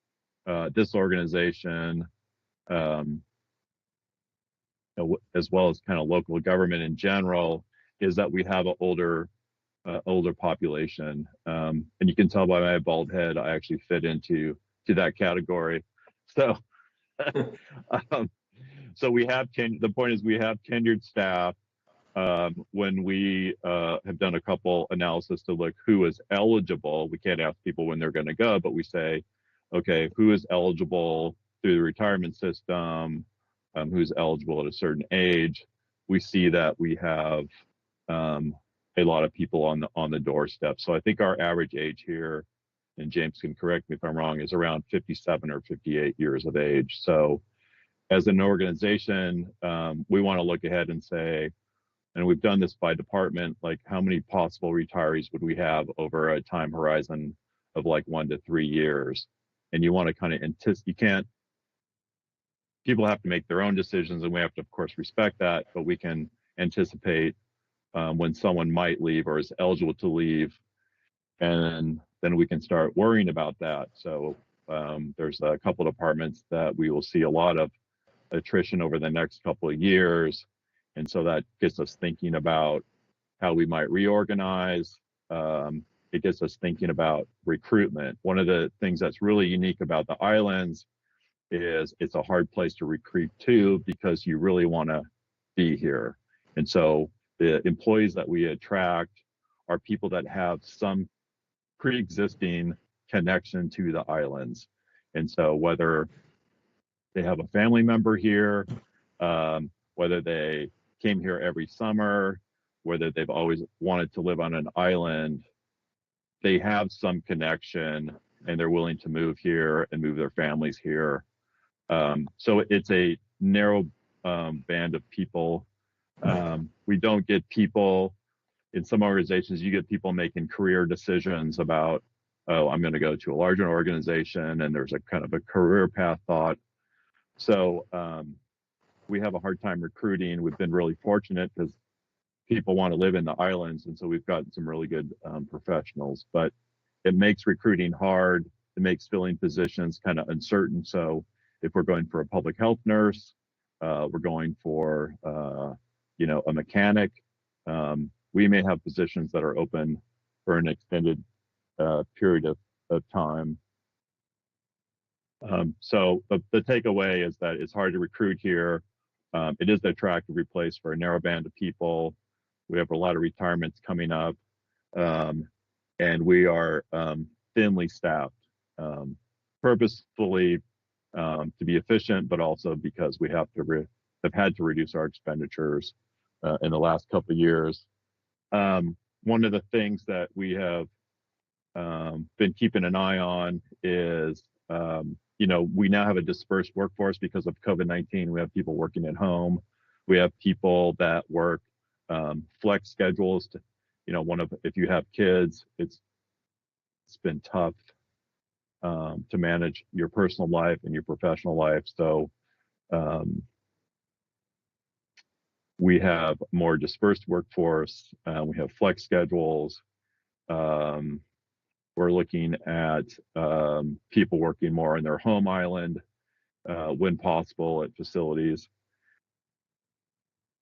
this organization, as well as kind of local government in general, is that we have an older population. And you can tell by my bald head, I actually fit into that category. So so we have the point is we have tenured staff. When we have done a couple analysis to look who is eligible, we can't ask people when they're going to go, but we say, okay, who is eligible through the retirement system, who's eligible at a certain age. We see that we have a lot of people on the doorstep. So I think our average age here, and James can correct me if I'm wrong, is around 57 or 58 years of age. So as an organization, we want to look ahead and say, and we've done this by department, like how many possible retirees would we have over a time horizon of like 1 to 3 years? And you want to kind of people have to make their own decisions, and we have to, of course, respect that, but we can anticipate when someone might leave or is eligible to leave, and then we can start worrying about that. So there's a couple departments that we will see a lot of attrition over the next couple of years. And so that gets us thinking about how we might reorganize. It gets us thinking about recruitment. One of the things that's really unique about the islands is it's a hard place to recruit to because you really want to be here. And so the employees that we attract are people that have some pre-existing connection to the islands. And so whether they have a family member here, whether they came here every summer, whether they've always wanted to live on an island, they have some connection and they're willing to move here and move their families here. So it's a narrow band of people. We don't get people, in some organizations, you get people making career decisions about, oh, I'm going to go to a larger organization, and there's a kind of a career path thought. So we have a hard time recruiting. We've been really fortunate because people want to live in the islands, and so we've gotten some really good professionals. But it makes recruiting hard. it makes filling positions kind of uncertain. So if we're going for a public health nurse, we're going for, a mechanic, we may have positions that are open for an extended period of time. So the takeaway is that it's hard to recruit here. It is an attractive place for a narrow band of people. We have a lot of retirements coming up, and we are thinly staffed, purposefully to be efficient, but also because we have had to reduce our expenditures in the last couple of years. One of the things that we have been keeping an eye on is, we now have a dispersed workforce because of COVID-19. We have people working at home. We have people that work flex schedules. If you have kids, it's been tough to manage your personal life and your professional life. So we have more dispersed workforce. We have flex schedules. We're looking at people working more on their home island when possible at facilities.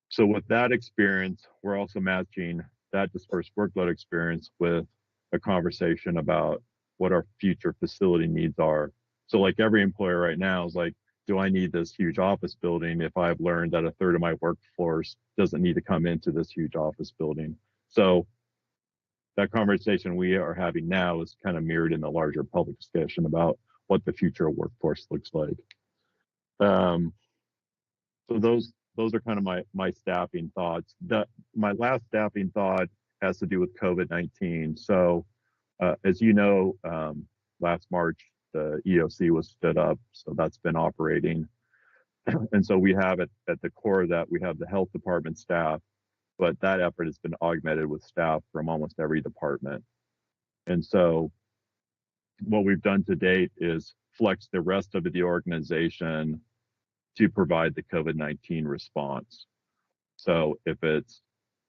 So with that experience, we're also matching that dispersed workload experience with a conversation about what our future facility needs are. So like every employer right now is like, do I need this huge office building if I've learned that a third of my workforce doesn't need to come into this huge office building? So that conversation we are having now is kind of mirrored in the larger public discussion about what the future of workforce looks like. So those are kind of my staffing thoughts. My last staffing thought has to do with COVID-19. So as you know, last March, the EOC was stood up, so that's been operating. And so we have at the core of that, we have the health department staff, but that effort has been augmented with staff from almost every department. And so what we've done to date is flex the rest of the organization to provide the COVID-19 response. So if it's,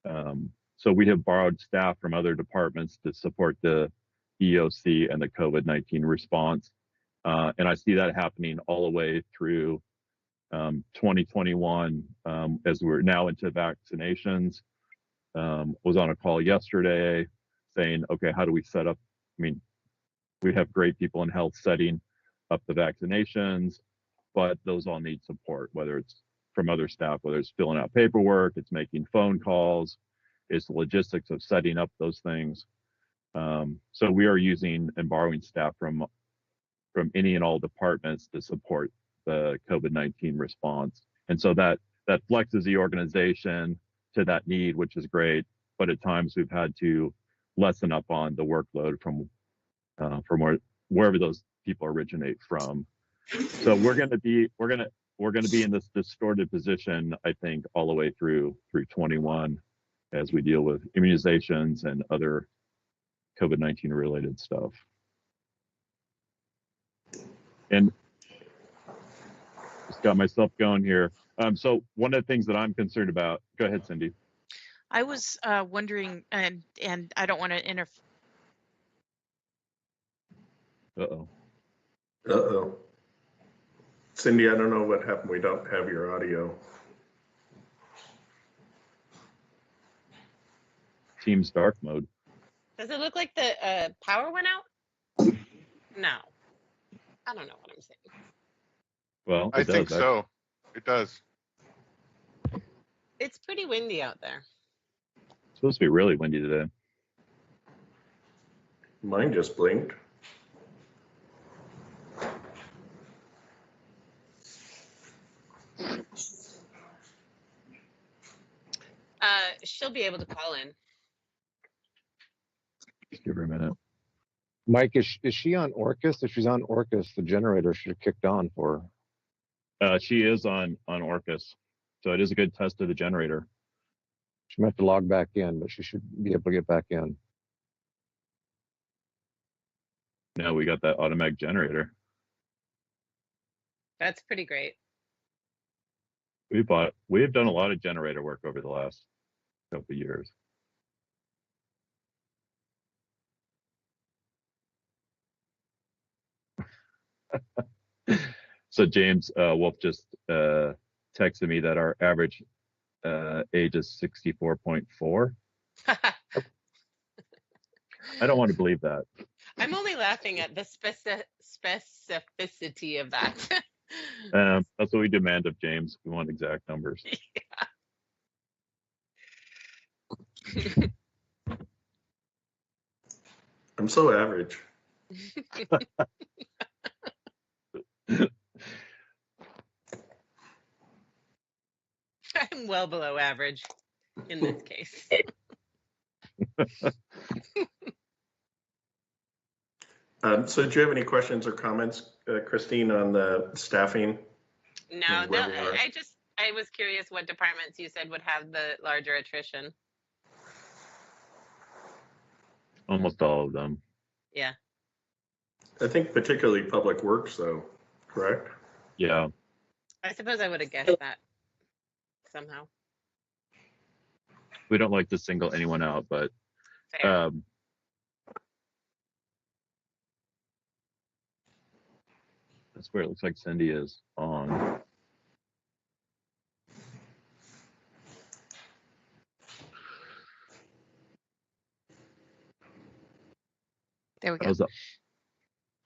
so we have borrowed staff from other departments to support the EOC and the COVID-19 response. And I see that happening all the way through 2021 as we're now into vaccinations. Was on a call yesterday saying, okay, how do we set up? I mean, we have great people in health setting up the vaccinations, but those all need support, whether it's from other staff, whether it's filling out paperwork, it's making phone calls, it's the logistics of setting up those things. So we are using and borrowing staff from any and all departments to support the COVID-19 response. And so that flexes the organization to that need, which is great. But at times we've had to lessen up on the workload from wherever those people originate from. So we're going to be in this distorted position, I think, all the way through 21 as we deal with immunizations and other COVID-19 related stuff. And just got myself going here. So one of the things that I'm concerned about, go ahead, Cindy. I was wondering, and I don't want to interfere. Uh-oh. Cindy, I don't know what happened. We don't have your audio. Teams dark mode. Does it look like the power went out? No. I don't know what I'm saying. Well, I think so. It does. It's pretty windy out there. It's supposed to be really windy today. Mine just blinked. She'll be able to call in. Just give her a minute. Mike, is she on Orcus? If she's on Orcus, the generator should have kicked on for her. She is on Orcus, so it is a good test of the generator. She might have to log back in, but she should be able to get back in. No, we got that automatic generator. That's pretty great. We've done a lot of generator work over the last couple of years. So James Wolf just texted me that our average age is 64.4. I don't want to believe that. I'm only laughing at the specificity of that. That's what we demand of James. We want exact numbers. I'm so average. I'm well below average in this case. So do you have any questions or comments, Christine, on the staffing? No, And where we are. I was curious what departments you said would have the larger attrition. Almost all of them. Yeah. I think particularly public works, though, correct? Yeah. I suppose I would have guessed that somehow. We don't like to single anyone out, but Fair. that's where it looks like Cindy is on. There we go. How's that?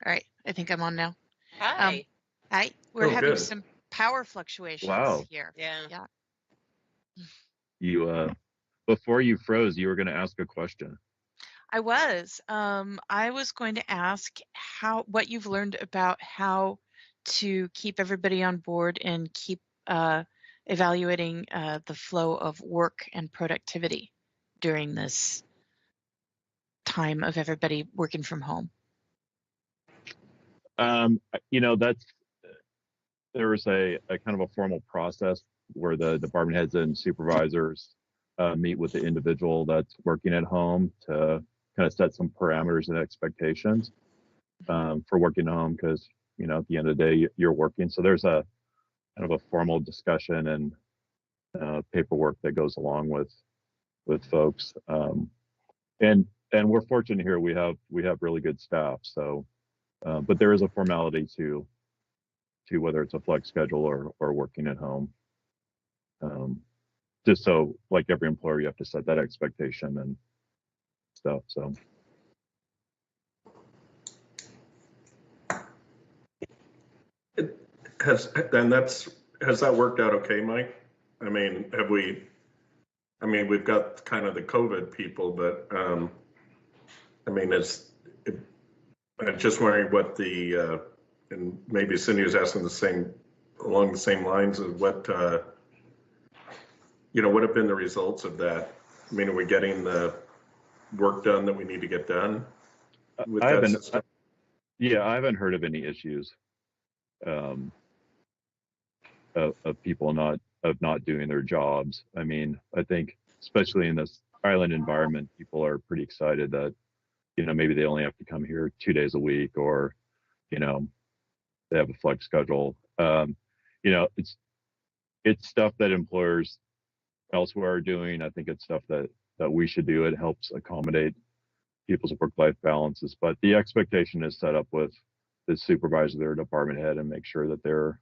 All right, I think I'm on now. Hi. Hi, we're Oh, having good. some power fluctuations Wow. here. Yeah. You before you froze, you were going to ask a question. I was going to ask what you've learned about how to keep everybody on board and keep evaluating the flow of work and productivity during this time of everybody working from home. There was a kind of a formal process where the department heads and supervisors meet with the individual that's working at home to kind of set some parameters and expectations for working at home, because at the end of the day you're working. So there's a kind of a formal discussion and paperwork that goes along with folks. And we're fortunate here. We have really good staff. So, but there is a formality to whether it's a flex schedule or working at home. Just so, like every employer, you have to set that expectation and stuff. So. Has that worked out okay, Mike? I mean, we've got kind of the COVID people, but I'm just wondering what and maybe Cindy was asking along the same lines of what have been the results of that? I mean, are we getting the work done that we need to get done with that system? I haven't heard of any issues of people not doing their jobs. I mean, I think especially in this island environment, people are pretty excited that maybe they only have to come here 2 days a week, or they have a flex schedule. It's stuff that employers elsewhere are doing. I think it's stuff that we should do. It helps accommodate people's work-life balances, but the expectation is set up with the supervisor, their department head, and make sure that the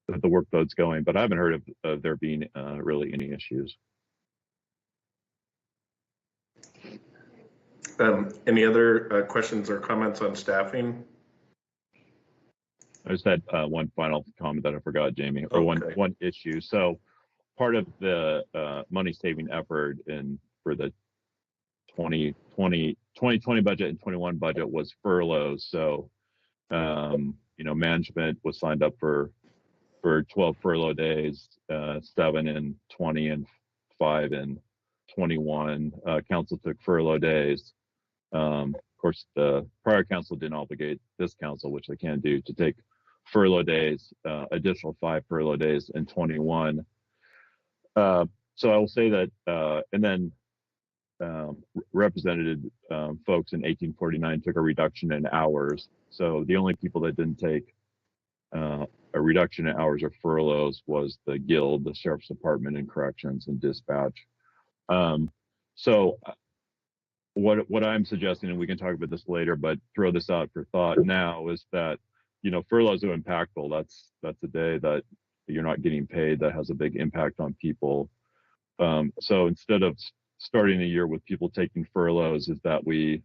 workload's going. But I haven't heard of there being really any issues. Any other questions or comments on staffing? I just had one final comment that I forgot, Jamie, or Okay. one issue. So part of the money saving effort for the 2020 budget and 21 budget was furloughs. So management was signed up for 12 furlough days, 7 in 20 and 5 in 21. Council took furlough days. Of course, the prior council didn't obligate this council, which they can do, to take furlough days, additional 5 furlough days in 21. So I will say that, and then represented folks in 1849 took a reduction in hours. So the only people that didn't take a reduction in hours or furloughs was the guild, the sheriff's department, and corrections and dispatch. So what I'm suggesting, and we can talk about this later, but throw this out for thought now, is that furloughs are impactful. That's a day that you're not getting paid. That has a big impact on people. So instead of starting the year with people taking furloughs, is that we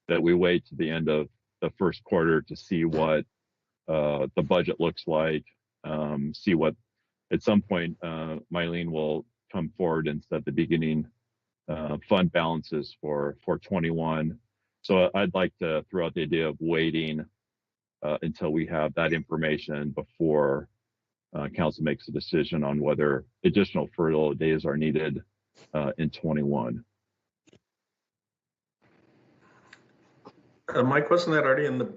wait to the end of the first quarter to see what the budget looks like. See what at some point Mylene will come forward and set the beginning fund balances for 21. So I'd like to throw out the idea of waiting until we have that information before council makes a decision on whether additional furlough days are needed in 21. Mike, wasn't that already in the,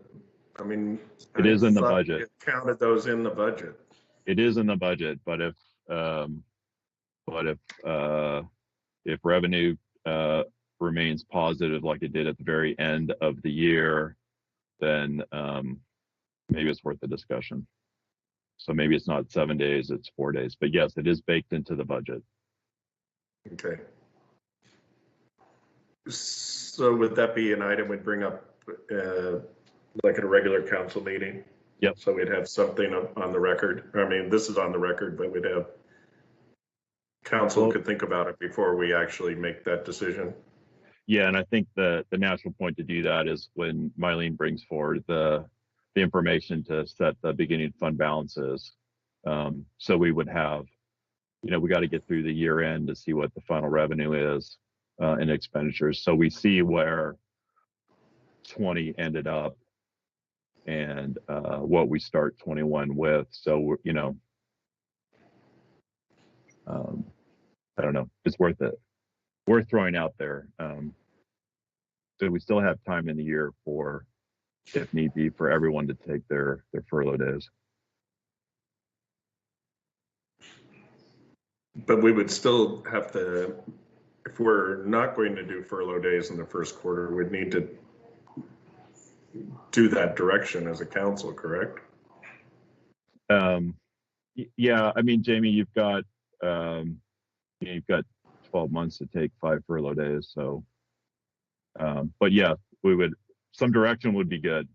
It is in the thought budget. we counted those in the budget. It is in the budget, but if revenue remains positive like it did at the very end of the year, then maybe it's worth the discussion. So maybe it's not 7 days, it's 4 days. But yes, it is baked into the budget. Okay. So would that be an item we'd bring up like at a regular council meeting? Yep. So we'd have something on the record. This is on the record, but we'd have council could think about it before we actually make that decision. Yeah, and I think the natural point to do that is when Mylene brings forward the information to set the beginning fund balances. So we would have, we got to get through the year end to see what the final revenue is and expenditures. So we see where 20 ended up and what we start 21 with. So, I don't know, it's worth it. Worth throwing out there. So we still have time in the year for, if need be, for everyone to take their furlough days. But we would still have to, if we're not going to do furlough days in the first quarter, we'd need to do that direction as a council, correct? Yeah, Jamie, you've got 12 months to take 5 furlough days. So, but yeah, some direction would be good.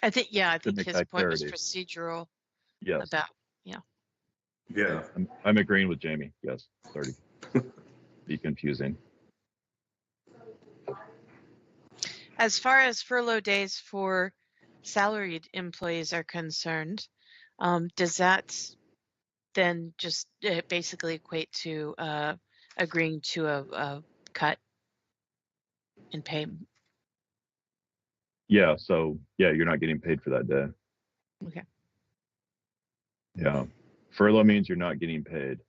I think his point clarity. was procedural. Yes. About, Yeah. I'm agreeing with Jamie. Yes, 30. Be confusing. As far as furlough days for salaried employees are concerned, does that then just basically equate to agreeing to a cut in pay? Yeah, so you're not getting paid for that day. Okay. Yeah. Furlough means you're not getting paid.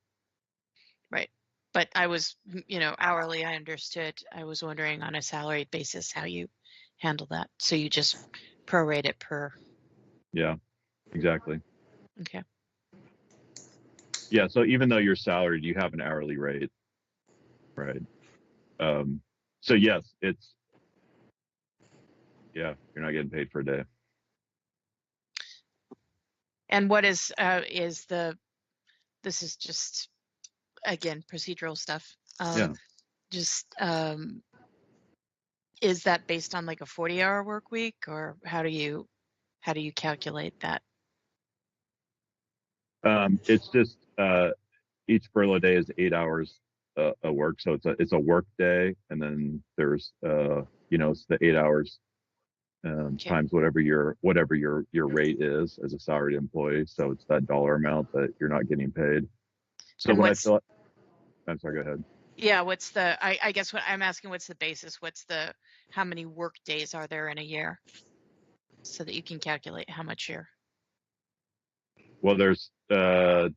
Right. But I was, hourly, I understood. I was wondering on a salaried basis how you handle that. So you just prorate it per. Yeah, exactly. Okay. Yeah, so even though you're salaried, you have an hourly rate, right? So yes, you're not getting paid for a day. And what is this is just, again, procedural stuff. Just, is that based on like a 40-hour work week, or how do you calculate that? It's just each furlough day is 8 hours a work, so it's a work day, and then there's it's the 8 hours times whatever your rate is as a salaried employee. So it's that dollar amount that you're not getting paid. So and I'm sorry, go ahead. Yeah, what's the? I guess what I'm asking, what's the basis? How many work days are there in a year, so that you can calculate how much you're. Well, there's how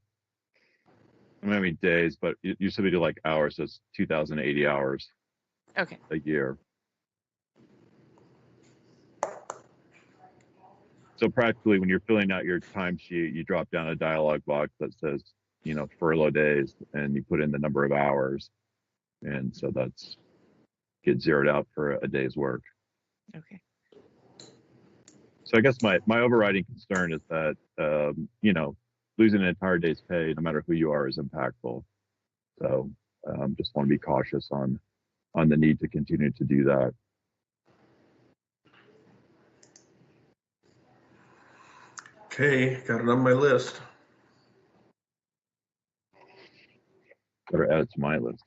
many days, but you said we do like hours, so it's 2,080 hours. Okay. A year. So practically, when you're filling out your timesheet, you drop down a dialog box that says, furlough days, and you put in the number of hours, and so that's get zeroed out for a day's work. Okay. So I guess my overriding concern is that losing an entire day's pay, no matter who you are, is impactful. So just want to be cautious on the need to continue to do that. Okay, got it on my list. Better add it to my list.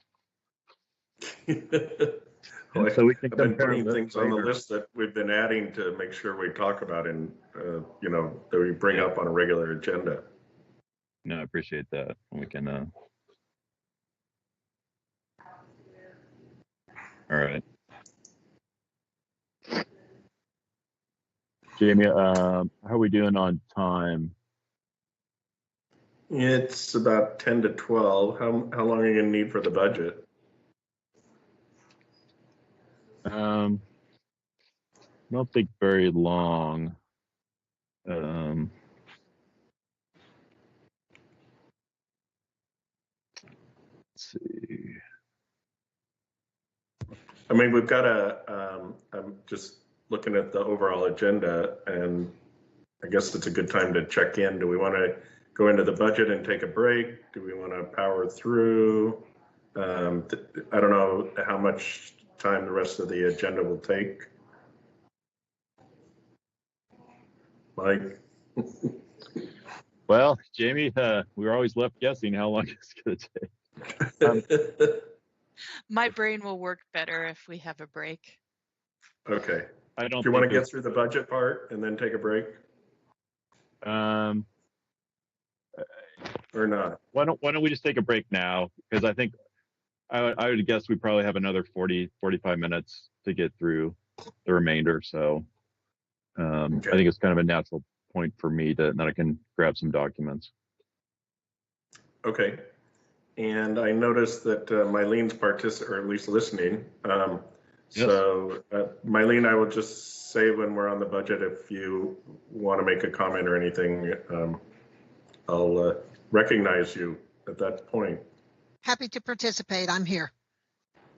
Well, So we can I've been compare putting lists things on the later. list that we've been adding to make sure we talk about and, that we bring up on a regular agenda. No, I appreciate that. We can. All right. Jamie, how are we doing on time? It's about 10 to 12. How long are you gonna need for the budget? I don't think very long. Let's see. I mean, we've got I'm just looking at the overall agenda, and I guess it's a good time to check in. Do we want to go into the budget and take a break? Do we want to power through? I don't know how much time the rest of the agenda will take. Mike? Well, Jamie, we were always left guessing how long it's going to take. My brain will work better if we have a break. Okay. I don't. Do you want to get through the budget part and then take a break? Or not? Why don't we just take a break now? Because I think I would guess we probably have another 45 minutes to get through the remainder. So Okay. I think it's kind of a natural point for me that I can grab some documents. Okay. And I noticed that Mylene's or at least listening. Yes. So Mylene, I will just say when we're on the budget, if you want to make a comment or anything, I'll recognize you at that point. Happy to participate. I'm here.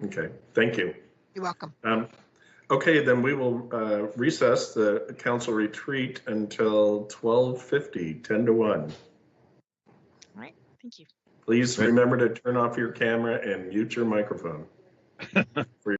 Okay, thank you. You're welcome. Okay, then we will recess the council retreat until 12:50, 10 to 1. All right, thank you. Please remember to turn off your camera and mute your microphone. For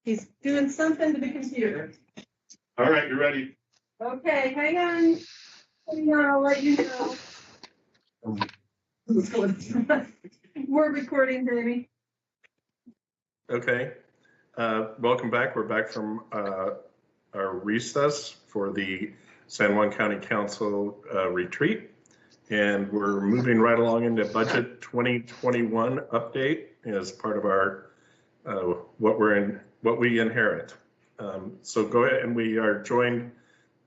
He's doing something to the computer. All right, you're ready. Okay, hang on. Hang on, I'll let you know. We're recording, Jamie. Okay. Welcome back. We're back from our recess for the San Juan County Council retreat. And we're moving right along into budget 2021 update as part of our what we inherit. So go ahead, and we are joined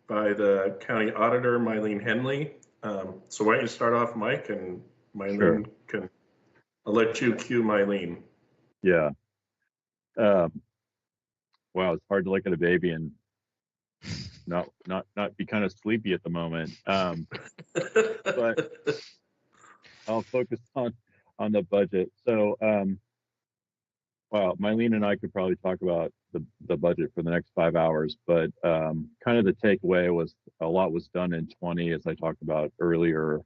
by the county auditor, Mylene Henley. So why don't you start off, Mike, and Mylene can, I'll let you cue Mylene. Yeah. Wow, it's hard to look at a baby and not be kind of sleepy at the moment. But I'll focus on the budget. So, wow, Mylene and I could probably talk about the budget for the next 5 hours, but kind of the takeaway was a lot was done in 20, as I talked about earlier,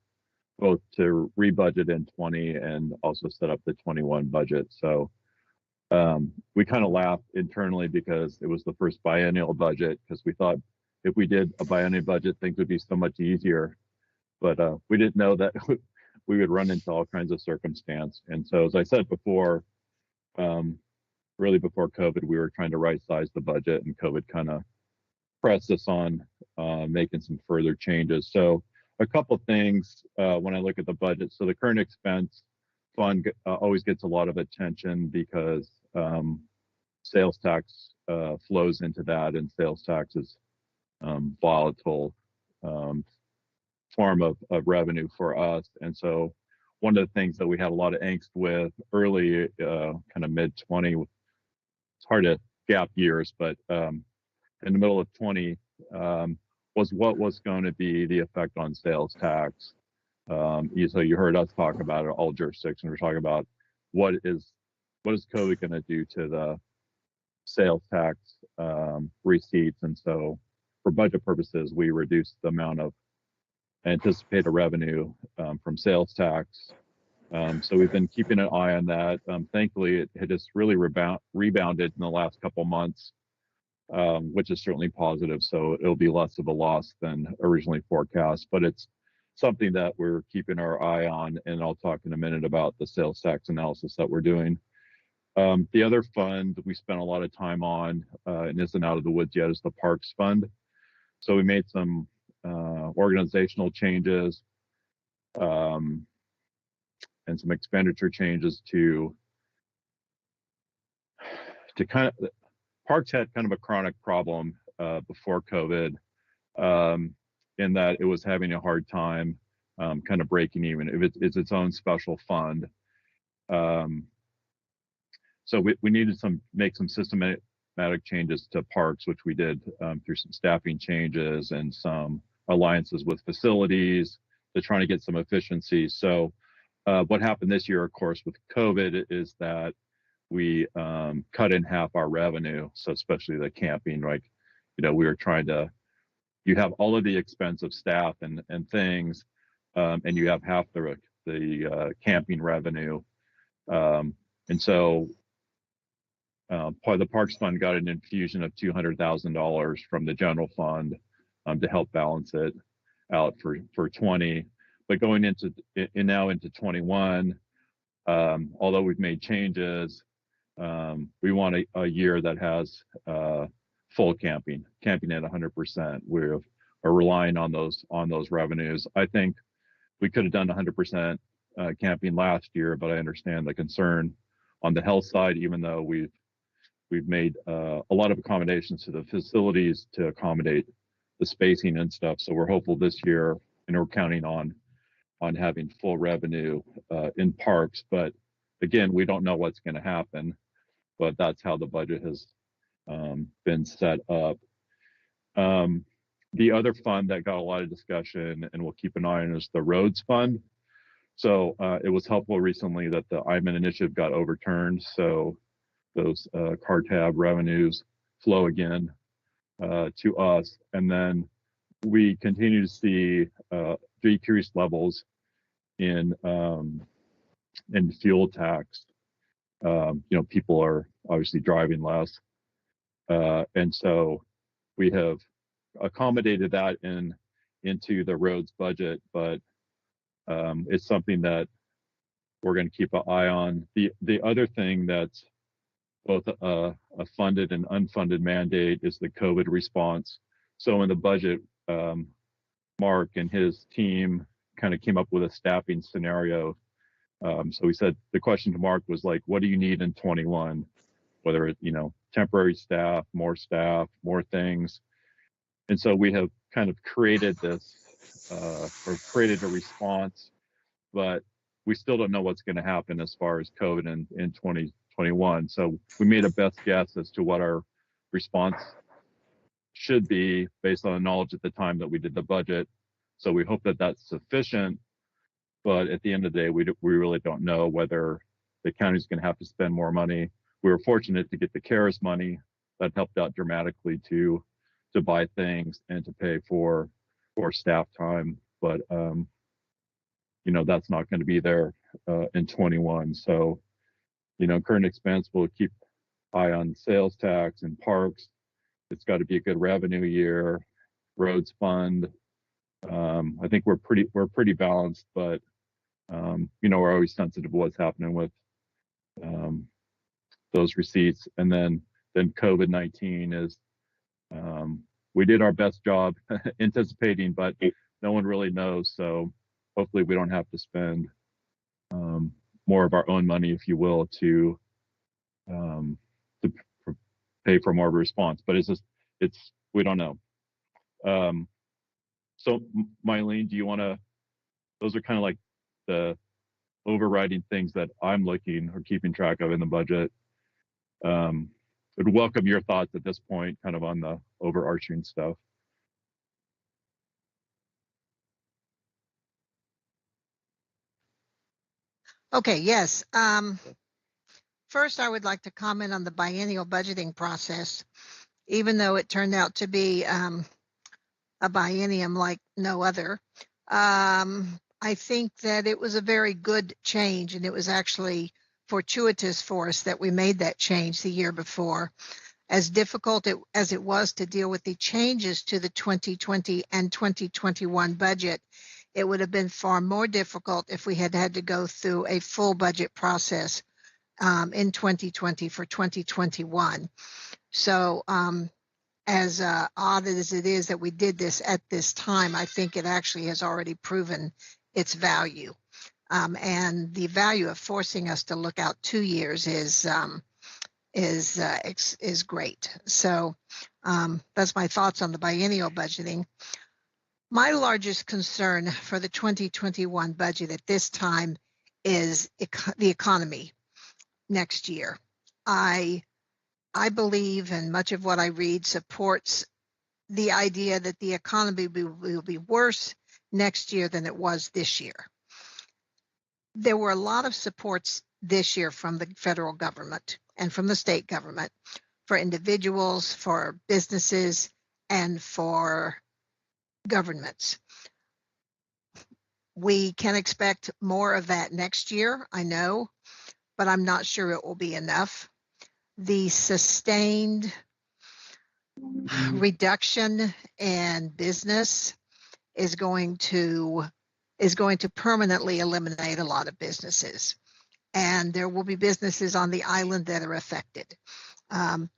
both to rebudget in 20 and also set up the 21 budget. So we kind of laughed internally because it was the first biennial budget, because we thought if we did a biennial budget, things would be so much easier. But we didn't know that we would run into all kinds of circumstance. And so, as I said before, really before COVID, we were trying to right size the budget, and COVID kind of pressed us on making some further changes. So a couple things when I look at the budget. So the current expense fund always gets a lot of attention because sales tax flows into that, and sales tax is volatile form of revenue for us. And so one of the things that we had a lot of angst with early, kind of mid 20, it's hard to gap years, but in the middle of 20 was what was going to be the effect on sales tax. So you heard us talk about it, all jurisdictions. We're talking about what is COVID going to do to the sales tax receipts. And so for budget purposes, we reduced the amount of anticipated revenue from sales tax. So we've been keeping an eye on that. Thankfully, it had just really rebounded in the last couple months, which is certainly positive. So it'll be less of a loss than originally forecast, but it's something that we're keeping our eye on. And I'll talk in a minute about the sales tax analysis that we're doing. The other fund we spent a lot of time on and isn't out of the woods yet is the Parks Fund. So we made some organizational changes and some expenditure changes to kind of, Parks had kind of a chronic problem before COVID in that it was having a hard time kind of breaking even. If it's its own special fund. So we needed make some systematic changes to Parks, which we did through some staffing changes and some alliances with facilities to trying to get some efficiency. So what happened this year, of course, with COVID is that we cut in half our revenue. So especially the camping, like, we were trying to, you have all of the expense of staff and things, and you have half the camping revenue. And so part of the Parks Fund got an infusion of $200,000 from the general fund to help balance it out for 20. But going now into 21, although we've made changes, we want a year that has full camping at 100%. We're relying on those revenues. I think we could have done 100% camping last year, but I understand the concern on the health side, even though we've made a lot of accommodations to the facilities to accommodate the spacing and stuff. So we're hopeful this year, and we're counting on having full revenue in parks. But again, we don't know what's going to happen, but that's how the budget has been set up. The other fund that got a lot of discussion and we'll keep an eye on is the roads fund. So it was helpful recently that the IMIN initiative got overturned. So those car tab revenues flow again to us. And then we continue to see decreased levels in fuel tax. People are obviously driving less. And so we have accommodated that into the roads budget, but it's something that we're going to keep an eye on. The other thing that's both a funded and unfunded mandate is the COVID response. So in the budget, Mark and his team kind of came up with a staffing scenario. So we said, the question to Mark was like, what do you need in 21? Whether it's, temporary staff, more things. And so we have kind of created this, or created a response, but we still don't know what's going to happen as far as COVID in 2021. So we made a best guess as to what our response should be based on the knowledge at the time that we did the budget. So we hope that that's sufficient. But at the end of the day, we really don't know whether the county's going to have to spend more money. We were fortunate to get the CARES money that helped out dramatically to buy things and to pay for staff time. But that's not going to be there in 21. So, current expense will keep eye on sales tax and parks. It's got to be a good revenue year. Roads fund. I think we're pretty balanced, but we're always sensitive to what's happening with those receipts. And then COVID-19 is, we did our best job anticipating, but no one really knows. So hopefully we don't have to spend more of our own money, if you will, to pay for more of a response. But we don't know. So Mylene, do you want to? Those are kind of like the overriding things that I'm looking or keeping track of in the budget. Would welcome your thoughts at this point, kind of on the overarching stuff. Okay, yes. First, I would like to comment on the biennial budgeting process. Even though it turned out to be a biennium like no other, I think that it was a very good change, and it was actually fortuitous for us that we made that change the year before. As difficult as it was to deal with the changes to the 2020 and 2021 budget, it would have been far more difficult if we had had to go through a full budget process in 2020 for 2021. So as odd as it is that we did this at this time, I think it actually has already proven its value. And the value of forcing us to look out 2 years is great. So that's my thoughts on the biennial budgeting. My largest concern for the 2021 budget at this time is the economy next year. I believe, and much of what I read supports the idea that the economy will be worse next year than it was this year. There were a lot of supports this year from the federal government and from the state government for individuals, for businesses, and for governments. We can expect more of that next year, I know, but I'm not sure it will be enough. The sustained reduction in business is going to permanently eliminate a lot of businesses. And there will be businesses on the island that are affected.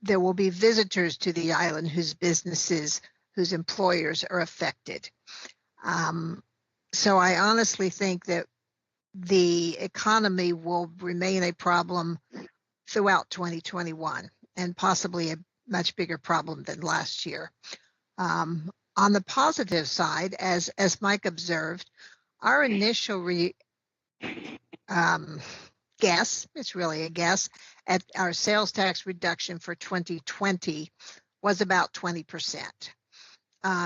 There will be visitors to the island whose employers are affected. So I honestly think that the economy will remain a problem throughout 2021, and possibly a much bigger problem than last year. On the positive side, as Mike observed, our initial guess, it's really a guess, at our sales tax reduction for 2020 was about 20%.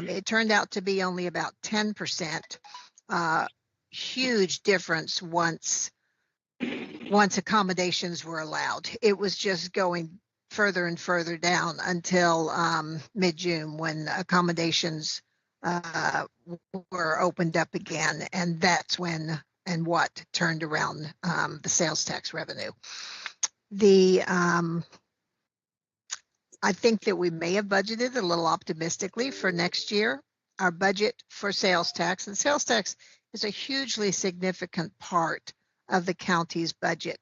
It turned out to be only about 10%. Huge difference once accommodations were allowed. It was just going further and further down until mid-June, when accommodations were opened up again, and that's when and what turned around the sales tax revenue. The I think that we may have budgeted a little optimistically for next year. Our budget for sales tax, and sales tax is a hugely significant part of the county's budget.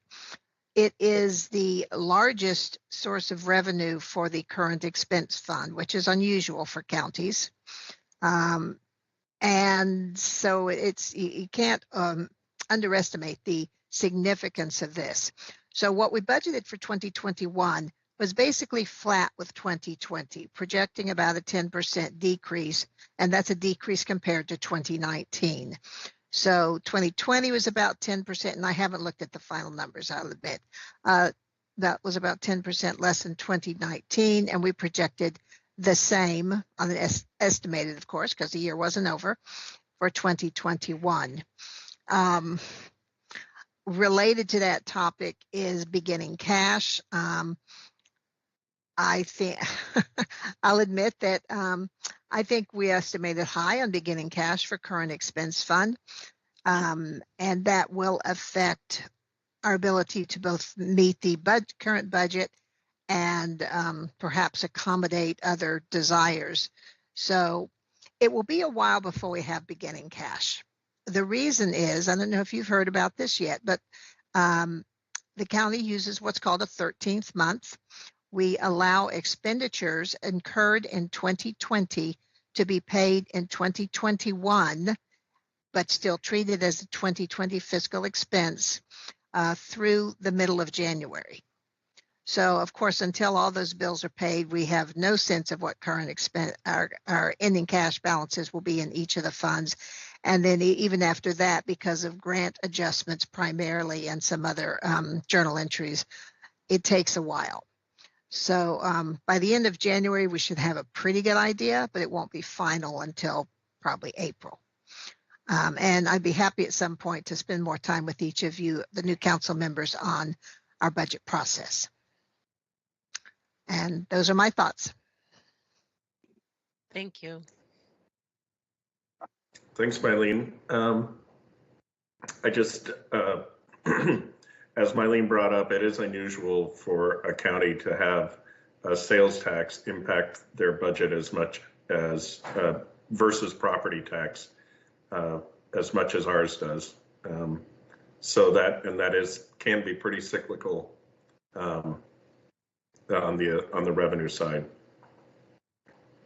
It is the largest source of revenue for the current expense fund, which is unusual for counties. And so you can't underestimate the significance of this. So what we budgeted for 2021 was basically flat with 2020, projecting about a 10% decrease, and that's a decrease compared to 2019. So 2020 was about 10%, and I haven't looked at the final numbers, I'll admit. That was about 10% less than 2019, and we projected the same on an estimated, of course, because the year wasn't over, for 2021. Related to that topic is beginning cash. I think I'll admit that I think we estimated high on beginning cash for current expense fund, and that will affect our ability to both meet the current budget and perhaps accommodate other desires. So it will be a while before we have beginning cash. The reason is, I don't know if you've heard about this yet, but the county uses what's called a 13th month. We allow expenditures incurred in 2020 to be paid in 2021, but still treated as a 2020 fiscal expense through the middle of January. So, of course, until all those bills are paid, we have no sense of what current expense our ending cash balances will be in each of the funds. And then even after that, because of grant adjustments primarily and some other journal entries, it takes a while. So by the end of January, we should have a pretty good idea, but it won't be final until probably April. And I'd be happy at some point to spend more time with each of you, the new council members, on our budget process. And those are my thoughts. Thank you. Thanks, Mylene. I just, as Mylene brought up, it is unusual for a county to have a sales tax impact their budget as much as versus property tax as much as ours does. So that can be pretty cyclical on the revenue side.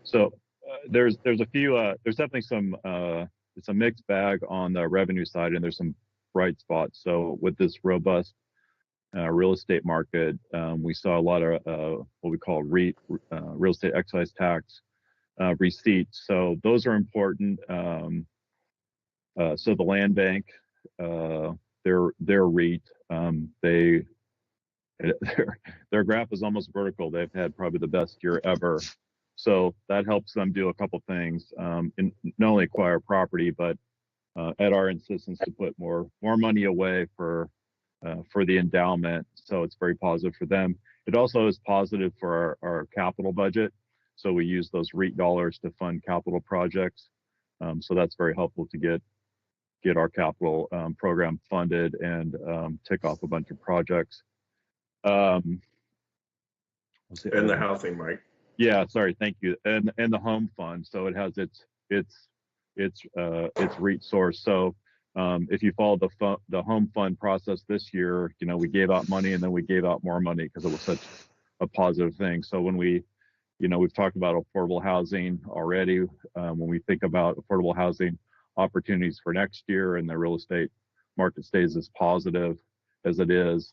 So there's a few there's definitely some it's a mixed bag on the revenue side, and there's some bright spots. So with this robust real estate market, we saw a lot of what we call real estate excise tax receipts. So those are important. So the land bank, their REIT, their graph is almost vertical. They've had probably the best year ever. So that helps them do a couple things, and not only acquire property, but at our insistence to put more money away for the endowment. So it's very positive for them. It also is positive for our capital budget. So we use those REIT dollars to fund capital projects. So that's very helpful to get our capital program funded and tick off a bunch of projects. And the housing, Mike. Yeah, sorry, thank you. And the home fund. So it has its REIT source. So if you follow the home fund process this year, we gave out money and then we gave out more money because it was such a positive thing. So when we've talked about affordable housing already. When we think about affordable housing opportunities for next year and the real estate market stays as positive as it is,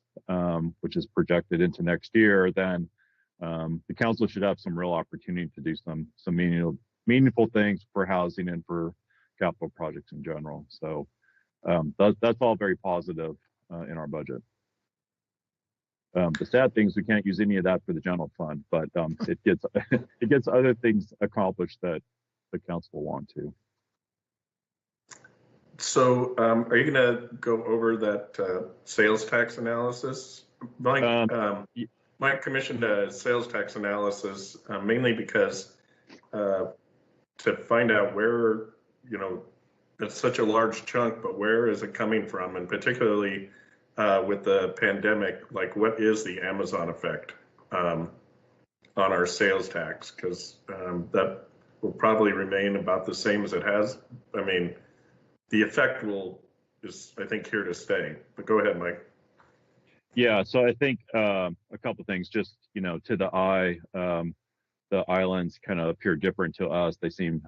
which is projected into next year, then the council should have some real opportunity to do some meaningful things for housing and for capital projects in general. So that's all very positive in our budget. The sad thing is we can't use any of that for the general fund, but it gets other things accomplished that the council will want to. So are you going to go over that sales tax analysis? Mike commissioned a sales tax analysis mainly because to find out where, it's such a large chunk, but where is it coming from? And particularly with the pandemic, like what is the Amazon effect on on our sales tax, because that will probably remain about the same as it has. I mean, the effect is, I think, here to stay. But go ahead, Mike. Yeah, so I think a couple things. Just to the eye, the islands kind of appear different to us. They seem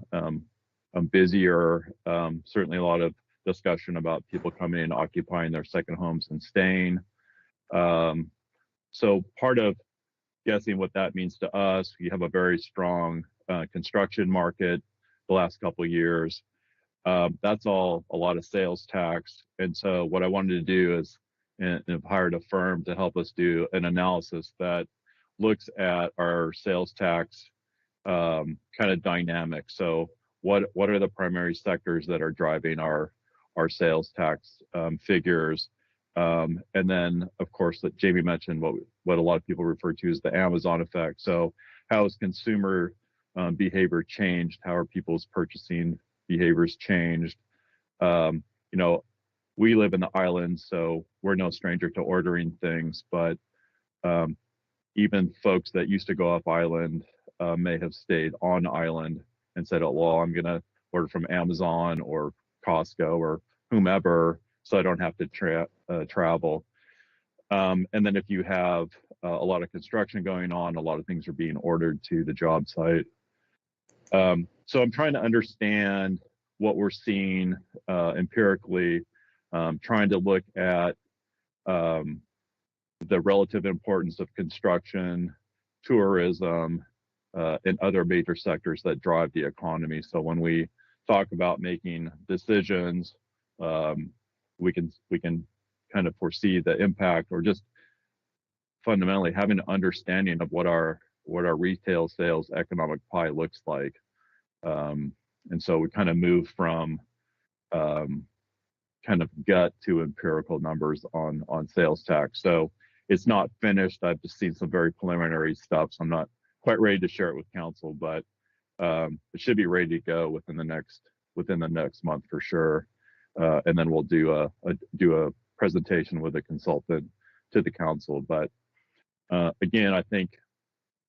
busier. Certainly, a lot of discussion about people coming in, occupying their second homes and staying. So part of guessing what that means to us, we have a very strong construction market the last couple of years. That's all a lot of sales tax. And so what I wanted to do is and have hired a firm to help us do an analysis that looks at our sales tax kind of dynamic. So what are the primary sectors that are driving our sales tax figures? And then, of course, that Jamie mentioned what a lot of people refer to as the Amazon effect. So how has consumer behavior changed? How are people's purchasing behaviors changed? We live in the islands, so we're no stranger to ordering things, but even folks that used to go off island may have stayed on island and said, oh, well, I'm going to order from Amazon or Costco or whomever, so I don't have to travel. And then if you have a lot of construction going on, a lot of things are being ordered to the job site. So I'm trying to understand what we're seeing empirically, trying to look at the relative importance of construction, tourism, and other major sectors that drive the economy. So when we talk about making decisions, we can kind of foresee the impact, or just fundamentally having an understanding of what our retail sales economic pie looks like. And so we kind of move from kind of gut to empirical numbers on sales tax. So it's not finished. I've just seen some very preliminary stuff, so I'm not quite ready to share it with council, but it should be ready to go within the next month for sure. And then we'll do a presentation with a consultant to the council. But again, I think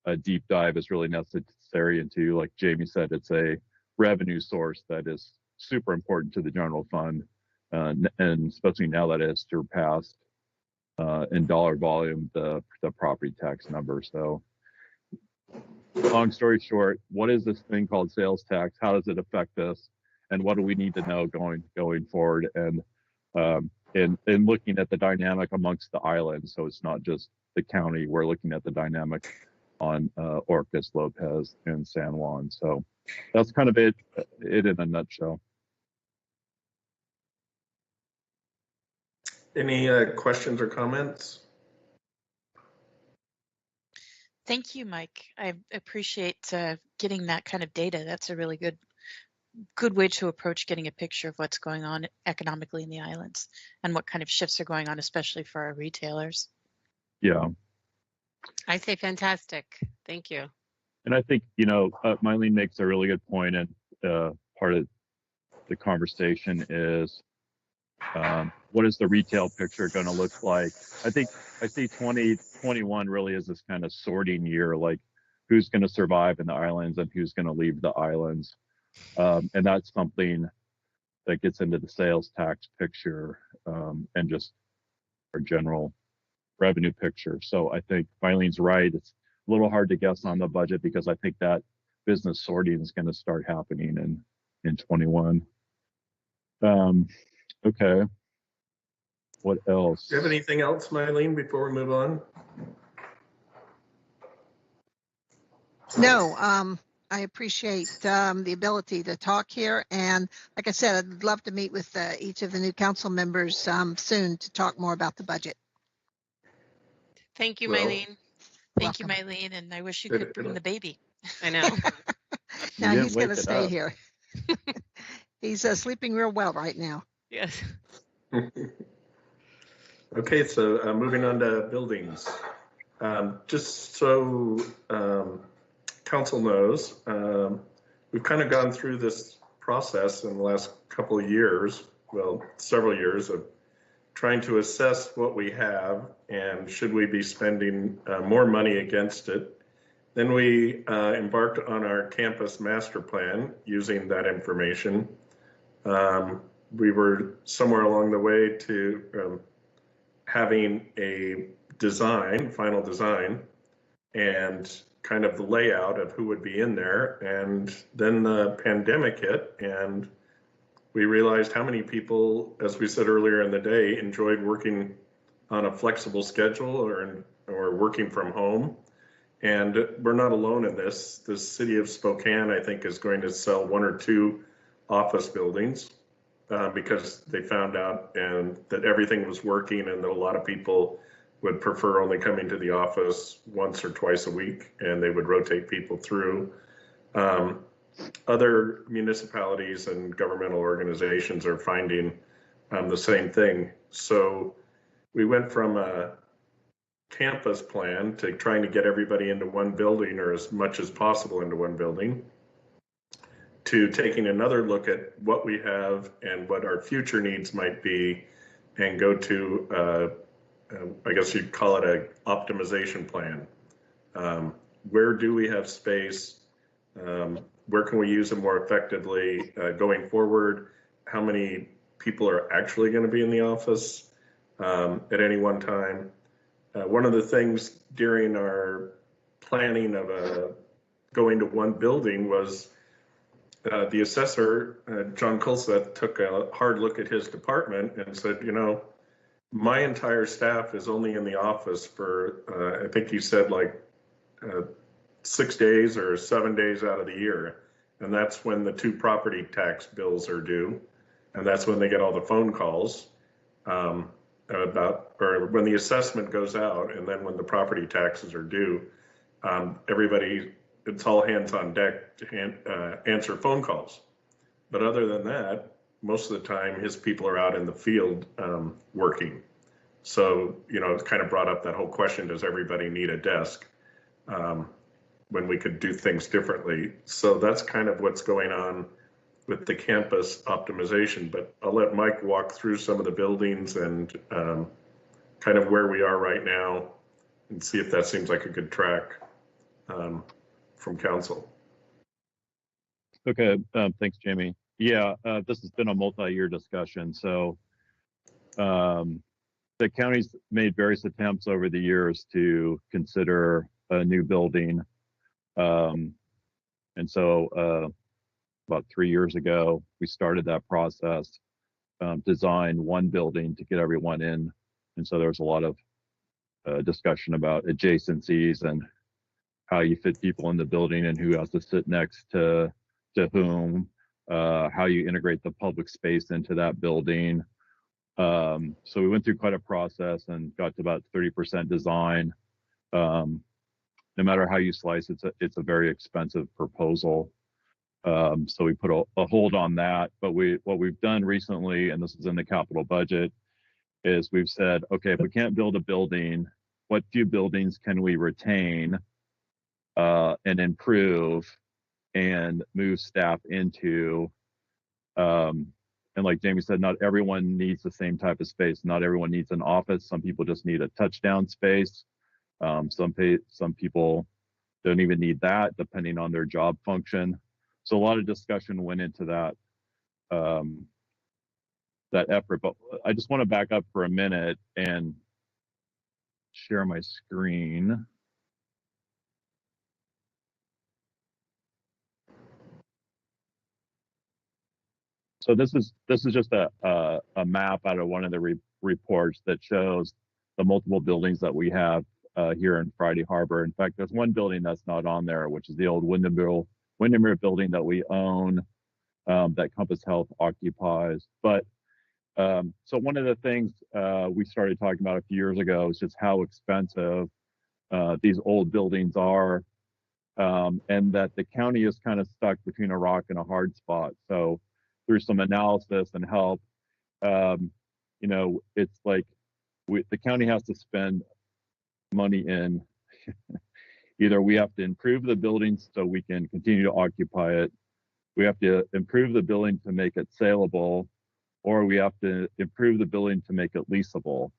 a deep dive is really necessary into, like Jamie said, it's a revenue source that is super important to the general fund, and especially now that it has surpassed in dollar volume the property tax number. So long story short, what is this thing called sales tax? How does it affect us? And what do we need to know going forward? And in looking at the dynamic amongst the islands, so it's not just the county, we're looking at the dynamic on Orcas, Lopez, and San Juan. So that's kind of it in a nutshell. Any questions or comments? Thank you, Mike. I appreciate getting that kind of data. That's a really good way to approach getting a picture of what's going on economically in the islands and what kind of shifts are going on, especially for our retailers. Yeah. I say fantastic. Thank you. And I think, Mylene makes a really good point, and part of the conversation is what is the retail picture going to look like? I think I see 2021 really is this kind of sorting year, like who's going to survive in the islands and who's going to leave the islands. And that's something that gets into the sales tax picture and just our general revenue picture. So I think Mylene's right. It's a little hard to guess on the budget because I think that business sorting is going to start happening in 21. Okay. What else? Do you have anything else, Mylene, before we move on? No, I appreciate the ability to talk here. And like I said, I'd love to meet with each of the new council members soon to talk more about the budget. Thank you, Well, Mylene. Thank you, Mylene, and I wish you could bring the baby. I know. No, he's going to wake it stay up. here. He's sleeping real well right now. Yes. Okay, so moving on to buildings. Just so council knows, we've kind of gone through this process in the last couple of years, well, several years, of trying to assess what we have and should we be spending more money against it. Then we embarked on our campus master plan using that information. We were somewhere along the way to having a design, final design, and kind of the layout of who would be in there. And then the pandemic hit, and we realized how many people, as we said earlier in the day, enjoyed working on a flexible schedule or working from home. And we're not alone in this. The city of Spokane, I think, is going to sell 1 or 2 office buildings because they found out that everything was working and that a lot of people would prefer only coming to the office once or twice a week, and they would rotate people through. Other municipalities and governmental organizations are finding the same thing. So we went from a campus plan to trying to get everybody into one building, or as much as possible into one building, to taking another look at what we have and what our future needs might be, and go to I guess you'd call it an optimization plan. Where do we have space? Where can we use them more effectively going forward? How many people are actually going to be in the office at any one time? One of the things during our planning of going to one building was the assessor, John Kulseth, took a hard look at his department and said, you know, my entire staff is only in the office for, I think he said like 6 days or 7 days out of the year. And that's when the 2 property tax bills are due. And that's when they get all the phone calls or when the assessment goes out, and then when the property taxes are due, everybody, it's all hands on deck to answer phone calls. But other than that, most of the time his people are out in the field working. So, you know, it kind of brought up that whole question, does everybody need a desk when we could do things differently? So that's kind of what's going on with the campus optimization, but I'll let Mike walk through some of the buildings and kind of where we are right now and see if that seems like a good track from council. Okay, thanks, Jamie. Yeah, this has been a multi-year discussion. So the county's made various attempts over the years to consider a new building. And so about 3 years ago, we started that process, designed one building to get everyone in. And so there was a lot of discussion about adjacencies and how you fit people in the building and who has to sit next to whom, how you integrate the public space into that building. So we went through quite a process and got to about 30% design. No matter how you slice it, it's a very expensive proposal. So we put a hold on that. But what we've done recently, and this is in the capital budget, is we've said, okay, if we can't build a building, what few buildings can we retain and improve and move staff into? And like Jamie said, not everyone needs the same type of space. Not everyone needs an office. Some people just need a touchdown space. Some people don't even need that, depending on their job function. So a lot of discussion went into that that effort. But I just want to back up for a minute and share my screen. So this is just a map out of one of the reports that shows the multiple buildings that we have here in Friday Harbor. In fact, there's one building that's not on there, which is the old Windermere building that we own, that Compass Health occupies. But so one of the things we started talking about a few years ago is just how expensive these old buildings are, and that the county is kind of stuck between a rock and a hard spot. So through some analysis and help, you know, it's like the county has to spend money in either we have to improve the building so we can continue to occupy it, we have to improve the building to make it saleable, or we have to improve the building to make it leasable.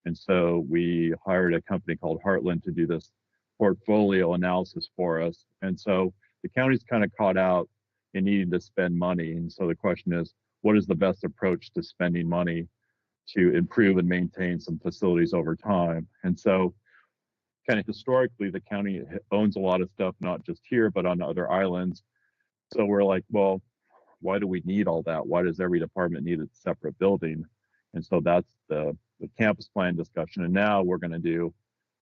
And so we hired a company called Heartland to do this portfolio analysis for us. And so the county's kind of caught out in needing to spend money. And so the question is, what is the best approach to spending money to improve and maintain some facilities over time? And so kind of historically, the county owns a lot of stuff, not just here, but on other islands. So we're like, well, why do we need all that? Why does every department need a separate building? And so that's the campus plan discussion. And now we're going to do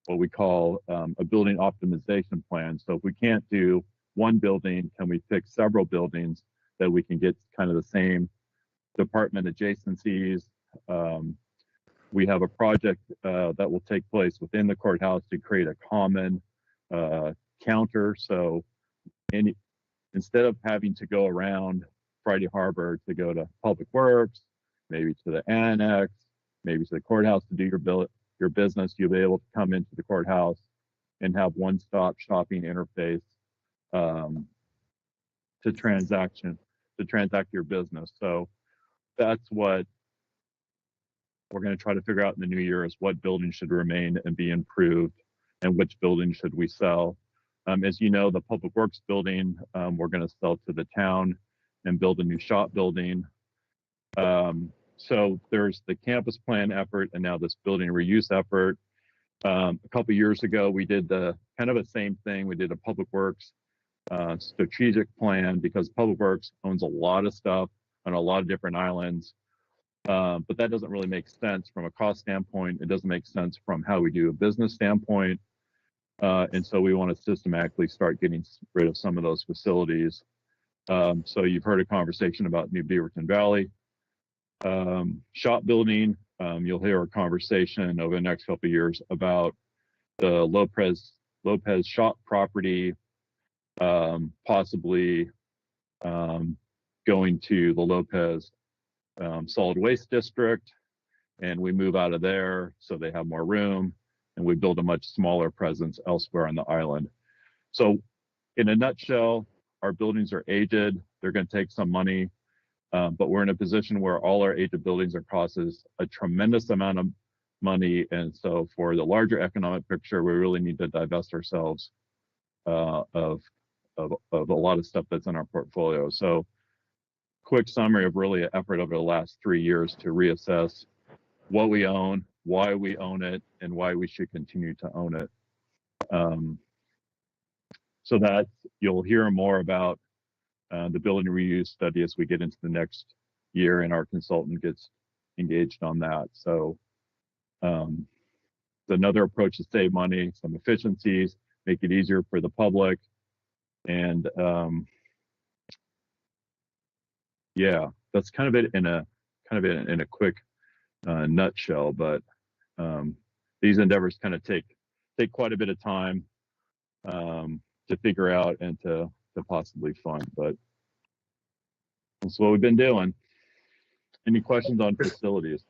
what we call a building optimization plan. So if we can't do one building, can we fix several buildings that we can get kind of the same department adjacencies? We have a project that will take place within the courthouse to create a common counter. So instead of having to go around Friday Harbor to go to Public Works, maybe to the annex, maybe to the courthouse to do your business, you'll be able to come into the courthouse and have one-stop shopping interface to transact your business. So that's what we're going to try to figure out in the new year, is what buildings should remain and be improved and which buildings should we sell. As you know, the Public Works building, we're going to sell to the town and build a new shop building. So there's the campus plan effort and now this building reuse effort. A couple years ago, we did the kind of the same thing. We did a Public Works strategic plan, because Public Works owns a lot of stuff on a lot of different islands. But that doesn't really make sense from a cost standpoint. It doesn't make sense from how we do a business standpoint. And so we want to systematically start getting rid of some of those facilities. So you've heard a conversation about New Beaverton Valley shop building. You'll hear a conversation over the next couple of years about the Lopez shop property, possibly going to the Lopez solid waste district, and we move out of there so they have more room, and we build a much smaller presence elsewhere on the island. So in a nutshell, our buildings are aged. They're going to take some money, but we're in a position where all our aged buildings are costing a tremendous amount of money. And so for the larger economic picture, we really need to divest ourselves of a lot of stuff that's in our portfolio. So quick summary of really an effort over the last 3 years to reassess what we own, why we own it, and why we should continue to own it. So that you'll hear more about the building reuse study as we get into the next year, and our consultant gets engaged on that. So another approach to save money, some efficiencies, make it easier for the public, and yeah, that's kind of it in a quick nutshell. But these endeavors kind of take quite a bit of time to figure out and to possibly fund. But that's what we've been doing. Any questions on facilities?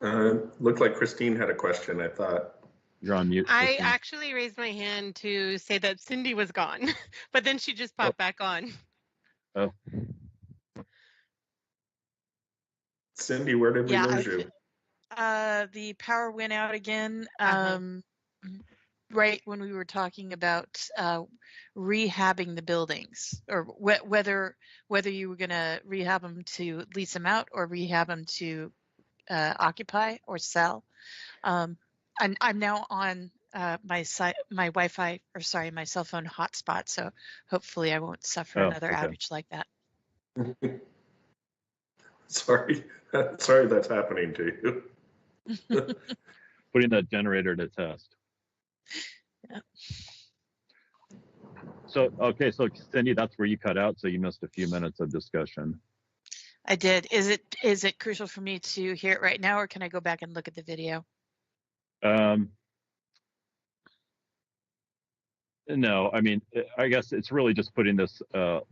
Looked like Christine had a question, I thought. You're on mute, I Christine. actually raised my hand to say that Cindy was gone, but then she just popped back on. Oh. Cindy, where did we Yeah, lose you? the power went out again. Right when we were talking about rehabbing the buildings, or whether you were going to rehab them to lease them out or rehab them to occupy or sell. I'm now on my Wi-Fi, or sorry, my cell phone hotspot. So hopefully I won't suffer another outage like that. Sorry that's happening to you. Putting that generator to test. Yeah. So, okay, so Cindy, that's where you cut out. So you missed a few minutes of discussion. I did. Is it crucial for me to hear it right now, or can I go back and look at the video? No, I mean, I guess it's really just putting this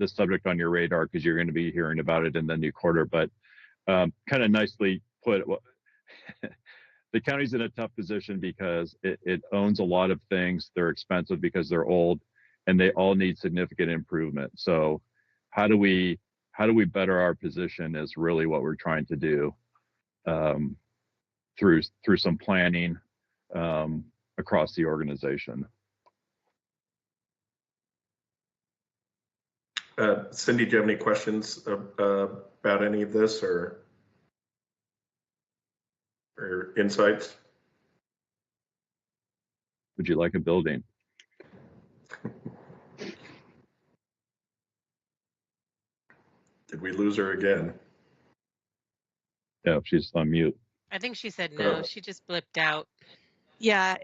subject on your radar, because you're going to be hearing about it in the new quarter. But kind of nicely put, the county's in a tough position because it owns a lot of things. They're expensive because they're old, and they all need significant improvement. So how do we better our position is really what we're trying to do through some planning across the organization. Cindy, do you have any questions about any of this or insights? Would you like a building? Did we lose her again? Yeah, she's on mute. I think she said no. She just blipped out. Yeah,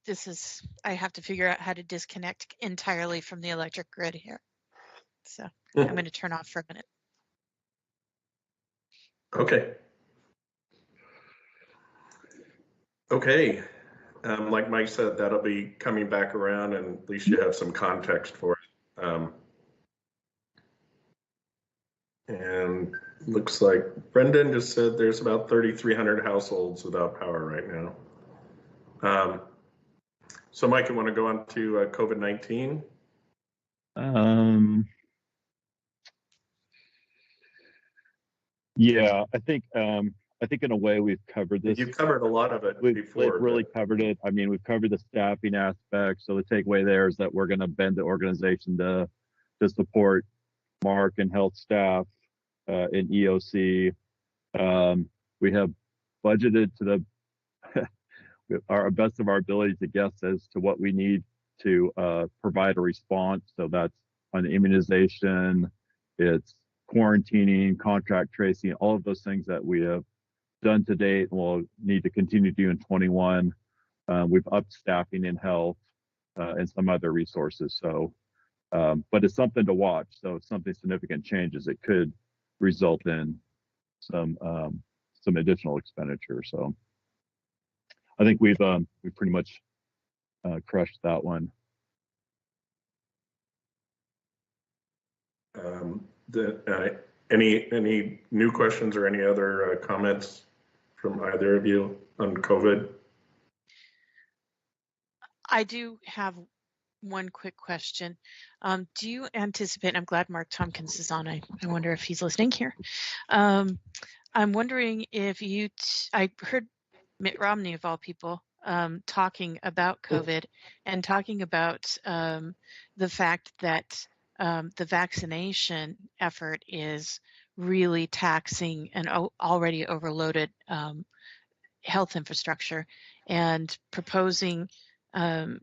this is, I have to figure out how to disconnect entirely from the electric grid here. So I'm going to turn off for a minute. Okay. Okay. Like Mike said, that'll be coming back around, and at least you have some context for it. And looks like Brendan just said there's about 3,300 households without power right now. So Mike, you want to go on to COVID-19? Yeah, I think in a way we've covered this. You've covered a lot of it before. We've really covered it. I mean, we've covered the staffing aspect. So the takeaway there is that we're going to bend the organization to support MARC and health staff in EOC. We have budgeted to the our best of our ability to guess as to what we need to provide a response. So that's on immunization, it's quarantining, contact tracing, all of those things that we have done to date and will need to continue to do in 21. We've upped staffing in health and some other resources. So, but it's something to watch. So if something significant changes, it could result in some additional expenditure. So I think we've pretty much crushed that one. Any new questions or any other comments from either of you on COVID? I do have one quick question. Do you anticipate, I'm glad Mark Tompkins is on, I wonder if he's listening here. I'm wondering if I heard Mitt Romney of all people talking about COVID and talking about the fact that the vaccination effort is really taxing an already overloaded health infrastructure, and proposing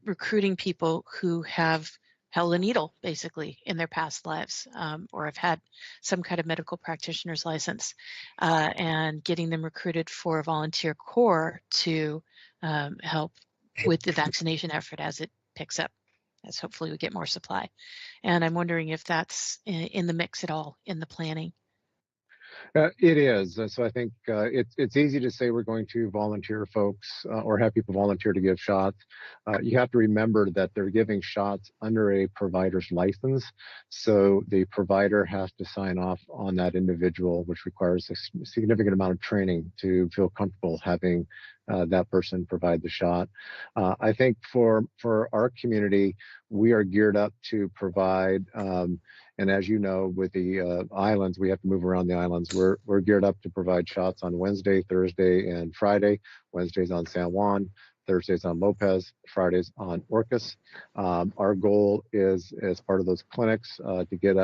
recruiting people who have held a needle basically in their past lives or have had some kind of medical practitioner's license and getting them recruited for a volunteer corps to help with the vaccination effort as it picks up, as hopefully we get more supply. And I'm wondering if that's in the mix at all in the planning. It is. So I think it's easy to say we're going to volunteer folks or have people volunteer to give shots. You have to remember that they're giving shots under a provider's license. So the provider has to sign off on that individual, which requires a significant amount of training to feel comfortable having that person provide the shot. I think for our community, we are geared up to provide, and as you know, with the islands, we have to move around the islands. We're geared up to provide shots on Wednesday, Thursday, and Friday. Wednesdays on San Juan, Thursdays on Lopez, Fridays on Orcas. Our goal is, as part of those clinics, to get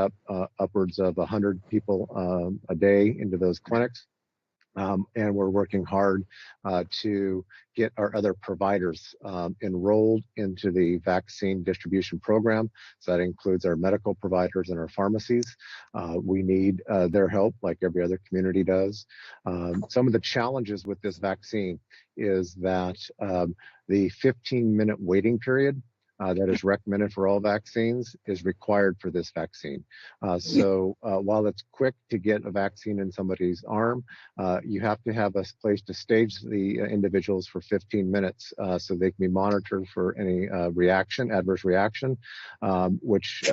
upwards of 100 people a day into those clinics. And we're working hard to get our other providers enrolled into the vaccine distribution program. So that includes our medical providers and our pharmacies. We need their help like every other community does. Some of the challenges with this vaccine is that the 15-minute waiting period that is recommended for all vaccines is required for this vaccine. So while it's quick to get a vaccine in somebody's arm, you have to have a place to stage the individuals for 15 minutes so they can be monitored for any adverse reaction, which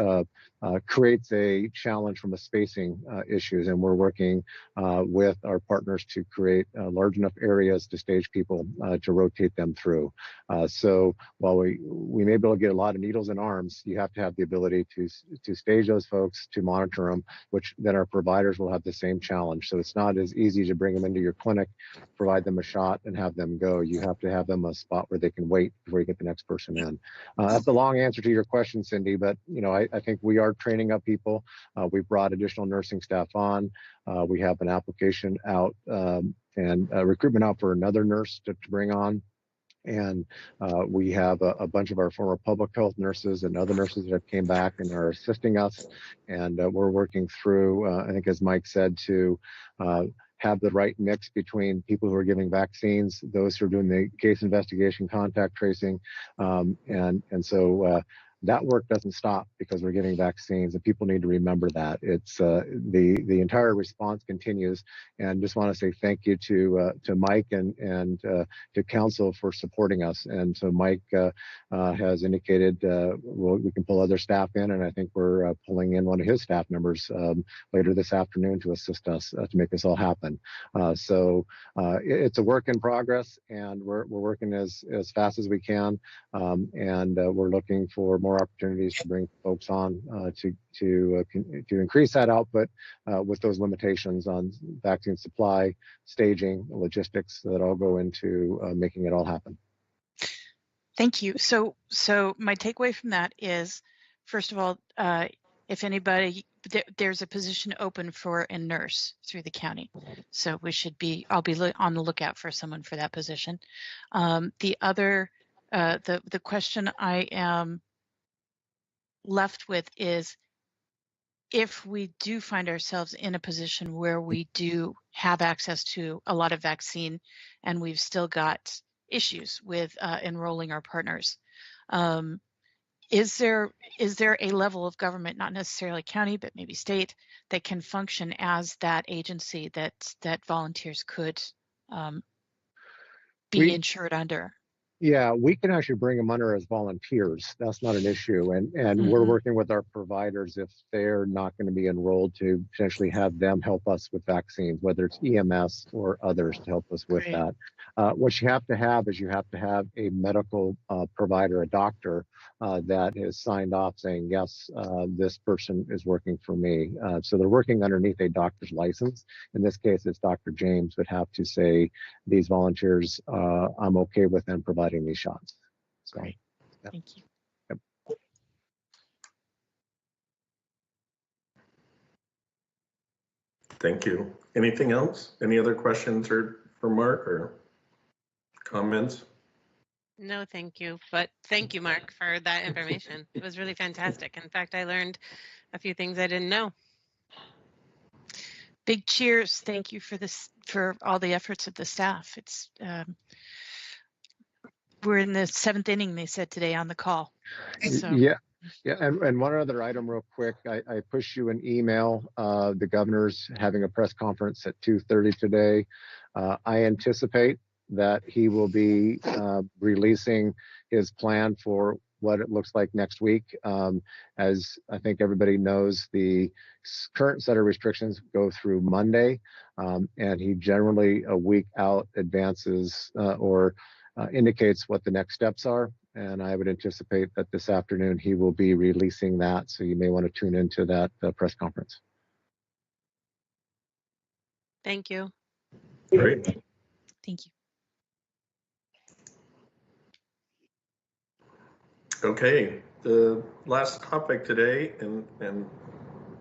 creates a challenge from a spacing issues. And we're working with our partners to create large enough areas to stage people to rotate them through. So while we may be able to get a lot of needles and arms, you have to have the ability to stage those folks, to monitor them, which then our providers will have the same challenge. So it's not as easy to bring them into your clinic, provide them a shot, and have them go. You have to have them a spot where they can wait before you get the next person in. That's a long answer to your question, Cindy, but I think we are are training up people. We brought additional nursing staff on. We have an application out and recruitment out for another nurse to bring on. And we have a bunch of our former public health nurses and other nurses that came back and are assisting us. And we're working through, I think as Mike said, to have the right mix between people who are giving vaccines, those who are doing the case investigation, contact tracing. And so that work doesn't stop because we're giving vaccines, and people need to remember that. It's the entire response continues, and just want to say thank you to Mike and to council for supporting us. And so Mike has indicated we can pull other staff in, and I think we're pulling in one of his staff members later this afternoon to assist us to make this all happen. So it's a work in progress, and we're working as fast as we can, and we're looking for more opportunities to bring folks on to increase that output with those limitations on vaccine supply, staging, logistics that all go into making it all happen. Thank you. So my takeaway from that is, first of all, if anybody, there's a position open for a nurse through the county. So I'll be on the lookout for someone for that position. The other, the question I am left with is, if we do find ourselves in a position where we do have access to a lot of vaccine and we've still got issues with enrolling our partners, is there a level of government, not necessarily county, but maybe state, that can function as that agency that volunteers could be insured under? Yeah, we can actually bring them under as volunteers. That's not an issue. And we're working with our providers if they're not going to be enrolled to potentially have them help us with vaccines, whether it's EMS or others to help us with that. What you have to have is you have to have a medical provider, a doctor that is signed off saying, yes, this person is working for me. So they're working underneath a doctor's license. In this case, it's Dr. James would have to say, these volunteers, I'm okay with them providing these shots. So, Great. Yeah. Thank you. Yep. Thank you. Anything else? Any other questions or for Mark or comments? No, thank you. But thank you, Mark, for that information. It was really fantastic. In fact, I learned a few things I didn't know. Big cheers. Thank you for all the efforts of the staff. It's we're in the 7th inning, they said today on the call. So. Yeah. And one other item real quick, I pushed you an email. The governor's having a press conference at 2:30 today. I anticipate that he will be releasing his plan for what it looks like next week. As I think everybody knows, the current set of restrictions go through Monday, and he generally a week out advances or indicates what the next steps are. And I would anticipate that this afternoon he will be releasing that. So you may want to tune into that press conference. Thank you. Great. Thank you. Okay, the last topic today, and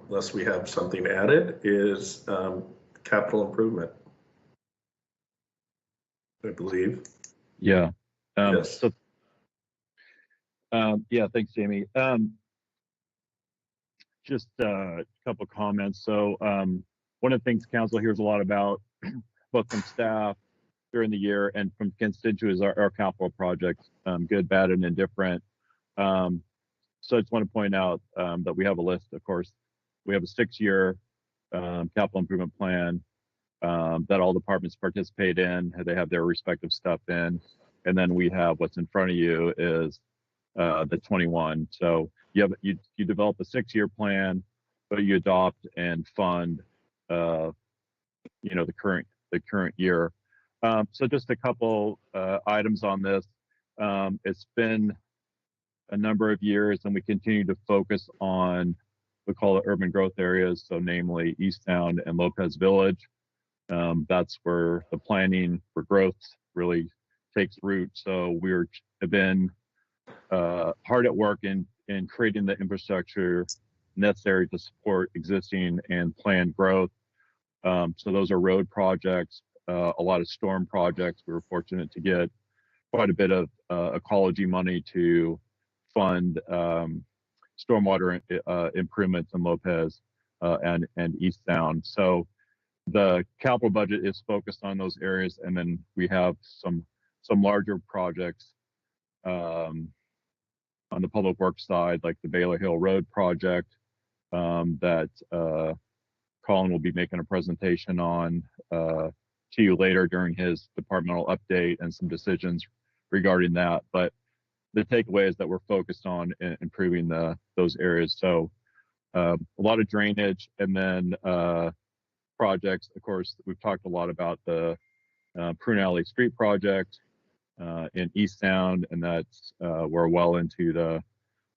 unless we have something added, is capital improvement, I believe. Yeah. Yes. So, yeah, thanks, Jamie. Just a couple of comments. So one of the things council hears a lot about, both from staff during the year and from constituents, our capital projects, good, bad, and indifferent. So I just want to point out that we have a list, of course. We have a 6-year capital improvement plan that all departments participate in. They have their respective stuff in. And then we have what's in front of you is the 21. So you develop a 6-year plan, but you adopt and fund, the current year. So just a couple items on this. It's been a number of years, and we continue to focus on we call it urban growth areas, so namely Easttown and Lopez Village. That's where the planning for growth really takes root. So have been hard at work in creating the infrastructure necessary to support existing and planned growth. So those are road projects, a lot of storm projects. We were fortunate to get quite a bit of ecology money to fund stormwater improvements in Lopez and East Sound. So the capital budget is focused on those areas, and then we have some larger projects on the public works side, like the Baylor Hill Road project that Colin will be making a presentation on to you later during his departmental update, and some decisions regarding that. But the takeaway is that we're focused on improving those areas. So a lot of drainage, and then projects. Of course, we've talked a lot about the Prune Alley Street project in East Sound, and that's we're well into the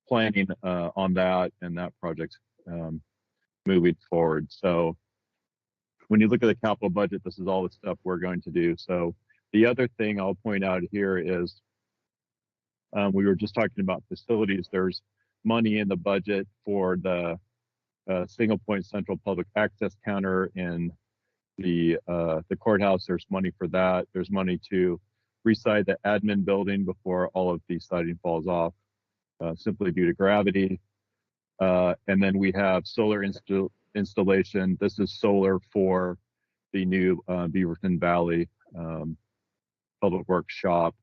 planning on that, and that project's moving forward. So when you look at the capital budget, this is all the stuff we're going to do. So the other thing I'll point out here is we were just talking about facilities. There's money in the budget for the single point central public access counter in the courthouse. There's money for that. There's money to reside the admin building before all of the siding falls off, simply due to gravity. And then we have solar installation. This is solar for the new Beaverton Valley Public Works shop.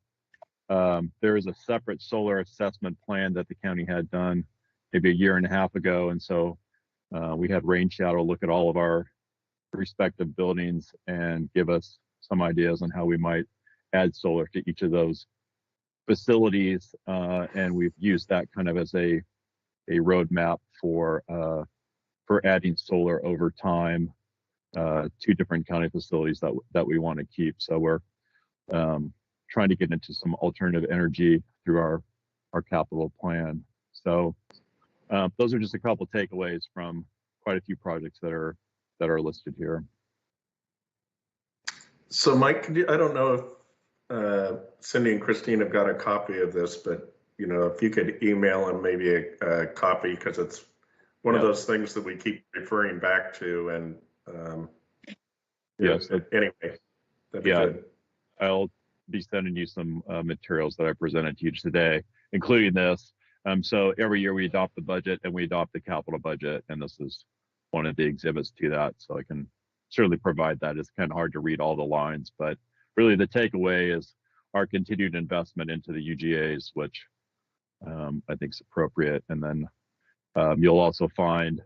There is a separate solar assessment plan that the county had done maybe a year and a half ago, and so we had Rain Shadow look at all of our respective buildings and give us some ideas on how we might add solar to each of those facilities, and we've used that kind of as a roadmap for adding solar over time to different county facilities that we want to keep. So we're trying to get into some alternative energy through our capital plan. So those are just a couple of takeaways from quite a few projects that are listed here. So Mike, I don't know if Cindy and Christine have got a copy of this, but if you could email them maybe a copy, because it's one of those things that we keep referring back to. And yes, anyway, that'd be good. I'll be sending you some materials that I presented to you today, including this. So every year we adopt the budget and we adopt the capital budget, and this is one of the exhibits to that. So I can certainly provide that. It's kind of hard to read all the lines, but really the takeaway is our continued investment into the UGAs, which I think is appropriate. And then you'll also find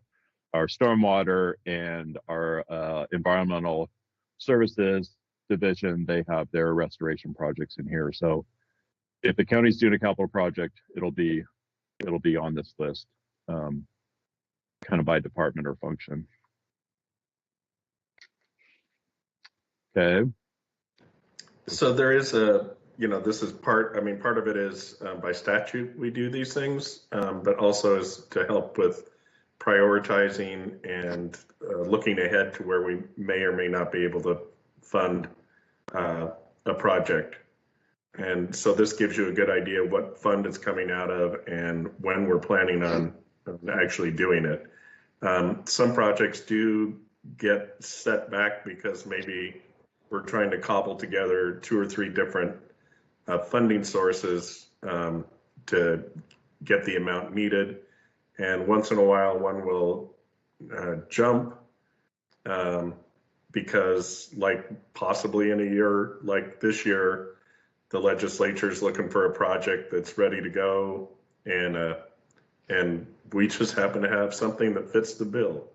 our stormwater and our environmental services division. They have their restoration projects in here. So if the county's doing a capital project, it'll be on this list, kind of by department or function. Okay. So there is this is part of it is by statute we do these things, but also is to help with prioritizing and looking ahead to where we may or may not be able to fund a project. And so this gives you a good idea of what fund it's coming out of and when we're planning on actually doing it. Some projects do get set back because maybe we're trying to cobble together 2 or 3 different funding sources to get the amount needed. And once in a while, one will jump because, like possibly in a year like this year, the legislature is looking for a project that's ready to go, and we just happen to have something that fits the bill.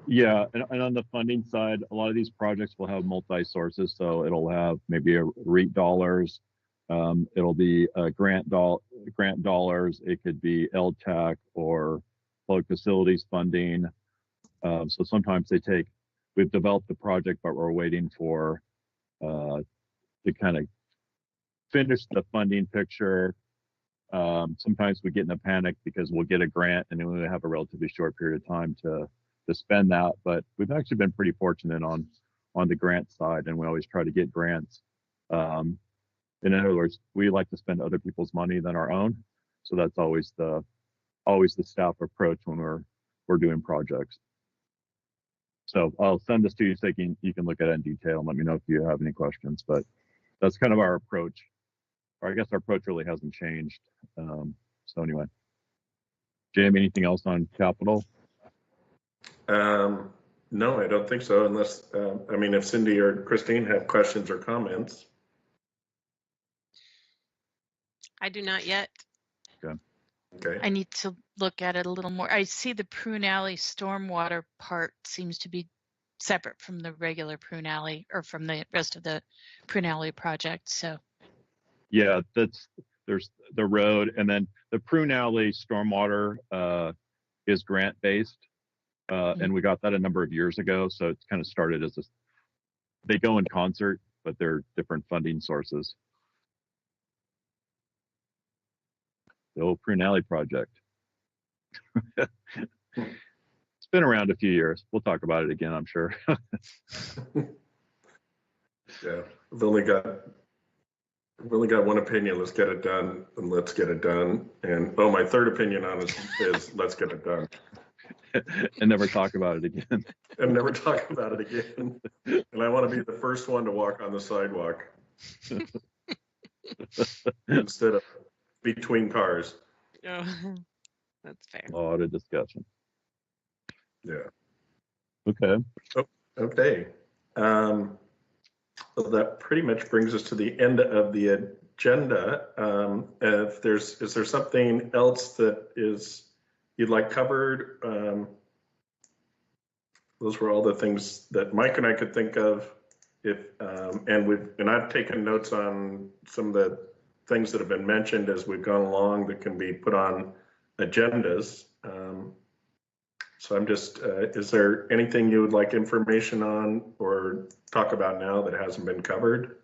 Yeah, and on the funding side, a lot of these projects will have multi-sources, so it'll have maybe a REIT dollars, it'll be grant dollars, it could be LTAC or public facilities funding. So sometimes we've developed the project, but we're waiting for to kind of finish the funding picture. Sometimes we get in a panic because we'll get a grant and then we have a relatively short period of time to spend that, but we've actually been pretty fortunate on the grant side, and we always try to get grants. In other words, we like to spend other people's money than our own, so that's always the always the staff approach when we're doing projects. So I'll send this to you so you can look at it in detail and let me know if you have any questions. But that's kind of our approach. Or I guess our approach really hasn't changed. So anyway, Jamie, anything else on capital? No, I don't think so, unless, I mean, if Cindy or Christine have questions or comments. I do not yet. Okay. I need to look at it a little more. I see the Prune Alley stormwater part seems to be separate from the regular Prune Alley or from the rest of the Prune Alley project. So Yeah, there's the road, and then the Prune Alley stormwater is grant based, and we got that a number of years ago. So it's kind of started as they go in concert, but they're different funding sources. The old Prune Alley project. It's been around a few years. We'll talk about it again, I'm sure. Yeah, we've only got one opinion. Let's get it done, and let's get it done. And my third opinion on it is let's get it done. And never talk about it again. And never talk about it again. And I want to be the first one to walk on the sidewalk instead of between cars. Oh, that's fair. A lot of discussion. Yeah. Okay. Okay. So that pretty much brings us to the end of the agenda. Is there something else that you'd like covered? Those were all the things that Mike and I could think of. And I've taken notes on some of the things that have been mentioned as we've gone along that can be put on agendas. So I'm just, is there anything you would like information on or talk about now that hasn't been covered?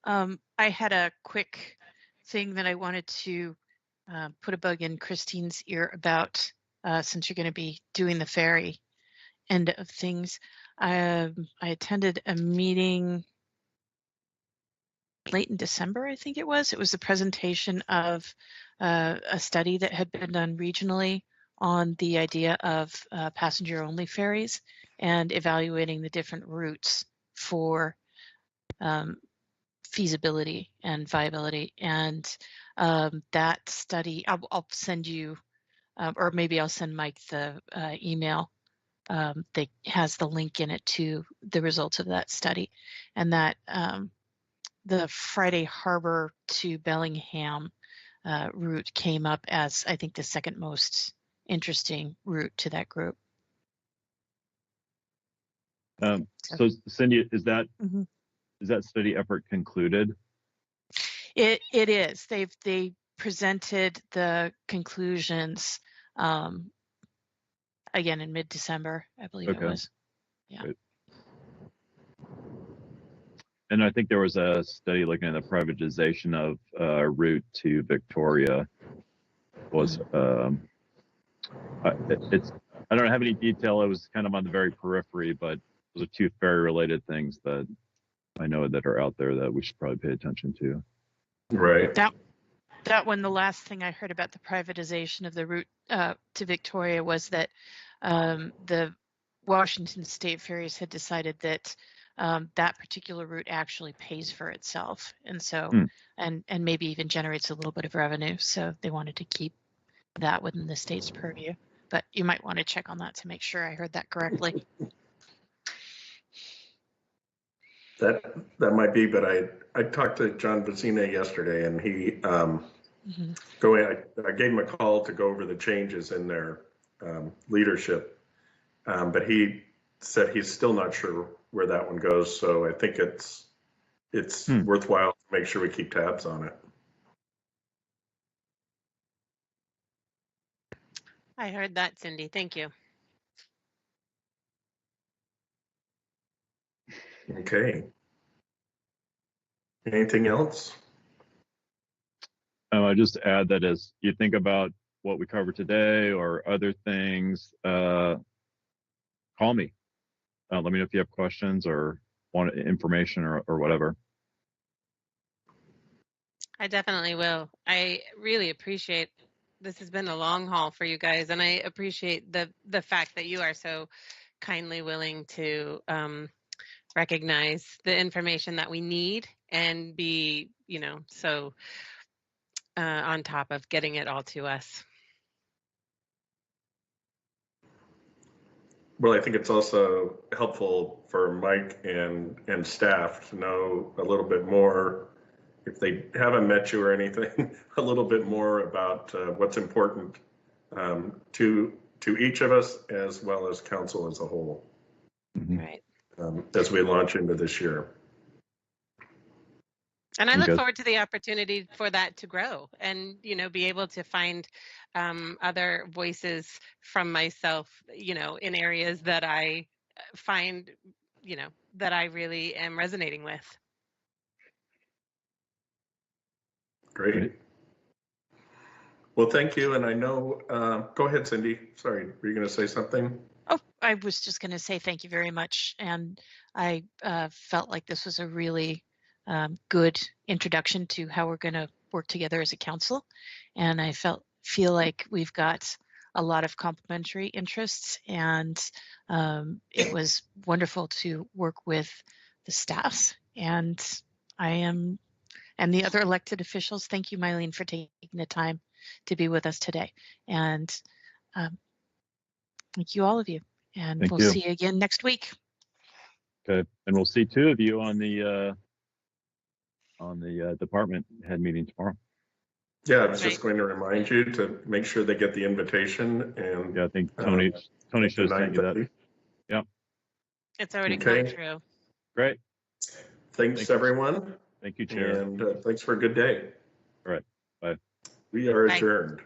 I had a quick thing that I wanted to put a bug in Christine's ear about, since you're going to be doing the ferry end of things. I attended a meeting late in December, I think it was. It was the presentation of a study that had been done regionally on the idea of passenger-only ferries and evaluating the different routes for feasibility and viability. And that study, I'll send you, or maybe I'll send Mike the email that has the link in it to the results of that study. And that the Friday Harbor to Bellingham route came up as, I think, the second most interesting route to that group. So Cindy, is that study effort concluded? It is. They presented the conclusions again in mid-December, I believe it was. Yeah. Great. And I think there was a study looking at the privatization of route to Victoria. Was I don't have any detail. It was kind of on the very periphery, but those are two ferry-related things that I know that are out there that we should probably pay attention to. Right. That one, the last thing I heard about the privatization of the route to Victoria was that the Washington State Ferries had decided that that particular route actually pays for itself, and so and maybe even generates a little bit of revenue. So they wanted to keep that within the state's purview. But you might want to check on that to make sure I heard that correctly. That might be, but I talked to John Vecina yesterday, and he I gave him a call to go over the changes in their leadership, but he said he's still not sure where that one goes. So I think it's worthwhile to make sure we keep tabs on it. I heard that, Cindy. Thank you. Okay. Anything else? I just add that as you think about what we covered today or other things, call me. Let me know if you have questions or want information or whatever. I definitely will. I really appreciate this has been a long haul for you guys, and I appreciate the fact that you are so kindly willing to recognize the information that we need and be, so on top of getting it all to us. Well, I think it's also helpful for Mike and staff to know a little bit more, if they haven't met you or anything, a little bit more about what's important to each of us as well as council as a whole. Right. As we launch into this year. And I look forward to the opportunity for that to grow and, be able to find other voices from myself, in areas that I find, that I really am resonating with. Great. Well, thank you. And I know, go ahead, Cindy. Sorry, were you going to say something? Oh, I was just going to say thank you very much. And I felt like this was a really good introduction to how we're going to work together as a council. And I feel like we've got a lot of complementary interests, and it was wonderful to work with the staffs and and the other elected officials. Thank you, Mylene, for taking the time to be with us today. And thank you, all of you. And we'll see you again next week. Okay, and we'll see 2 of you on the department head meeting tomorrow. Yeah, I was just going to remind you to make sure they get the invitation. And yeah, I think Tony should have sent you that. Yeah, it's already gone through. Great. Thanks everyone. Thank you, Chair. And thanks for a good day. All right. Bye. We are adjourned.